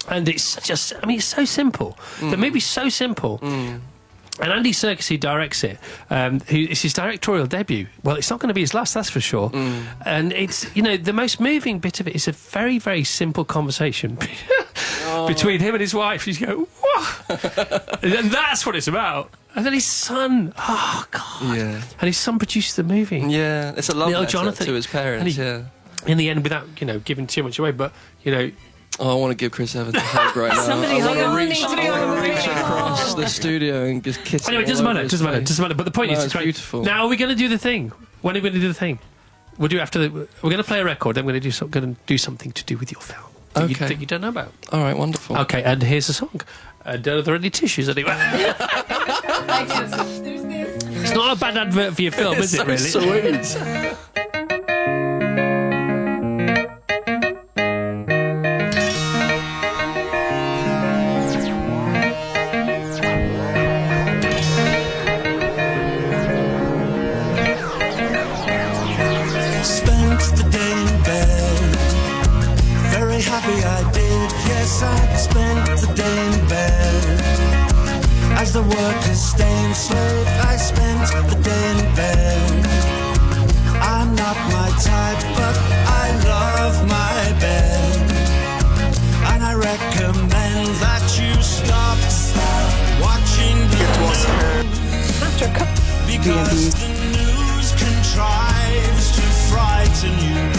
Speaker 1: and it's just, it's so simple. The movie's so simple. And Andy Serkis, who directs it, it's his directorial debut. Well, it's not going to be his last, that's for sure. And it's, the most moving bit of it is a very, very simple conversation between him and his wife. He's going, what? And that's what it's about. And then his son, oh, God.
Speaker 10: Yeah.
Speaker 1: And his son produces the movie.
Speaker 10: Yeah, it's a love letter
Speaker 1: Jonathan,
Speaker 10: to his parents,
Speaker 1: in the end, without, giving too much away, but,
Speaker 10: Oh, I want to give Chris Evans a hug right now.
Speaker 6: Somebody
Speaker 10: I want to reach across the studio and just kiss him.
Speaker 1: Anyway, it doesn't matter. But the point is,
Speaker 10: it's beautiful.
Speaker 1: Now, are we going to do the thing? When are we going to do the thing? We'll do after we're going to play a record. Then we're going to do something to do with your film that you don't know about.
Speaker 10: All right, wonderful.
Speaker 1: Okay, and here's a song. Are there any tissues anyway? It's not a bad advert for your film, is it? Really?
Speaker 10: Sweet.
Speaker 18: I did, yes, I spent the day in bed. As the workers stay enslaved, I spent the day in bed. I'm not my type, but I love my bed. And I recommend that you stop watching the news. Because the news contrives to frighten you,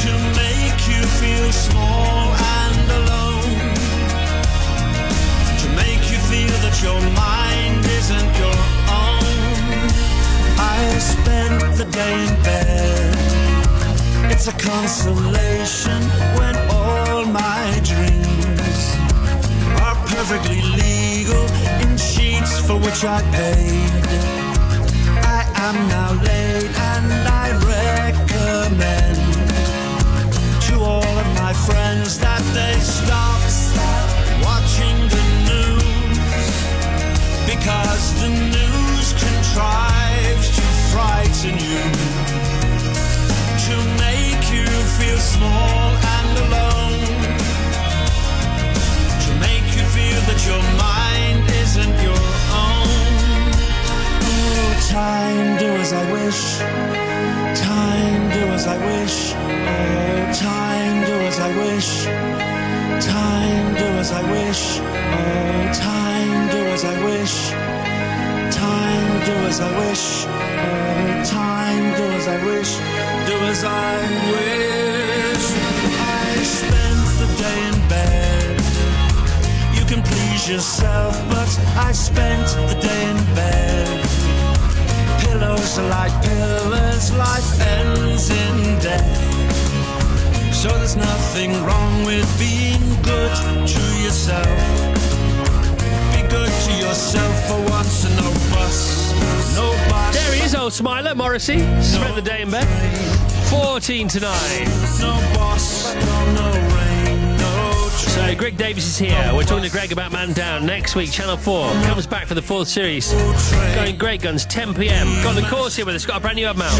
Speaker 18: to make you feel small and alone, to make you feel that your mind isn't your own. I spent the day in bed. It's a consolation when all my dreams are perfectly legal in sheets for which I paid. I am now late and I recommend to all of my friends that they stop watching the news, because the news contrives to frighten you, to make you feel small and alone, to make you feel that your mind isn't your own. Oh, time, do as I wish. Time, do as I wish. Oh, time, do as I wish. Time, do as I wish. Oh, time, do as I wish. Time, do as I wish. Oh, time, do as I wish. Do as I wish. I spent the day in bed. You can please yourself, but I spent the day in bed. Pillows are like pillars, life ends in death. So there's nothing wrong with being good to yourself. Be good to yourself for once, and no bus, no bus.
Speaker 1: There he is, old Smiler, Morrissey. Spent the day in bed. 14 to 9.
Speaker 18: No boss, no rain, no
Speaker 1: So Greg Davies is here. We're talking to Greg about Man Down. Next week, Channel 4 comes back for the 4th series. Going Great Guns, 10 p.m. Got the Course here with us. Got a brand new album out.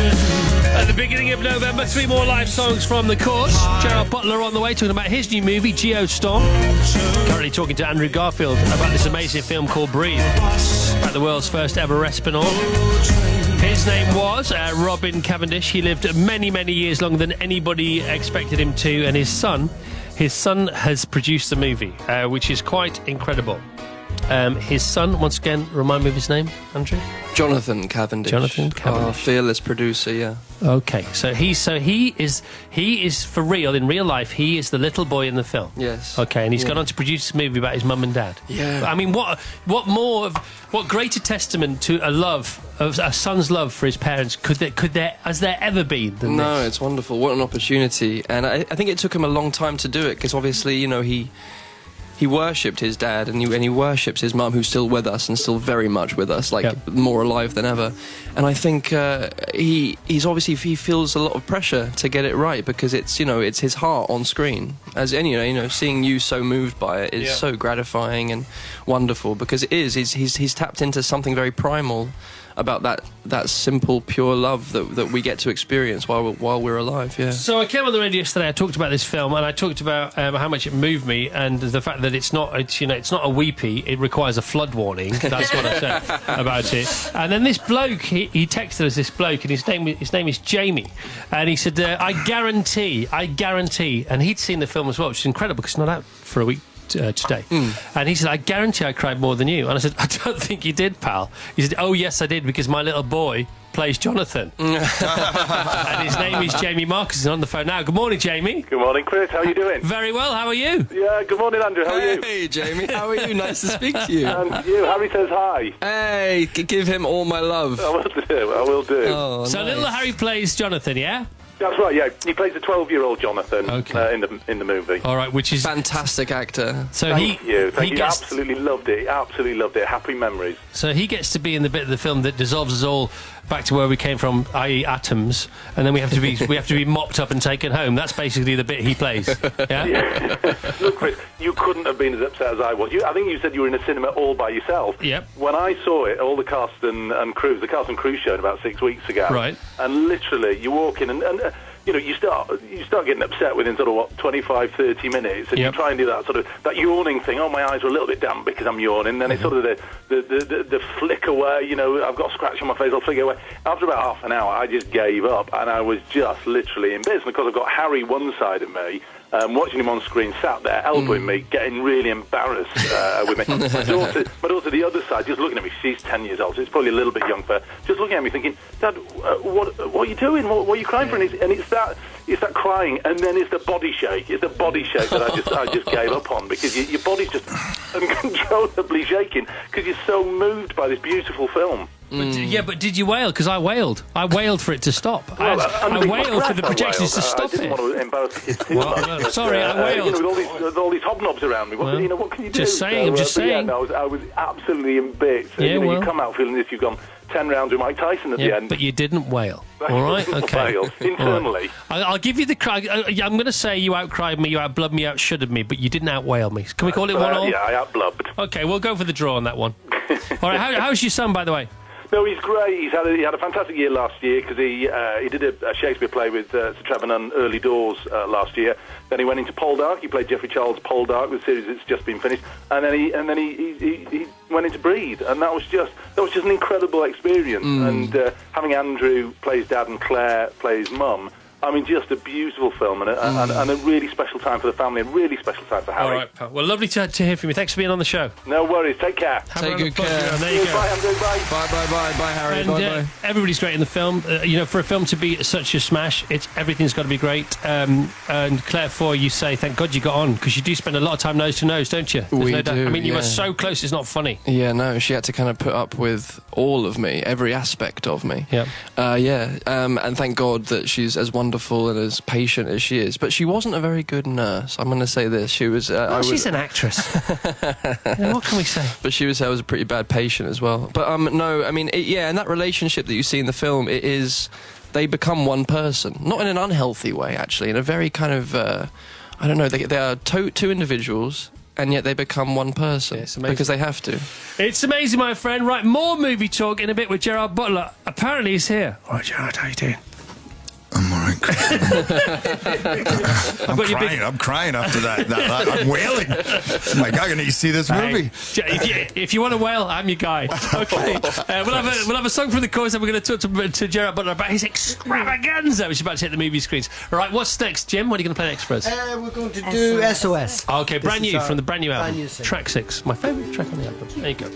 Speaker 1: At the beginning of November, 3 more live songs from the Course. Gerald Butler on the way, talking about his new movie, Geostorm. Currently talking to Andrew Garfield about this amazing film called Breathe, about the world's first ever Espinal. His name was Robin Cavendish. He lived many, many years longer than anybody expected him to, and his son has produced the movie, which is quite incredible. His son, once again, remind me of his name, Andrew?
Speaker 10: Jonathan Cavendish. Our fearless producer, yeah.
Speaker 1: Okay, so he is for real, in real life, he is the little boy in the film.
Speaker 10: Yes.
Speaker 1: Okay, and he's gone on to produce a movie about his mum and dad.
Speaker 10: Yeah.
Speaker 1: I mean, what greater testament to a son's love for his parents has there ever been than
Speaker 10: No,
Speaker 1: this?
Speaker 10: it's wonderful. What an opportunity. And I think it took him a long time to do it, because obviously, you know, he worshipped his dad and he worships his mum, who's still with us and still very much with us, like more alive than ever. And I think he feels a lot of pressure to get it right, because it's his heart on screen. As any, seeing you so moved by it is so gratifying and wonderful, because he's tapped into something very primal about that simple, pure love that we get to experience while we're alive. Yeah.
Speaker 1: So I came on the radio yesterday. I talked about this film, and I talked about how much it moved me, and the fact that it's not a weepy. It requires a flood warning. That's what I said about it. And then this bloke, he texted us. This bloke, and his name is Jamie, and he said, "I guarantee," and he'd seen the film as well, which is incredible because it's not out for a week today. And he said, "I guarantee I cried more than you." And I said, "I don't think you did, pal." He said, "Oh yes I did, because my little boy plays Jonathan." And his name is Jamie Marcus. He's on the phone now. Good morning, Jamie.
Speaker 19: Good morning, Chris. How are you doing?
Speaker 1: Very well. How are you?
Speaker 19: Yeah, good morning, Andrew. How are you?
Speaker 10: Hey, Jamie. How are you? Nice to speak to you.
Speaker 19: And you, Harry says hi.
Speaker 10: Hey, give him all my love.
Speaker 19: I will do.
Speaker 10: Oh,
Speaker 1: so
Speaker 10: nice.
Speaker 1: Little Harry plays Jonathan, yeah?
Speaker 19: That's right, yeah. He plays a 12-year-old Jonathan in the movie.
Speaker 1: All right, which is
Speaker 10: fantastic actor.
Speaker 1: So
Speaker 19: Thank you. Absolutely loved it. Absolutely loved it. Happy memories.
Speaker 1: So he gets to be in the bit of the film that dissolves us all back to where we came from, i.e. atoms, and then we have to be mopped up and taken home. That's basically the bit he plays. Yeah.
Speaker 19: Look, Chris, you couldn't have been as upset as I was. I think you said you were in a cinema all by yourself.
Speaker 1: Yep.
Speaker 19: When I saw it, all the cast and crew, the cast and crew showed about 6 weeks ago.
Speaker 1: Right.
Speaker 19: And literally, you walk in and you start getting upset within sort of 25, 30 minutes, and you try and do that sort of that yawning thing. Oh, my eyes are a little bit damp because I'm yawning. Then it's sort of the flick away. I've got a scratch on my face. I'll flick away. After about half an hour, I just gave up, and I was just literally in bits. And because I've got Harry one side of me, watching him on screen, sat there elbowing me, getting really embarrassed with me. But also the other side, just looking at me. She's 10 years old, so it's probably a little bit young for her. Just looking at me, thinking, "Dad, what are you doing? What are you crying for?" And it's that crying, and then it's the body shake. It's the body shake that I just gave up on, because your body's just uncontrollably shaking because you're so moved by this beautiful film.
Speaker 1: But did you wail? Because I wailed. I wailed for it to stop.
Speaker 19: Well,
Speaker 1: I wailed for the projections to stop
Speaker 19: I didn't
Speaker 1: it.
Speaker 19: want to embarrass the kids too much.
Speaker 1: Well, sorry, I wailed.
Speaker 19: With all these hobnobs around me, what can you do?
Speaker 1: Just saying, I'm just saying.
Speaker 19: Yeah, I was absolutely in bits.
Speaker 1: Yeah,
Speaker 19: you come out feeling as if you've gone 10 rounds with Mike Tyson at the end.
Speaker 1: But you didn't wail. All right? Okay.
Speaker 19: Wail. Internally.
Speaker 1: Right. I'll give you the cry. I'm going to say you outcried me, you outblubbed me, outshuddered me, but you didn't outwail me. Can we call it 1-1?
Speaker 19: Yeah, I outblubbed.
Speaker 1: Okay, we'll go for the draw on that one. All right, how's your son, by the way?
Speaker 19: No, he's great. He had a fantastic year last year because he did a Shakespeare play with Sir Trevor Nunn, Early Doors, last year. Then he went into Poldark. He played Geoffrey Charles' Poldark, the series that's just been finished. And then he went into Breed, and that was just an incredible experience. And having Andrew play his dad and Claire play his mum. I mean, just a beautiful film and a really special time for the family, a really special time for Harry.
Speaker 1: All right, pal. Well, lovely to hear from you. Thanks for being on the show.
Speaker 19: No worries. Take care.
Speaker 10: Take good care.
Speaker 1: There you go.
Speaker 19: Bye, Andrew. Bye.
Speaker 10: Bye, Harry.
Speaker 1: And
Speaker 10: Bye.
Speaker 1: everybody's great in the film. For a film to be such a smash, everything's got to be great. And Claire Foy, you say, thank God you got on, because you do spend a lot of time nose to nose, don't you?
Speaker 10: We
Speaker 1: no doubt.
Speaker 10: do,
Speaker 1: I mean, you
Speaker 10: yeah.
Speaker 1: are so close, it's not funny.
Speaker 10: Yeah, no, she had to kind of put up with all of me, every aspect of me.
Speaker 1: Yeah.
Speaker 10: And thank God that she's as wonderful and as patient as she is. But she wasn't a very good nurse. I'm going to say this. She was.
Speaker 1: She's an actress. What can we say?
Speaker 10: But she was a pretty bad patient as well. But no, I mean, and that relationship that you see in the film, it is. They become one person, not in an unhealthy way, actually, in a very kind of. I don't know. They are two individuals. And yet they become one person because they have to.
Speaker 1: It's amazing, my friend. Right, more movie talk in a bit with Gerard Butler. Apparently he's here. All right, Gerard, how you doing?
Speaker 20: I'm all right. I'm crying after that. I'm wailing. Oh my God, I need to see this movie.
Speaker 1: If you want to wail, I'm your guy. Okay. We'll have a song from the chorus, and we're going to talk to Gerard Butler about his extravaganza, which is about to hit the movie screens. All right, what's next, Jim? What are you going to play next for us?
Speaker 21: We're going to do SOS.
Speaker 1: Okay, brand new from the brand new album.
Speaker 21: Brand new single.
Speaker 1: Track 6. My favourite track on the album. There you go.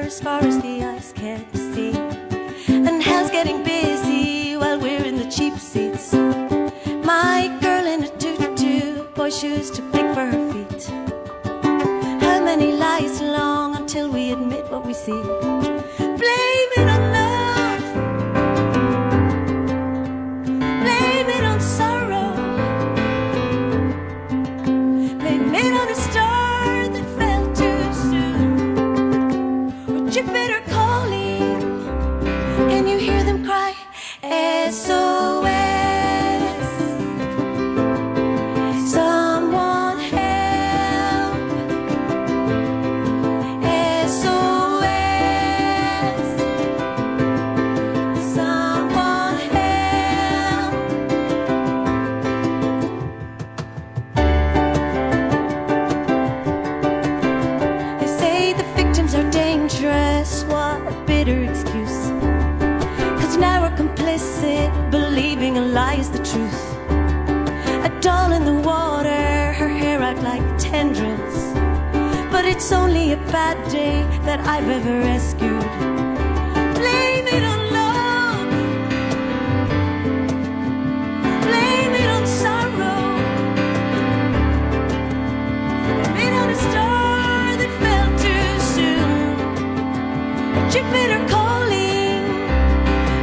Speaker 22: As far as the eyes can see, and hell's getting busy while we're in the cheap seats. My girl in a tutu, boy shoes too big for her feet. How many lies long until we admit what we see? Blame it on love, blame it on sorrow, blame it on a star that fell too soon. Jupiter calling, can you hear them cry? SOS, someone help. SOS, someone help. They say the victims are dangerous, what a bitter excuse. 'Cause now we're complicit, believing a lie is the truth. A doll in the water, her hair out like tendrils. But it's only a bad day that I've ever rescued. Blame it on love, blame it on sorrow, blame it on a star that fell too soon. Jupiter calling,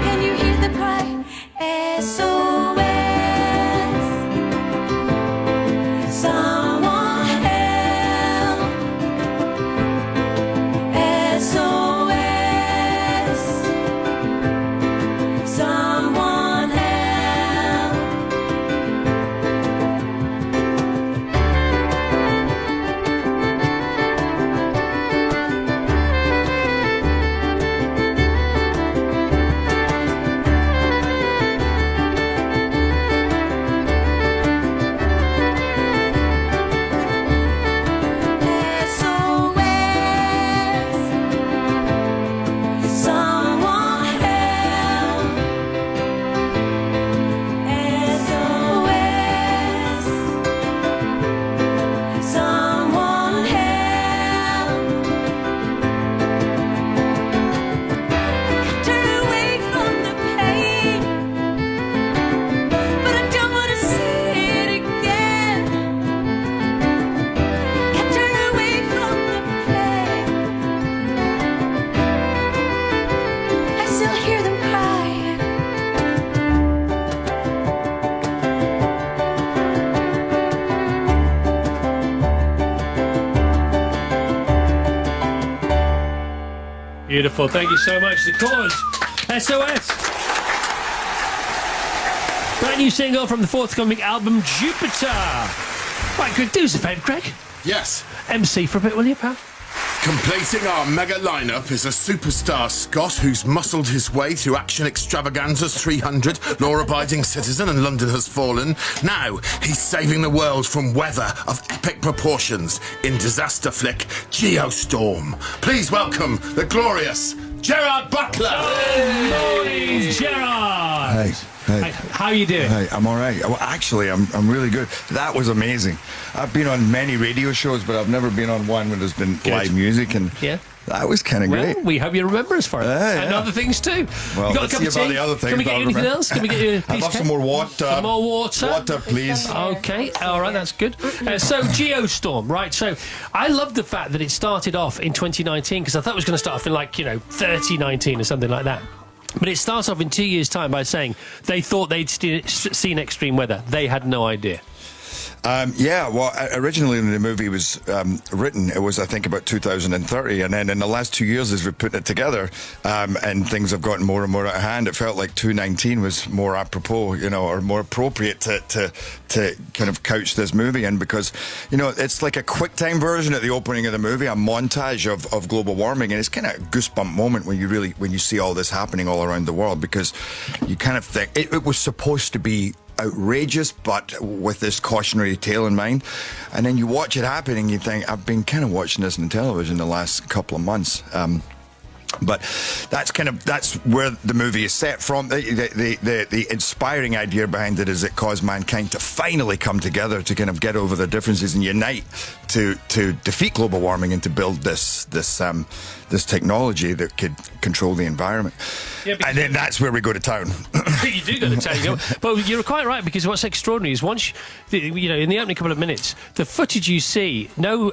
Speaker 22: can you hear the cry? SOS, someone help. SOS,
Speaker 1: Beautiful. Thank you so much. The Cause, SOS. Brand new single from the forthcoming album, Jupiter. Right, good. Do us a favour, Craig.
Speaker 16: Yes.
Speaker 1: MC for a bit, will you, pal?
Speaker 16: Completing our mega lineup is a superstar Scot who's muscled his way through Action Extravaganza's 300, Law-Abiding Citizen and London Has Fallen. Now he's saving the world from weather of epic proportions in disaster flick Geostorm. Please welcome the glorious Gerard Butler.
Speaker 1: Good morning, Gerard.
Speaker 20: Hey.
Speaker 1: How are you doing?
Speaker 20: Hey, I'm all right. Well, actually, I'm really good. That was amazing. I've been on many radio shows, but I've never been on one where there's been live music, and that was kind of great.
Speaker 1: Well, we hope you remember us for it. And other things too.
Speaker 20: Well,
Speaker 1: you got
Speaker 20: let's
Speaker 1: a cup
Speaker 20: see
Speaker 1: of
Speaker 20: about
Speaker 1: tea?
Speaker 20: the other things.
Speaker 1: Can we get you anything else? Can we get you a piece
Speaker 20: I'd love some more water.
Speaker 1: Some more water?
Speaker 20: Water, please.
Speaker 1: Okay, all right, that's good. So, Geostorm, right. So, I love the fact that it started off in 2019, because I thought it was going to start off in 3019 or something like that. But it starts off in 2 years' time by saying they thought they'd seen extreme weather. They had no idea.
Speaker 20: Well, originally when the movie was written, it was, I think, about 2030. And then in the last 2 years, as we put it together, and things have gotten more and more out of hand, it felt like 2019 was more apropos, or more appropriate to kind of couch this movie in, because, it's like a QuickTime version at the opening of the movie, a montage of global warming. And it's kind of a goosebump moment when you see all this happening all around the world, because you kind of think it was supposed to be outrageous, but with this cautionary tale in mind. And then you watch it happening, you think, I've been kind of watching this on television the last couple of months. But that's where the movie is set from. The inspiring idea behind it is it caused mankind to finally come together to kind of get over their differences and unite to defeat global warming and to build this technology that could control the environment. And then that's where we go to town.
Speaker 1: You do go to town. But you're quite right, because what's extraordinary is once, in the opening couple of minutes, the footage you see, no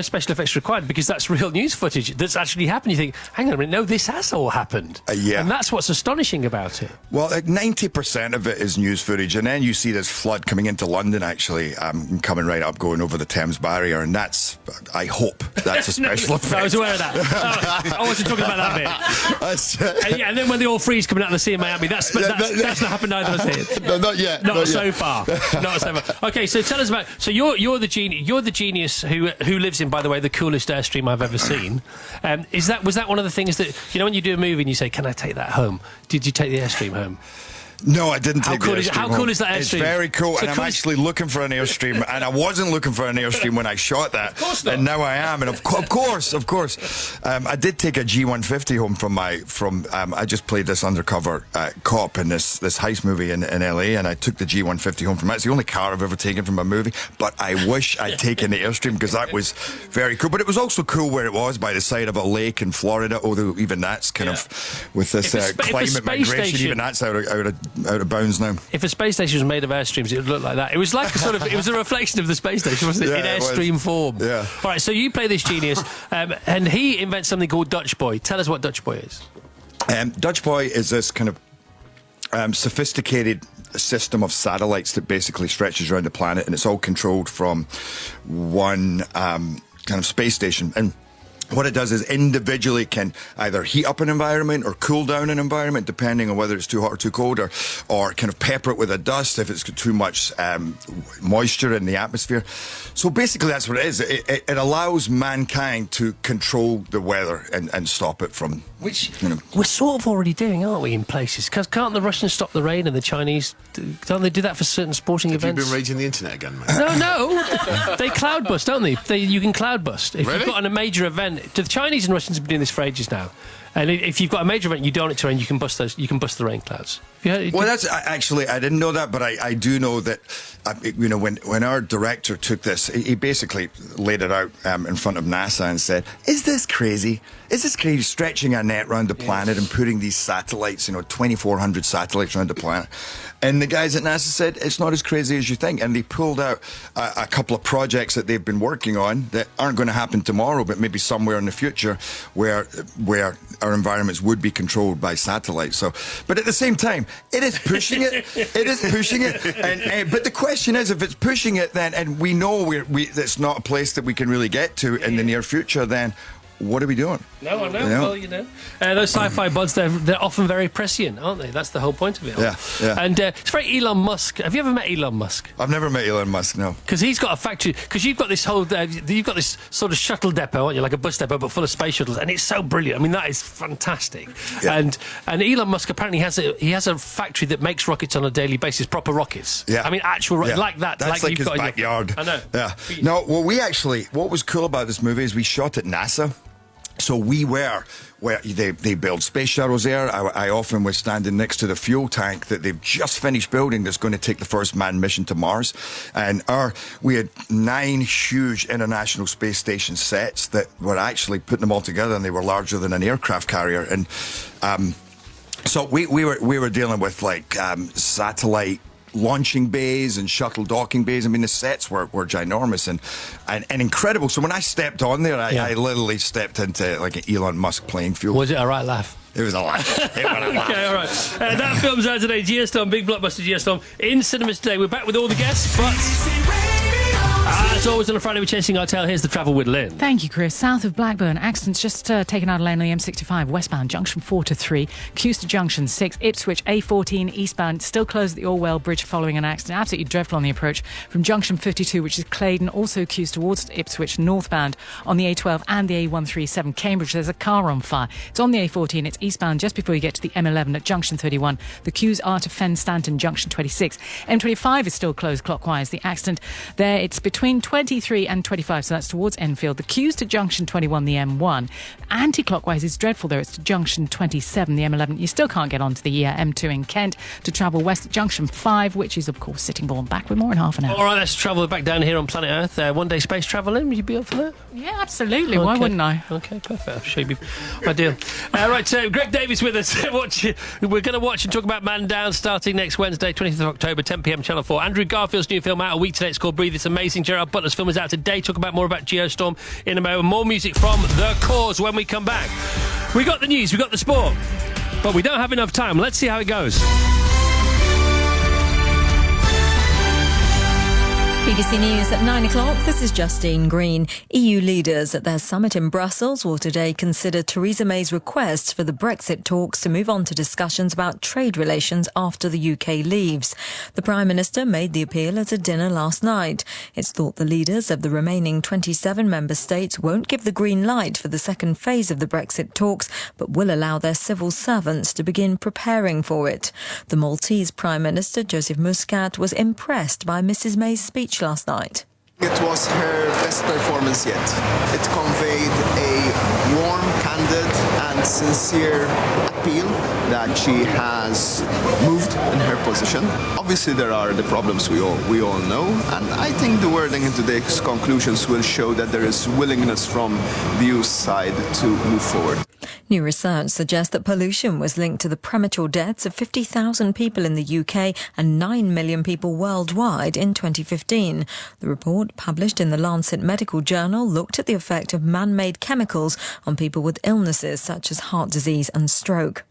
Speaker 1: special effects required, because that's real news footage that's actually happened. You think, hang on a minute, no, this has all happened. And that's what's astonishing about it.
Speaker 20: Well, 90% of it is news footage, and then you see this flood coming into London, actually, coming right up, going over the Thames barrier, and that's, I hope, that's a special effect.
Speaker 1: I was aware of that. I wasn't talking about that bit. And then when they all freeze coming out of the sea in Miami, that's not happened either, has it?
Speaker 20: No, not yet.
Speaker 1: Not so far. Okay, so tell us about. So you're the genius who lives in, by the way, the coolest Airstream I've ever seen. Was that one of the things that when you do a movie and you say, "Can I take that home?" Did you take the Airstream home?
Speaker 20: No, I didn't take the Airstream
Speaker 1: How cool is that Airstream?
Speaker 20: It's very cool, and I'm actually looking for an Airstream, and I wasn't looking for an Airstream when I shot that,
Speaker 1: of course not.
Speaker 20: And now I am, and of course. I did take a G150 home I just played this undercover cop in this heist movie in LA, and I took the G150 home from that. It's the only car I've ever taken from a movie, but I wish I'd taken the Airstream, because that was very cool. But it was also cool where it was, by the side of a lake in Florida, although even that's kind of, with this climate migration, even that's out of bounds now.
Speaker 1: If a space station was made of Airstreams, it would look like that. It was like it was a reflection of the space station, wasn't it? In Airstream form.
Speaker 20: Yeah.
Speaker 1: All right, so you play this genius, and he invents something called Dutch Boy. Tell us what Dutch Boy is.
Speaker 20: Dutch Boy is this kind of sophisticated system of satellites that basically stretches around the planet, and it's all controlled from one kind of space station. And what it does is individually can either heat up an environment or cool down an environment, depending on whether it's too hot or too cold, or kind of pepper it with a dust if it's got too much moisture in the atmosphere. So basically that's what it is. It allows mankind to control the weather and stop it from...
Speaker 1: Which we're sort of already doing, aren't we, in places? Because can't the Russians stop the rain and the Chinese... Don't they do that for certain sporting events?
Speaker 16: Have you been raging the internet again, mate?
Speaker 1: No. They cloud bust, don't they? You can cloud bust. If
Speaker 16: Really?
Speaker 1: you've got a major event... The Chinese and Russians have been doing this for ages now. And if you've got a major event, you don't want it to rain, you can bust the rain clouds.
Speaker 20: Well, that's actually, I didn't know that, but I do know that, when our director took this, he basically laid it out in front of NASA and said, is this crazy? Is this crazy, stretching a net around the planet and putting these satellites, 2,400 satellites around the planet? And the guys at NASA said, it's not as crazy as you think. And they pulled out a couple of projects that they've been working on that aren't going to happen tomorrow, but maybe somewhere in the future where our environments would be controlled by satellites. So, but at the same time, it is pushing it. It is pushing it. But the question is, if it's pushing it, then, and we know it's not a place that we can really get to in the near future, then what are we doing?
Speaker 1: No, I know.
Speaker 20: You know?
Speaker 1: Well, you know. Those sci-fi buds, they're often very prescient, aren't they? That's the whole point of it all.
Speaker 20: Yeah.
Speaker 1: And it's very Elon Musk. Have you ever met Elon Musk?
Speaker 20: I've never met Elon Musk, no.
Speaker 1: Because he's got a factory. Because you've got this whole, you've got this sort of shuttle depot, aren't you? Like a bus depot, but full of space shuttles, and it's so brilliant. I mean, that is fantastic.
Speaker 20: Yeah.
Speaker 1: And Elon Musk apparently has a factory that makes rockets on a daily basis, proper rockets.
Speaker 20: Yeah.
Speaker 1: I mean, actual like that.
Speaker 20: That's like
Speaker 1: you've
Speaker 20: his
Speaker 1: got in your-
Speaker 20: backyard.
Speaker 1: I know.
Speaker 20: Yeah. No, well, what was cool about this movie is we shot at NASA. So we were where they build space shuttles there. I often was standing next to the fuel tank that they've just finished building that's going to take the first manned mission to Mars. And we had 9 huge International Space Station sets that were actually putting them all together, and they were larger than an aircraft carrier. And so we were dealing with like satellite launching bays and shuttle docking bays. I mean, the sets were ginormous and incredible. So when I stepped on there, I literally stepped into like an Elon Musk playing field.
Speaker 1: Was it a right laugh?
Speaker 20: It was a laugh. It was a laugh.
Speaker 1: Okay, all right. That film's out today. Geostorm, big blockbuster Geostorm in cinemas today. We're back with all the guests, but as always on a Friday, we're chasing our tail. Here's the travel with Lynn.
Speaker 7: Thank you, Chris. South of Blackburn, accidents just taken out a lane on the M65, westbound, junction 4 to 3, Cewster junction 6, Ipswich, A14 eastbound, still closed at the Orwell Bridge following an accident. Absolutely dreadful on the approach from junction 52, which is Claydon, also Cewes towards Ipswich, northbound on the A12 and the A137 Cambridge. There's a car on fire. It's on the A14, it's eastbound just before you get to the M11 at junction 31. The queues are to Fen Stanton, junction 26. M25 is still closed clockwise. The accident there, it's between 23 and 25, so that's towards Enfield. The queues to junction 21, the M1. Anti-clockwise is dreadful there. It's to junction 27, the M11. You still can't get onto the M2 in Kent to travel west at junction 5, which is, of course, Sittingbourne. Back with more in half an hour.
Speaker 1: All right, let's travel back down here on planet Earth. One day space travelling. Would you be up for that?
Speaker 7: Yeah, absolutely. Why wouldn't I?
Speaker 1: Okay, perfect. I'll show you my deal. Right, so Greg Davies with us. We're going to watch and talk about Man Down starting next Wednesday, 20th of October, 10 p.m. Channel 4. Andrew Garfield's new film out a week today. It's called Breathe. It's amazing. Gerard Butler's film is out today. Talk about more about Geostorm in a moment. More music from The Cause when we come back. We got the news, we got the sport, but we don't have enough time. Let's see how it goes.
Speaker 9: BBC News at 9 o'clock. This is Justine Green. EU leaders at their summit in Brussels will today consider Theresa May's request for the Brexit talks to move on to discussions about trade relations after the UK leaves. The Prime Minister made the appeal at a dinner last night. It's thought the leaders of the remaining 27 member states won't give the green light for the second phase of the Brexit talks, but will allow their civil servants to begin preparing for it. The Maltese Prime Minister, Joseph Muscat, was impressed by Mrs May's speech last night.
Speaker 8: It was her best performance yet. It conveyed a warm, candid and sincere appeal that she has moved in her position. Obviously there are the problems we all know, and I think the wording in today's conclusions will show that there is willingness from the EU side to move forward.
Speaker 9: New research suggests that pollution was linked to the premature deaths of 50,000 people in the UK and 9 million people worldwide in 2015. The report, published in the Lancet Medical Journal, looked at the effect of man-made chemicals on people with illnesses such as heart disease and stroke.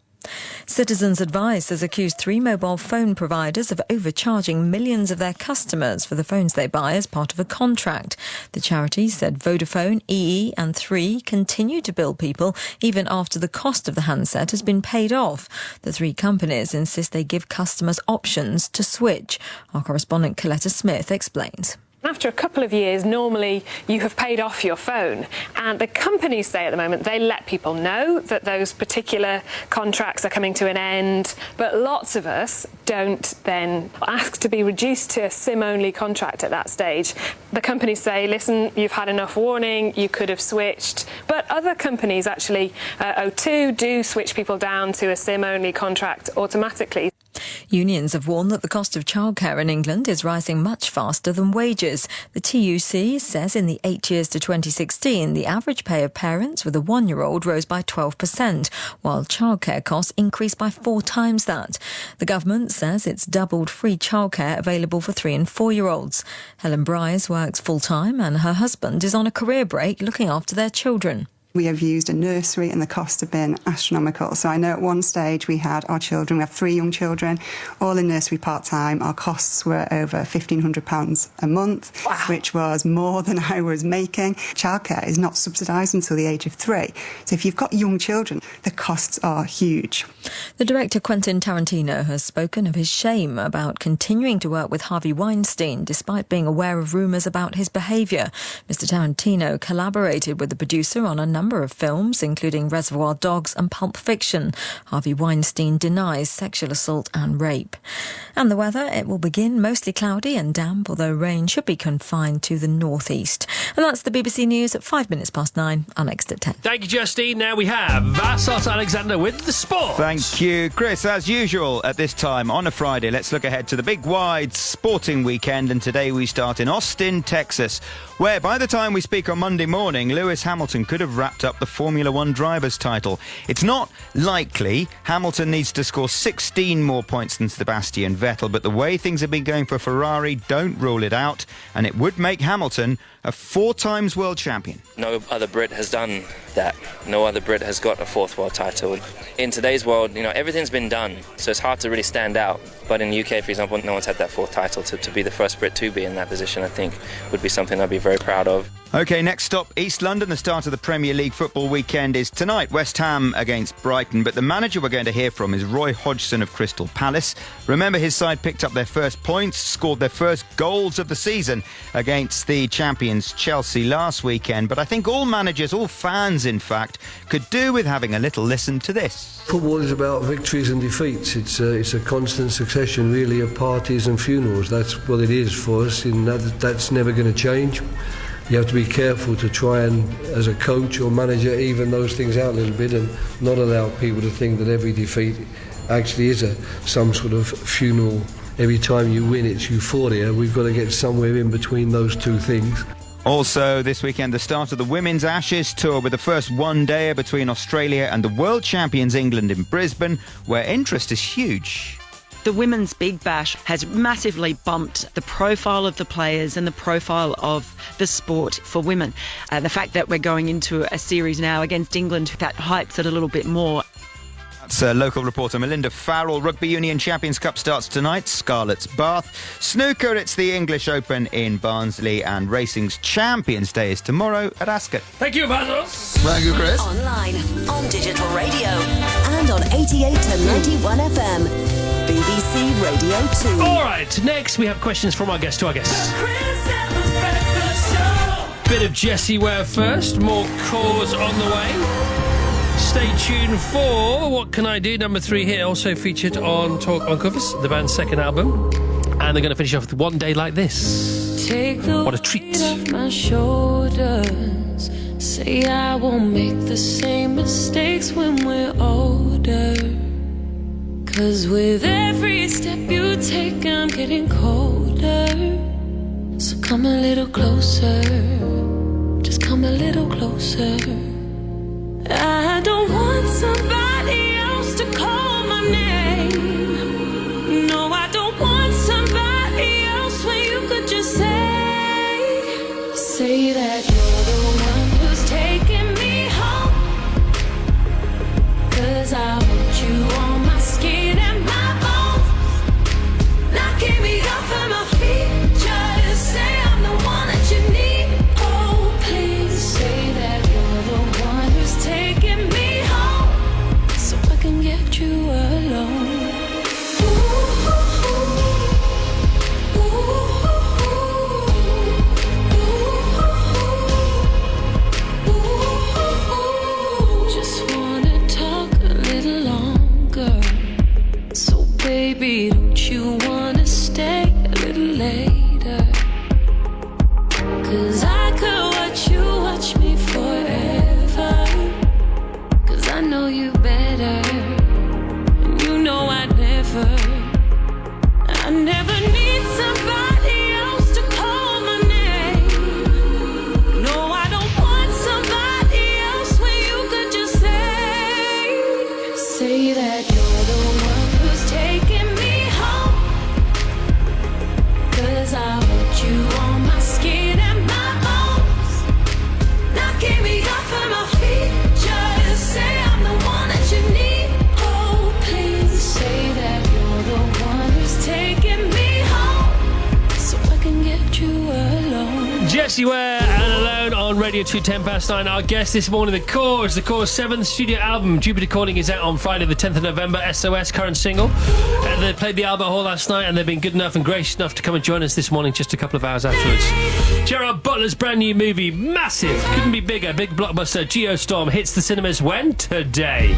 Speaker 9: Citizens Advice has accused 3 mobile phone providers of overcharging millions of their customers for the phones they buy as part of a contract. The charity said Vodafone, EE and 3 continue to bill people even after the cost of the handset has been paid off. The 3 companies insist they give customers options to switch. Our correspondent Coletta Smith explains.
Speaker 12: After a couple of years, normally you have paid off your phone, and the companies say at the moment they let people know that those particular contracts are coming to an end, but lots of us don't then ask to be reduced to a SIM-only contract at that stage. The companies say, listen, you've had enough warning, you could have switched, but other companies actually, O2, do switch people down to a SIM-only contract automatically.
Speaker 9: Unions have warned that the cost of childcare in England is rising much faster than wages. The TUC says in the 8 years to 2016, the average pay of parents with a 1-year-old rose by 12%, while childcare costs increased by 4 times that. The government says it's doubled free childcare available for 3- and 4-year-olds. Helen Bryce works full-time and her husband is on a career break looking after their children.
Speaker 13: We have used a nursery and the costs have been astronomical. So I know at one stage we had our children, we have 3 young children, all in nursery part-time. Our costs were over £1,500 a month, which was more than I was making. Childcare is not subsidised until the age of 3. So if you've got young children, the costs are huge.
Speaker 9: The director Quentin Tarantino has spoken of his shame about continuing to work with Harvey Weinstein despite being aware of rumours about his behaviour. Mr. Tarantino collaborated with the producer on a number of films, including Reservoir Dogs and Pulp Fiction. Harvey Weinstein denies sexual assault and rape. And the weather, it will begin mostly cloudy and damp, although rain should be confined to the northeast. And that's the BBC News at 9:05. I'm next at 10.
Speaker 1: Thank you, Justine. Now we have Vassos Alexander with the sport.
Speaker 14: Thank you, Chris. As usual at this time on a Friday, let's look ahead to the big wide sporting weekend. And today we start in Austin, Texas, where by the time we speak on Monday morning, Lewis Hamilton could have wrapped up the Formula One driver's title. It's not likely. Hamilton needs to score 16 more points than Sebastian Vettel, but the way things have been going for Ferrari don't rule it out, and it would make Hamilton a 4 times world champion.
Speaker 23: No other Brit has done that. No other Brit has got a 4th world title. In today's world, everything's been done, so it's hard to really stand out. But in the UK, for example, no one's had that 4th title. To be the first Brit to be in that position, I think, would be something I'd be very proud of.
Speaker 14: OK, next stop, East London. The start of the Premier League football weekend is tonight. West Ham against Brighton. But the manager we're going to hear from is Roy Hodgson of Crystal Palace. Remember, his side picked up their first points, scored their first goals of the season against the champions Chelsea last weekend. But I think all managers, all fans in fact, could do with having a little listen to this.
Speaker 24: Football is about victories and defeats. It's a constant succession, really, of parties and funerals. That's what it is for us, and that's never going to change. You have to be careful to try and, as a coach or manager, even those things out a little bit and not allow people to think that every defeat actually is some sort of funeral. Every time you win, it's euphoria. We've got to get somewhere in between those two things.
Speaker 14: Also this weekend, the start of the Women's Ashes Tour with the first one-dayer between Australia and the world champions England in Brisbane, where interest is huge.
Speaker 25: The Women's Big Bash has massively bumped the profile of the players and the profile of the sport for women. The fact that we're going into a series now against England, that hypes it a little bit more.
Speaker 14: That's local reporter Melinda Farrell. Rugby Union Champions Cup starts tonight, Scarlet's Bath. Snooker, it's the English Open in Barnsley, and racing's Champions Day is tomorrow at Ascot.
Speaker 1: Thank you, Vassos.
Speaker 16: Thank you, Chris.
Speaker 2: Online, on digital radio, and on 88 to 91 FM. BBC Radio 2.
Speaker 1: All right, next we have questions from our guest to our guests. Bit of Jessie Ware first, more calls on the way. Stay tuned for What Can I Do? Number 3 hit, also featured on Talk on Covers, the band's second album. And they're going to finish off with One Day Like This.
Speaker 4: Take the
Speaker 1: What a treat.
Speaker 4: weight off my shoulders. Say I won't make the same mistakes when we're older. 'Cause with every step you take, I'm getting colder. So come a little closer. Just come a little closer. I don't want somebody else to call my name. No, I don't want somebody else when you could just say that you're the one who's taking me home. 'Cause I want you on my skin and my bones, knocking me off of my feet. Just say I'm the one that you need. Oh, please say that you're the one who's taking me home, so I can get you alone. Just wanna talk a little longer. So baby, don't you wanna stay a little later? 'Cause I could watch me forever. 'Cause I know you better, and you know I never need somebody else to call my name. No, I don't want somebody else when you could just say that you're the one who's taking me home. 'Cause I want you on my skin and my bones.
Speaker 1: Zone on Radio 2, 10 past 9. Our guest this morning, The Cause 7th studio album. Jupiter Calling is out on Friday the 10th of November. SOS, current single. And they played the Albert Hall last night, and they've been good enough and gracious enough to come and join us this morning just a couple of hours afterwards. Gerard Butler's brand new movie, massive, couldn't be bigger, big blockbuster, Geostorm, hits the cinemas when? Today.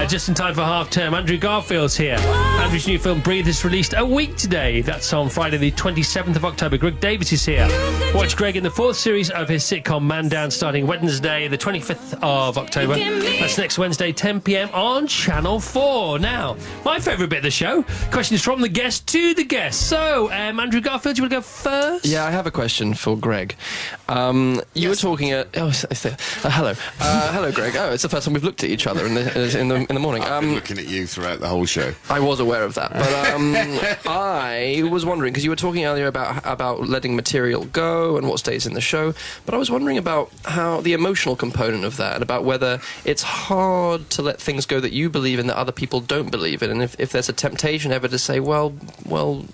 Speaker 1: Just in time for half term. Andrew Garfield's here. Andrew's new film Breathe is released a week today. That's on Friday the 27th of October. Greg Davis is here. Watch Greg in the 4th series of his sitcom Man Down, starting Wednesday the 25th of October. That's next Wednesday 10 p.m. on Channel 4. Now, my favourite bit of the show, questions from the guest to the guest. So, Andrew Garfield, do you want to go first?
Speaker 10: Yeah, I have a question for Greg. You were talking at... hello. Hello, Greg. Oh, it's the first time we've looked at each other in the morning.
Speaker 16: I've been looking at you throughout the whole show.
Speaker 10: I was aware of that, but I was wondering, because you were talking earlier about letting material go and what stays in the show, but I was wondering about how the emotional component of that, and about whether it's hard to let things go that you believe in that other people don't believe in, and if there's a temptation ever to say, well,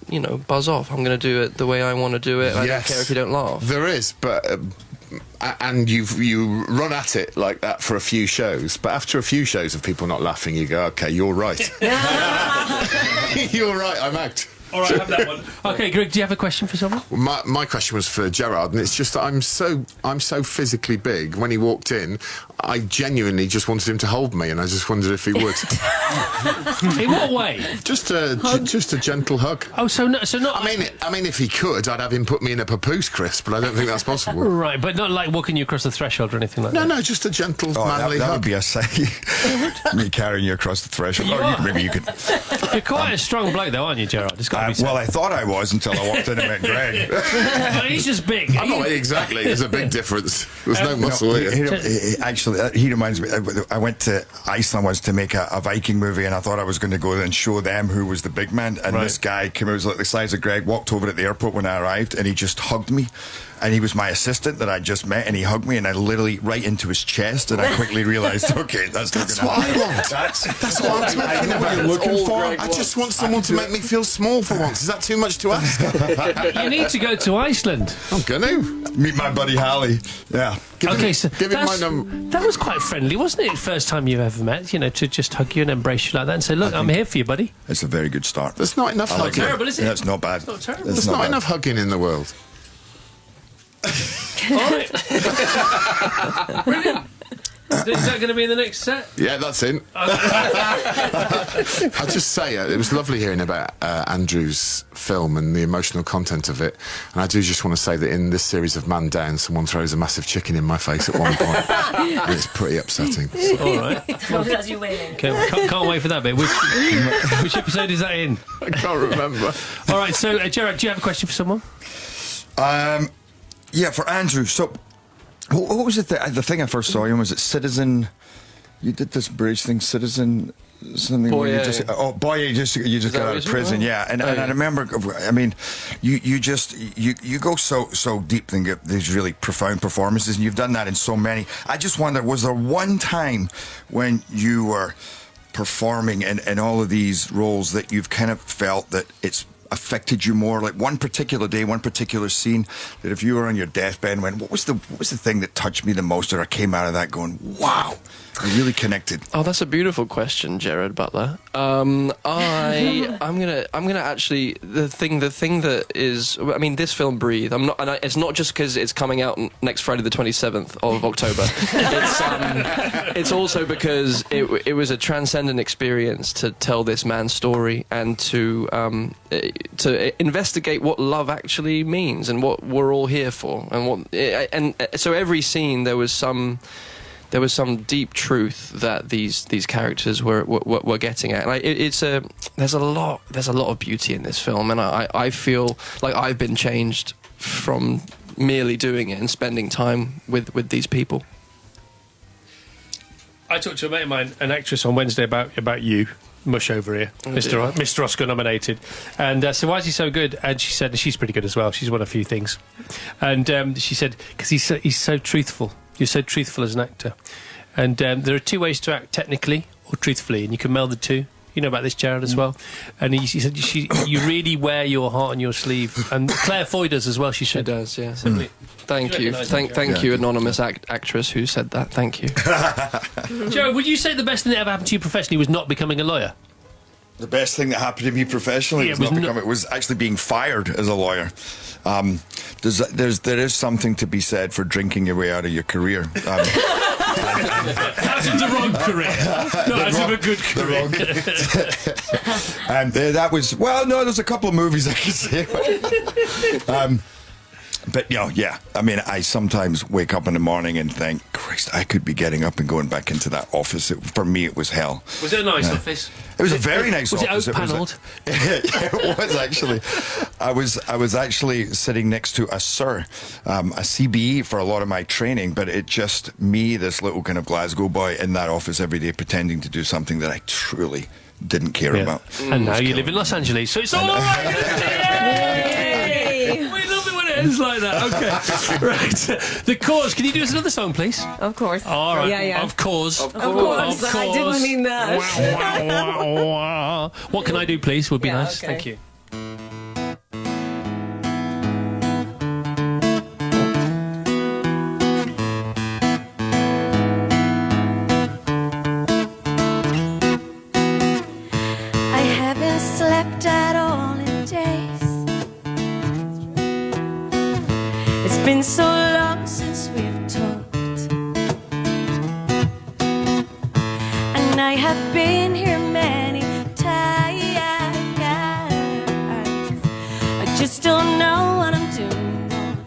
Speaker 10: you know, buzz off, I'm going to do it the way I want to do it, I don't care if you don't laugh.
Speaker 16: There is, but... and you run at it like that for a few shows, but after a few shows of people not laughing, you go, okay, you're right. You're right, I'm out.
Speaker 1: All right, have that one. Okay, Greg, do you have a question for someone?
Speaker 16: My question was for Gerard, and it's just that I'm so physically big. When he walked in, I genuinely just wanted him to hold me, and I just wondered if he would.
Speaker 1: In what way?
Speaker 16: Just a gentle hug.
Speaker 1: Oh, so not.
Speaker 16: I mean, if he could, I'd have him put me in a papoose, Chris, but I don't think that's possible.
Speaker 1: Right, but not like walking you across the threshold or anything like that.
Speaker 16: No, just a gentle, manly
Speaker 20: that
Speaker 16: hug.
Speaker 20: would be a sight. Me carrying you across the threshold. Maybe you could.
Speaker 1: You're quite a strong bloke, though, aren't you, Gerard? It's got to be said.
Speaker 20: Well, I thought I was until I walked in and met Greg.
Speaker 1: Well, he's just big.
Speaker 16: I'm not exactly. There's a big difference. There's no muscle here.
Speaker 20: He reminds me. I went to Iceland once to make a Viking movie, and I thought I was going to go and show them who was the big man. And this guy came out, was like the size of Greg, walked over at the airport when I arrived, and he just hugged me. And he was my assistant that I just met, and he hugged me, and I literally right into his chest, and I quickly realised, okay, that's
Speaker 16: what I want. That's what I'm talking about. You're looking for. I just want someone to make me feel small for once. Is that too much to ask?
Speaker 1: You need to go to Iceland.
Speaker 16: I'm gonna
Speaker 20: meet my buddy Hallie. Yeah.
Speaker 16: Give him my number.
Speaker 1: That was quite friendly, wasn't it? First time you've ever met, you know, to just hug you and embrace you like that and say, "Look, I'm here for you, buddy."
Speaker 20: It's a very good start.
Speaker 16: There's not enough hugging.
Speaker 1: Terrible, is it?
Speaker 20: Yeah, it's not bad.
Speaker 1: It's not terrible.
Speaker 16: There's not enough hugging in the world.
Speaker 1: All right. Brilliant. Is that going to be in the next set?
Speaker 16: Yeah, that's in. I'll just say, it was lovely hearing about Andrew's film and the emotional content of it. And I do just want to say that in this series of Man Down, someone throws a massive chicken in my face at one point. And it's pretty upsetting.
Speaker 1: All right.
Speaker 22: That's you waiting.
Speaker 1: Okay, well, can't wait for that bit. Which episode is that in?
Speaker 16: I can't remember.
Speaker 1: All right, so, Gerard, do you have a question for someone?
Speaker 20: Yeah, for Andrew. So, what was the thing I first saw you in? Was it Citizen? You did this British thing, Citizen something.
Speaker 10: Boy,
Speaker 20: where
Speaker 10: yeah.
Speaker 20: you just got out of prison, yeah. And I remember, I mean, you go so deep and get these really profound performances, and you've done that in so many. I just wonder, was there one time when you were performing in all of these roles that you've kind of felt that it's affected you more, like one particular day, one particular scene, that if you were on your deathbed and went, what was the thing that touched me the most, or I came out of that going, wow, I really connected?
Speaker 10: Oh, that's a beautiful question, Gerard Butler. I'm gonna actually the thing that is, I mean, this film Breathe. It's not just because it's coming out next Friday the 27th of October. It's also because it was a transcendent experience to tell this man's story and to investigate what love actually means and what we're all here for, and so every scene there was some deep truth that these characters were getting at, and there's a lot of beauty in this film, and I feel like I've been changed from merely doing it and spending time with these people.
Speaker 1: I talked to a mate of mine, an actress, on Wednesday about you. Mush over here, Mr. Oscar nominated, and so why is he so good? And she said she's pretty good as well. She's won a few things, and she said because he's so truthful. You're so truthful as an actor, and there are two ways to act: technically or truthfully, and you can meld the two. You know about this, Jared, as well. And he said you really wear your heart on your sleeve. And Claire Foy does as well, she said.
Speaker 10: She does, yeah.
Speaker 1: Thank
Speaker 10: you. Thank you, anonymous actress who said that. Thank you.
Speaker 1: Joe, would you say the best thing that ever happened to you professionally was not becoming a lawyer?
Speaker 20: The best thing that happened to me professionally was actually being fired as a lawyer. There is something to be said for drinking your way out of your career.
Speaker 1: As in the wrong career, not as of a good career.
Speaker 20: And that was, well, no, there's a couple of movies I could say. But, yeah, I mean, I sometimes wake up in the morning and think, Christ, I could be getting up and going back into that office. For me, it was hell.
Speaker 1: Was it a nice office?
Speaker 20: It was a very nice office.
Speaker 1: Was it oak-panelled?
Speaker 20: It was actually. I was actually sitting next to a CBE for a lot of my training, but it just me, this little kind of Glasgow boy in that office every day pretending to do something that I truly didn't care about.
Speaker 1: And now you live in Los Angeles, so it's all right. We love it when it ends like that. Okay. Right. The Cause. Can you do us another song, please?
Speaker 6: Of course.
Speaker 1: All right.
Speaker 6: Yeah.
Speaker 1: Of course.
Speaker 6: Of course. I didn't mean that.
Speaker 1: What can I do, please? Would be nice.
Speaker 6: Okay.
Speaker 1: Thank you.
Speaker 22: I haven't slept at all in days. It's been so long since we've talked, and I have been here many times. I just don't know what I'm doing wrong.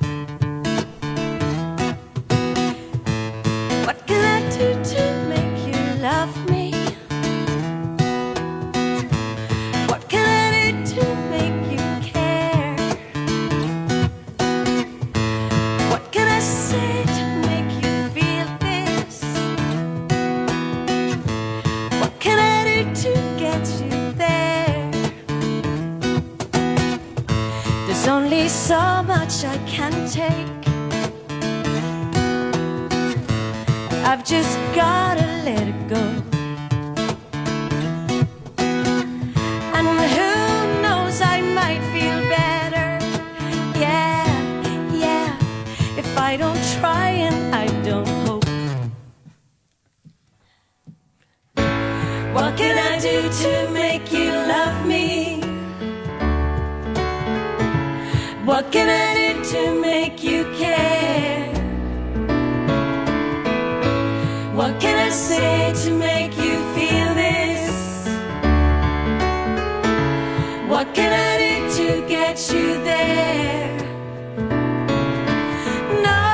Speaker 22: What can I do to make you love me? What can I do to make you care? What can I say to make you feel this? What can I do to get you there? There's only so much I can take. I've just gotta let it go. And who knows, I might feel better. Yeah, if I don't try and I don't hope. What can I do to make you love me? What can I do to make you care? What can I say to make you feel this? What can I do to get you there? No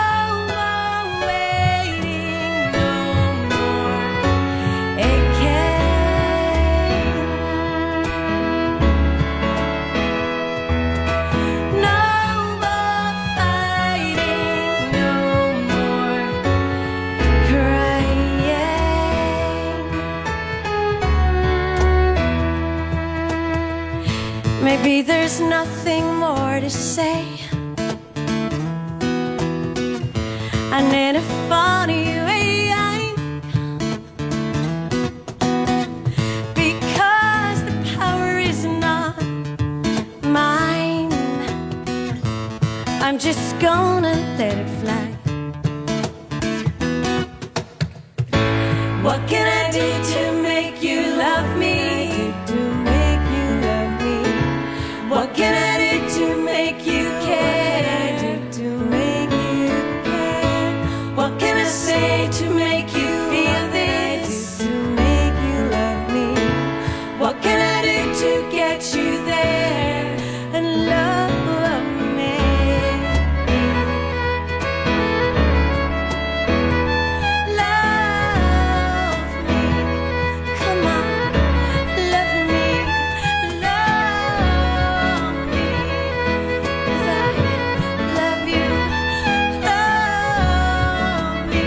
Speaker 22: more waiting, no more aching. No more fighting, no more crying. Maybe there's nothing more to say. And in a funny way, because the power is not mine, I'm just gonna let it fly. What can I do to make you love me? To make you love me. What can I do to make you care? To make you care. What can I say to make you feel this? To make you love me. What can I do to get you there and love me? Love me. Come on, love me. Love me. 'Cause I love you. Love me.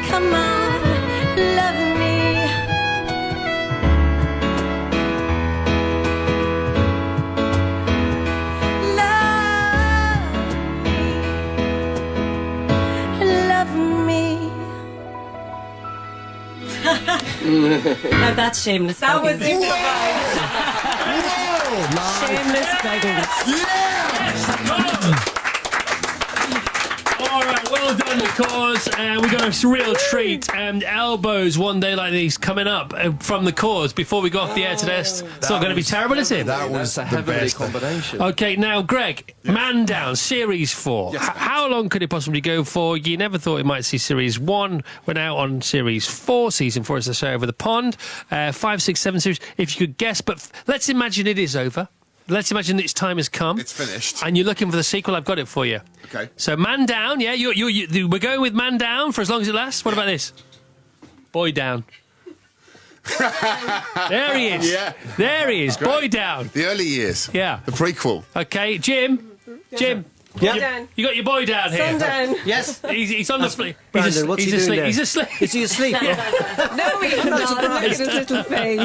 Speaker 22: Come on, Now that's shameless.
Speaker 6: That was
Speaker 22: begging.
Speaker 6: improvised.
Speaker 22: Shameless begging.
Speaker 1: All right, well done, the cause. We got a real treat. Elbows one day like these coming up from the cause before we go off the air today. It's not going to be terrible, is it?
Speaker 10: That was a heavenly combination.
Speaker 1: Okay, now, Greg, Man Down, Series 4.
Speaker 10: Yes.
Speaker 1: How long could it possibly go for? You never thought it might see Series 1. We're now on Series 4, Season 4, as I say, over the pond. 5, 6, 7 series, if you could guess. But let's imagine it is over. Let's imagine that its time has come.
Speaker 16: It's finished.
Speaker 1: And you're looking for the sequel. I've got it for you.
Speaker 16: Okay.
Speaker 1: So, Man Down, yeah, we're going with Man Down for as long as it lasts. What about this? Boy Down. There he is.
Speaker 16: Yeah.
Speaker 1: There he is.
Speaker 16: Great.
Speaker 1: Boy Down.
Speaker 16: The early years.
Speaker 1: Yeah.
Speaker 16: The prequel.
Speaker 1: Okay, Jim.
Speaker 6: Yeah.
Speaker 1: You got your boy down here.
Speaker 6: Sundown.
Speaker 21: Yes.
Speaker 1: He's on the sleep.
Speaker 21: Brandon, what's he doing
Speaker 1: asleep.
Speaker 21: there?
Speaker 1: He's asleep.
Speaker 21: Is he asleep?
Speaker 6: No, he's not. Look at his little face.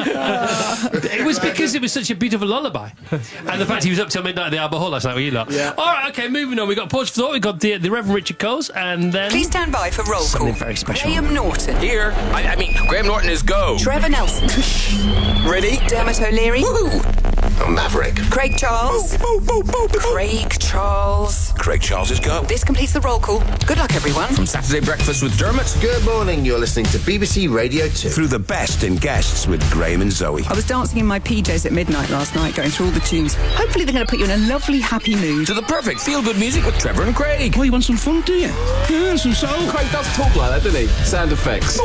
Speaker 1: It was because it was such a beautiful lullaby. And the fact he was up till midnight at the Albert Hall last night with you lot.
Speaker 21: Yeah.
Speaker 1: All right, okay, moving on. We've got Pause for Thought. We've got the Reverend Richard Coles. And then...
Speaker 3: Please stand by for roll
Speaker 1: something
Speaker 3: call.
Speaker 1: very special.
Speaker 3: Graham Norton.
Speaker 5: Here. I mean, Graham Norton is go.
Speaker 3: Trevor Nelson.
Speaker 5: Ready?
Speaker 3: Dermot O'Leary.
Speaker 5: Maverick.
Speaker 3: Craig Charles. Craig Charles.
Speaker 5: Craig Charles is go.
Speaker 3: This completes the roll call. Good luck, everyone.
Speaker 5: From Saturday Breakfast with Dermot.
Speaker 11: Good morning, you're listening to BBC Radio 2.
Speaker 5: Through the best in guests with Graham and Zoe.
Speaker 3: I was dancing in my PJs at midnight last night, going through all the tunes. Hopefully they're going to put you in a lovely, happy mood.
Speaker 5: To the perfect feel-good music with Trevor and Craig.
Speaker 15: Oh, you want some fun, do you? Yeah, some soul.
Speaker 5: Craig does talk like that, doesn't he? Sound effects.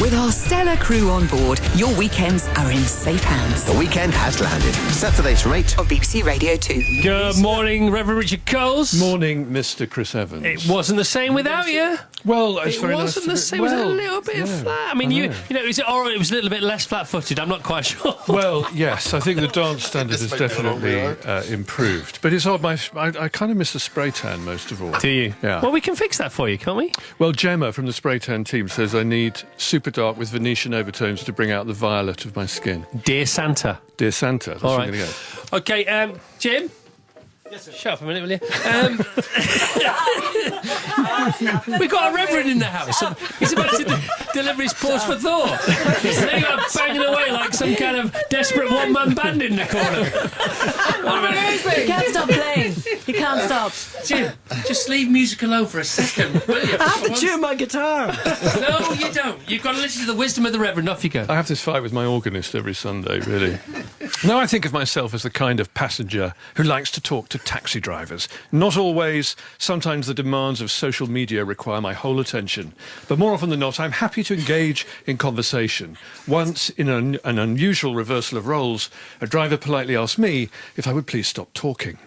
Speaker 3: With our stellar crew on board, your weekends are in safe hands.
Speaker 11: The weekend has landed. Saturdays from 8
Speaker 3: on BBC Radio 2.
Speaker 1: Good morning, Reverend Richard Coles.
Speaker 17: Morning, Mr. Chris Evans.
Speaker 1: It wasn't the same without you.
Speaker 17: Well, it's
Speaker 1: it
Speaker 17: very
Speaker 1: wasn't
Speaker 17: nice
Speaker 1: the same. It was a little bit flat. I mean, you know, it was a little bit less flat-footed. I'm not quite sure.
Speaker 17: Well, yes, I think the dance standard has definitely improved. But it's odd, I kind of miss the spray tan most of all.
Speaker 1: Do you?
Speaker 17: Yeah.
Speaker 1: Well, we can fix that for you, can't we?
Speaker 17: Well, Gemma from the spray tan team says I need super dark with Venetian overtones to bring out the violet of my skin.
Speaker 1: Dear Santa.
Speaker 17: Dear Santa. That's
Speaker 1: all
Speaker 17: where
Speaker 1: right.
Speaker 17: I'm going to go.
Speaker 1: Okay, Jim? Yes, sir. Shut up a minute, will you? We've got a reverend in the house. And he's about to deliver his pause for thought. They got banging away like some kind of desperate one-man band in the corner.
Speaker 22: He can't stop playing. He can't stop.
Speaker 1: Jim, just leave music alone for a second, will you?
Speaker 21: I have to tune my guitar.
Speaker 1: No, you don't. You've got to listen to the wisdom of the reverend. Off you go.
Speaker 17: I have this fight with my organist every Sunday, really. Now I think of myself as the kind of passenger who likes to talk to taxi drivers. Not always. Sometimes the demands of social media require my whole attention. But more often than not, I'm happy to engage in conversation. Once, in an unusual reversal of roles, a driver politely asked me if I would please stop talking.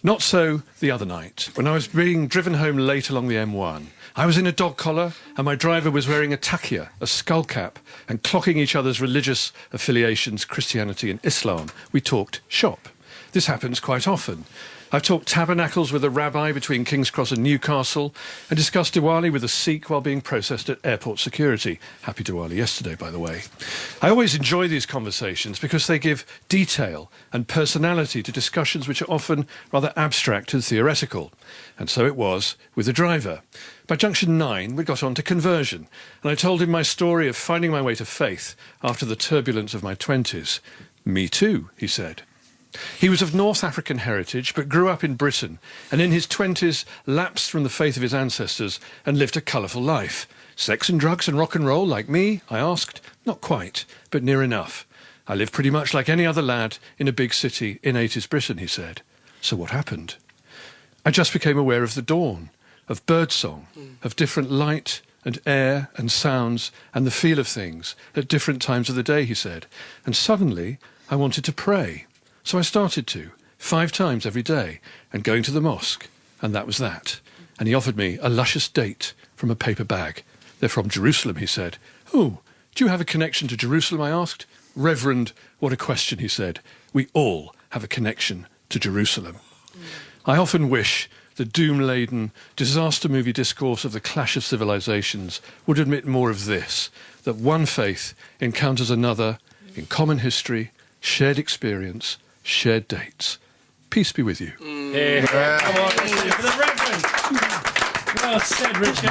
Speaker 17: Not so the other night, when I was being driven home late along the M1. I was in a dog collar and my driver was wearing a taqiyya, a skull cap, and clocking each other's religious affiliations, Christianity and Islam. We talked shop. This happens quite often. I've talked tabernacles with a rabbi between King's Cross and Newcastle and discussed Diwali with a Sikh while being processed at airport security. Happy Diwali yesterday, by the way. I always enjoy these conversations because they give detail and personality to discussions which are often rather abstract and theoretical. And so it was with the driver. By junction 9, we got on to conversion, and I told him my story of finding my way to faith after the turbulence of my 20s. Me too, he said. He was of North African heritage, but grew up in Britain, and in his 20s lapsed from the faith of his ancestors and lived a colourful life. Sex and drugs and rock and roll, like me? I asked. Not quite, but near enough. I live pretty much like any other lad in a big city in 80s Britain, he said. So what happened? I just became aware of the dawn, of birdsong, of different light and air and sounds and the feel of things at different times of the day, he said. And suddenly I wanted to pray. So I started to, 5 times every day, and going to the mosque. And that was that. And he offered me a luscious date from a paper bag. They're from Jerusalem, he said. Oh, do you have a connection to Jerusalem, I asked. Reverend, what a question, he said. We all have a connection to Jerusalem. I often wish the doom-laden, disaster movie discourse of the clash of civilizations would admit more of this, that one faith encounters another in common history, shared experience, shared dates. Peace be with you.
Speaker 1: Yeah. Come on, let's do it for the Reverend. Well said, Richard.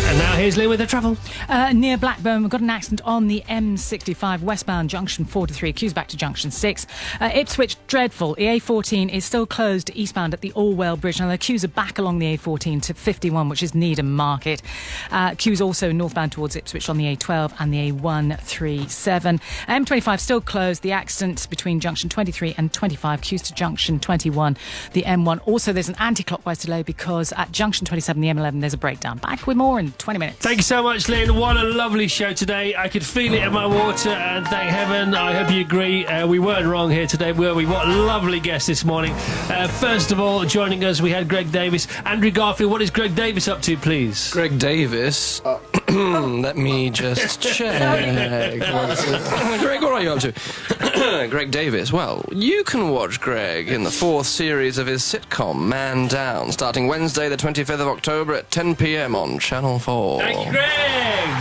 Speaker 1: And now here's Lynn with the travel.
Speaker 7: Near Blackburn, we've got an accident on the M65 westbound junction 43, queues back to junction 6. Ipswich, dreadful. The A14 is still closed eastbound at the Orwell Bridge. Now the queues are back along the A14 to 51, which is Needham Market. Queues also northbound towards Ipswich on the A12 and the A137. M25 still closed. The accident between junction 23 and 25, queues to junction 21. The M1. Also, there's an anti-clockwise delay because at junction 27, the M11, there's a breakdown. Back with more in 20 minutes.
Speaker 1: Thank you so much, Lynn. What a lovely show today. I could feel it in my water, and thank heaven. I hope you agree. We weren't wrong here today, were we? What a lovely guest this morning. First of all, joining us, we had Greg Davis. Andrew Garfield, what is Greg Davis up to, please?
Speaker 10: Greg Davis? Let me just check. Greg, what are you up to? Greg Davis. Well, you can watch Greg in the 4th series of his sitcom, Man Down, starting Wednesday, the 25th of October at 10 p.m. on Channel 4.
Speaker 1: Thank you, Greg.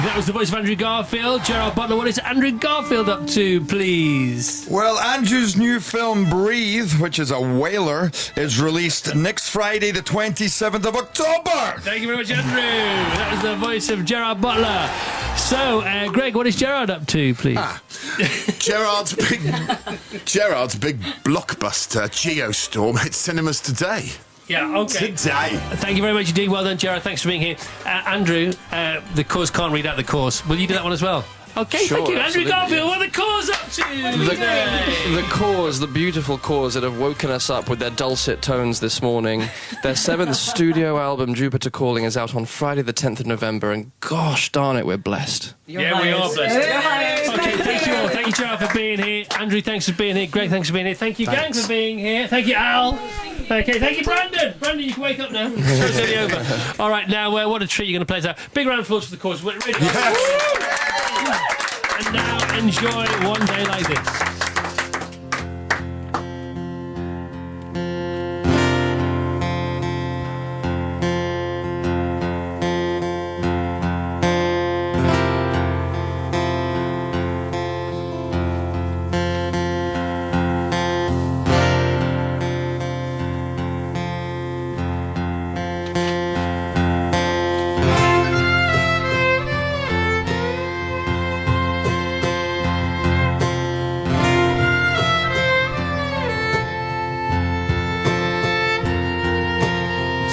Speaker 1: That was the voice of Andrew Garfield. Gerard Butler, what is Andrew Garfield up to, please?
Speaker 20: Well, Andrew's new film, Breathe, which is a whaler, is released next Friday, the 27th of October.
Speaker 1: Thank you very much, Andrew. That was the voice of Gerard Butler. So, Greg, what is Gerard up to, please?
Speaker 16: Gerard's big blockbuster, Geostorm, hits cinemas today.
Speaker 1: Yeah, okay.
Speaker 16: Today.
Speaker 1: Thank you very much indeed. Well done, Gerard. Thanks for being here. Andrew, the cause can't read out the course. Will you do that one as well? Okay,
Speaker 10: Sure,
Speaker 1: thank you. Andrew
Speaker 10: absolutely,
Speaker 1: Garfield,
Speaker 10: yeah.
Speaker 1: what are the cause up to?
Speaker 10: The Cause, the beautiful Cause that have woken us up with their dulcet tones this morning. Their 7th studio album, Jupiter Calling, is out on Friday the 10th of November, and gosh darn it, we're blessed.
Speaker 1: Yeah, we are blessed. Okay, thank you all. Thank you, Gerard, for being here. Andrew, thanks for being here. Greg, thanks for being here. Thank you, gang, for being here. Thank you, Al. Okay, thank you, Brandon. Brandon, you can wake up now. Show's nearly over. All right, now, what a treat you're going to play us out. Big round of applause for the Cause. We're ready. And now, enjoy One Day Like This.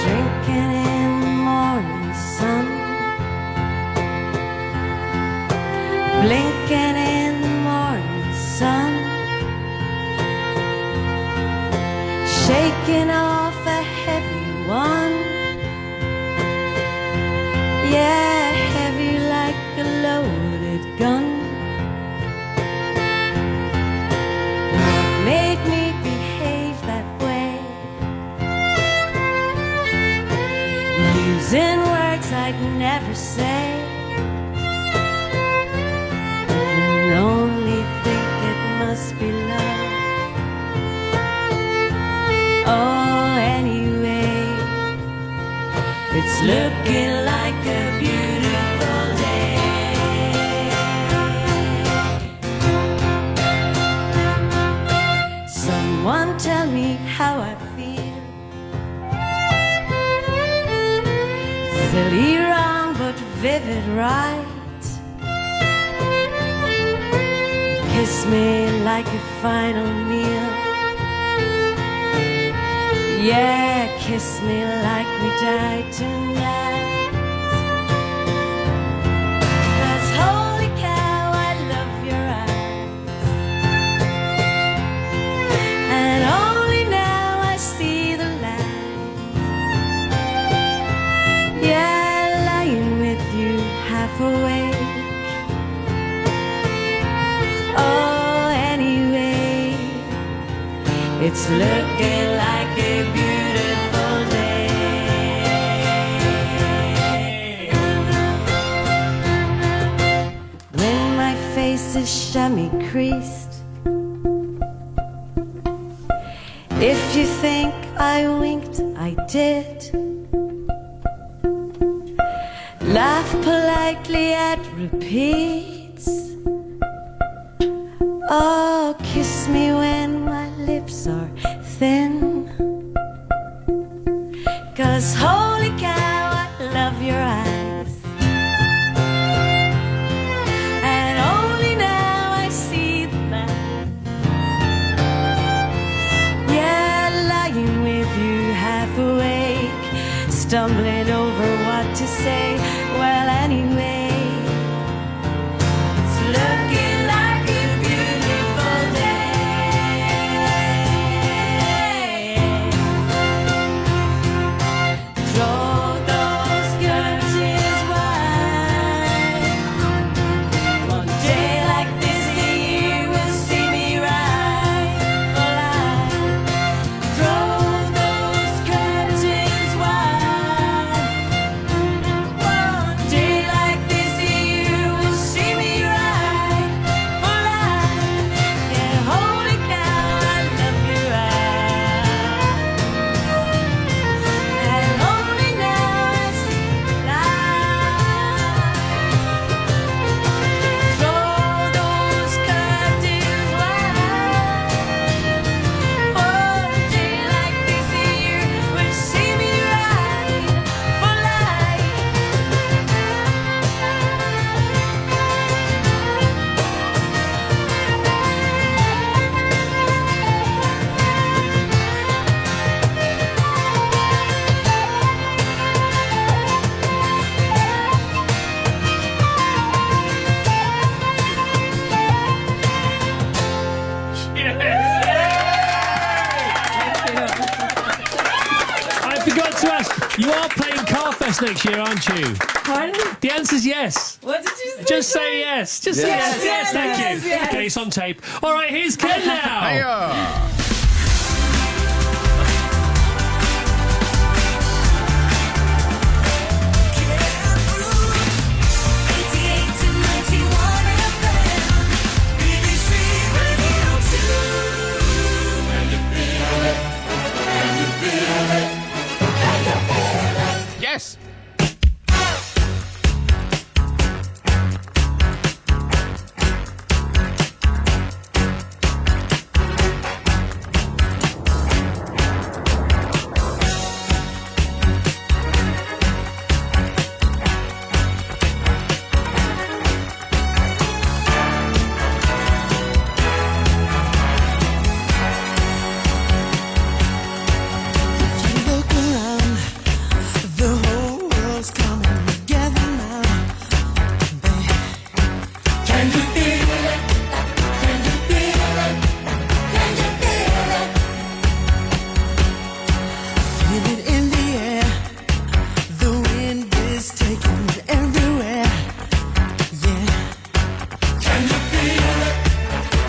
Speaker 22: Drinking in the morning sun, blinking in the morning sun, shaking off a heavy one. Yeah, heavy like a loaded gun. What made me behave that way? Using words I'd never say. I can only think it must be love. Oh, anyway, it's looking like a beautiful day. Someone tell me how I feel. Silly, wrong, but vivid, right. Kiss me like a final meal. Yeah, kiss me like we died tonight. 'Cause holy cow, I love your eyes. And only now I see the light. Yeah, lying with you half awake. Oh, anyway, it's looking like a beautiful day. When my face is chamois creased, if you think I winked, I did. Laugh politely at repeats. Oh, kiss me when my lips are thin. 'Cause holy cow, I love your eyes. stumbling over what to say. Well, anyway, it's looking like a beautiful day. Draw those curtains wide. One day like this, the year will see me right for life. Throw those curtains wide. One day like this, the year will see me right for life. Yeah, holy cow, I love your eyes. And only nights throw those curtains wide. One day like this, the year will see me right for life.
Speaker 1: I forgot to ask, you are playing Carfest next year, aren't you?
Speaker 6: Pardon?
Speaker 1: The answer's yes.
Speaker 6: What did you say?
Speaker 1: Just say yes. Just say yes.
Speaker 6: Yes,
Speaker 1: Thank
Speaker 6: yes,
Speaker 1: you.
Speaker 6: yes.
Speaker 1: Okay, it's on tape. All right, here's Ken now.
Speaker 8: Hiya. Yes,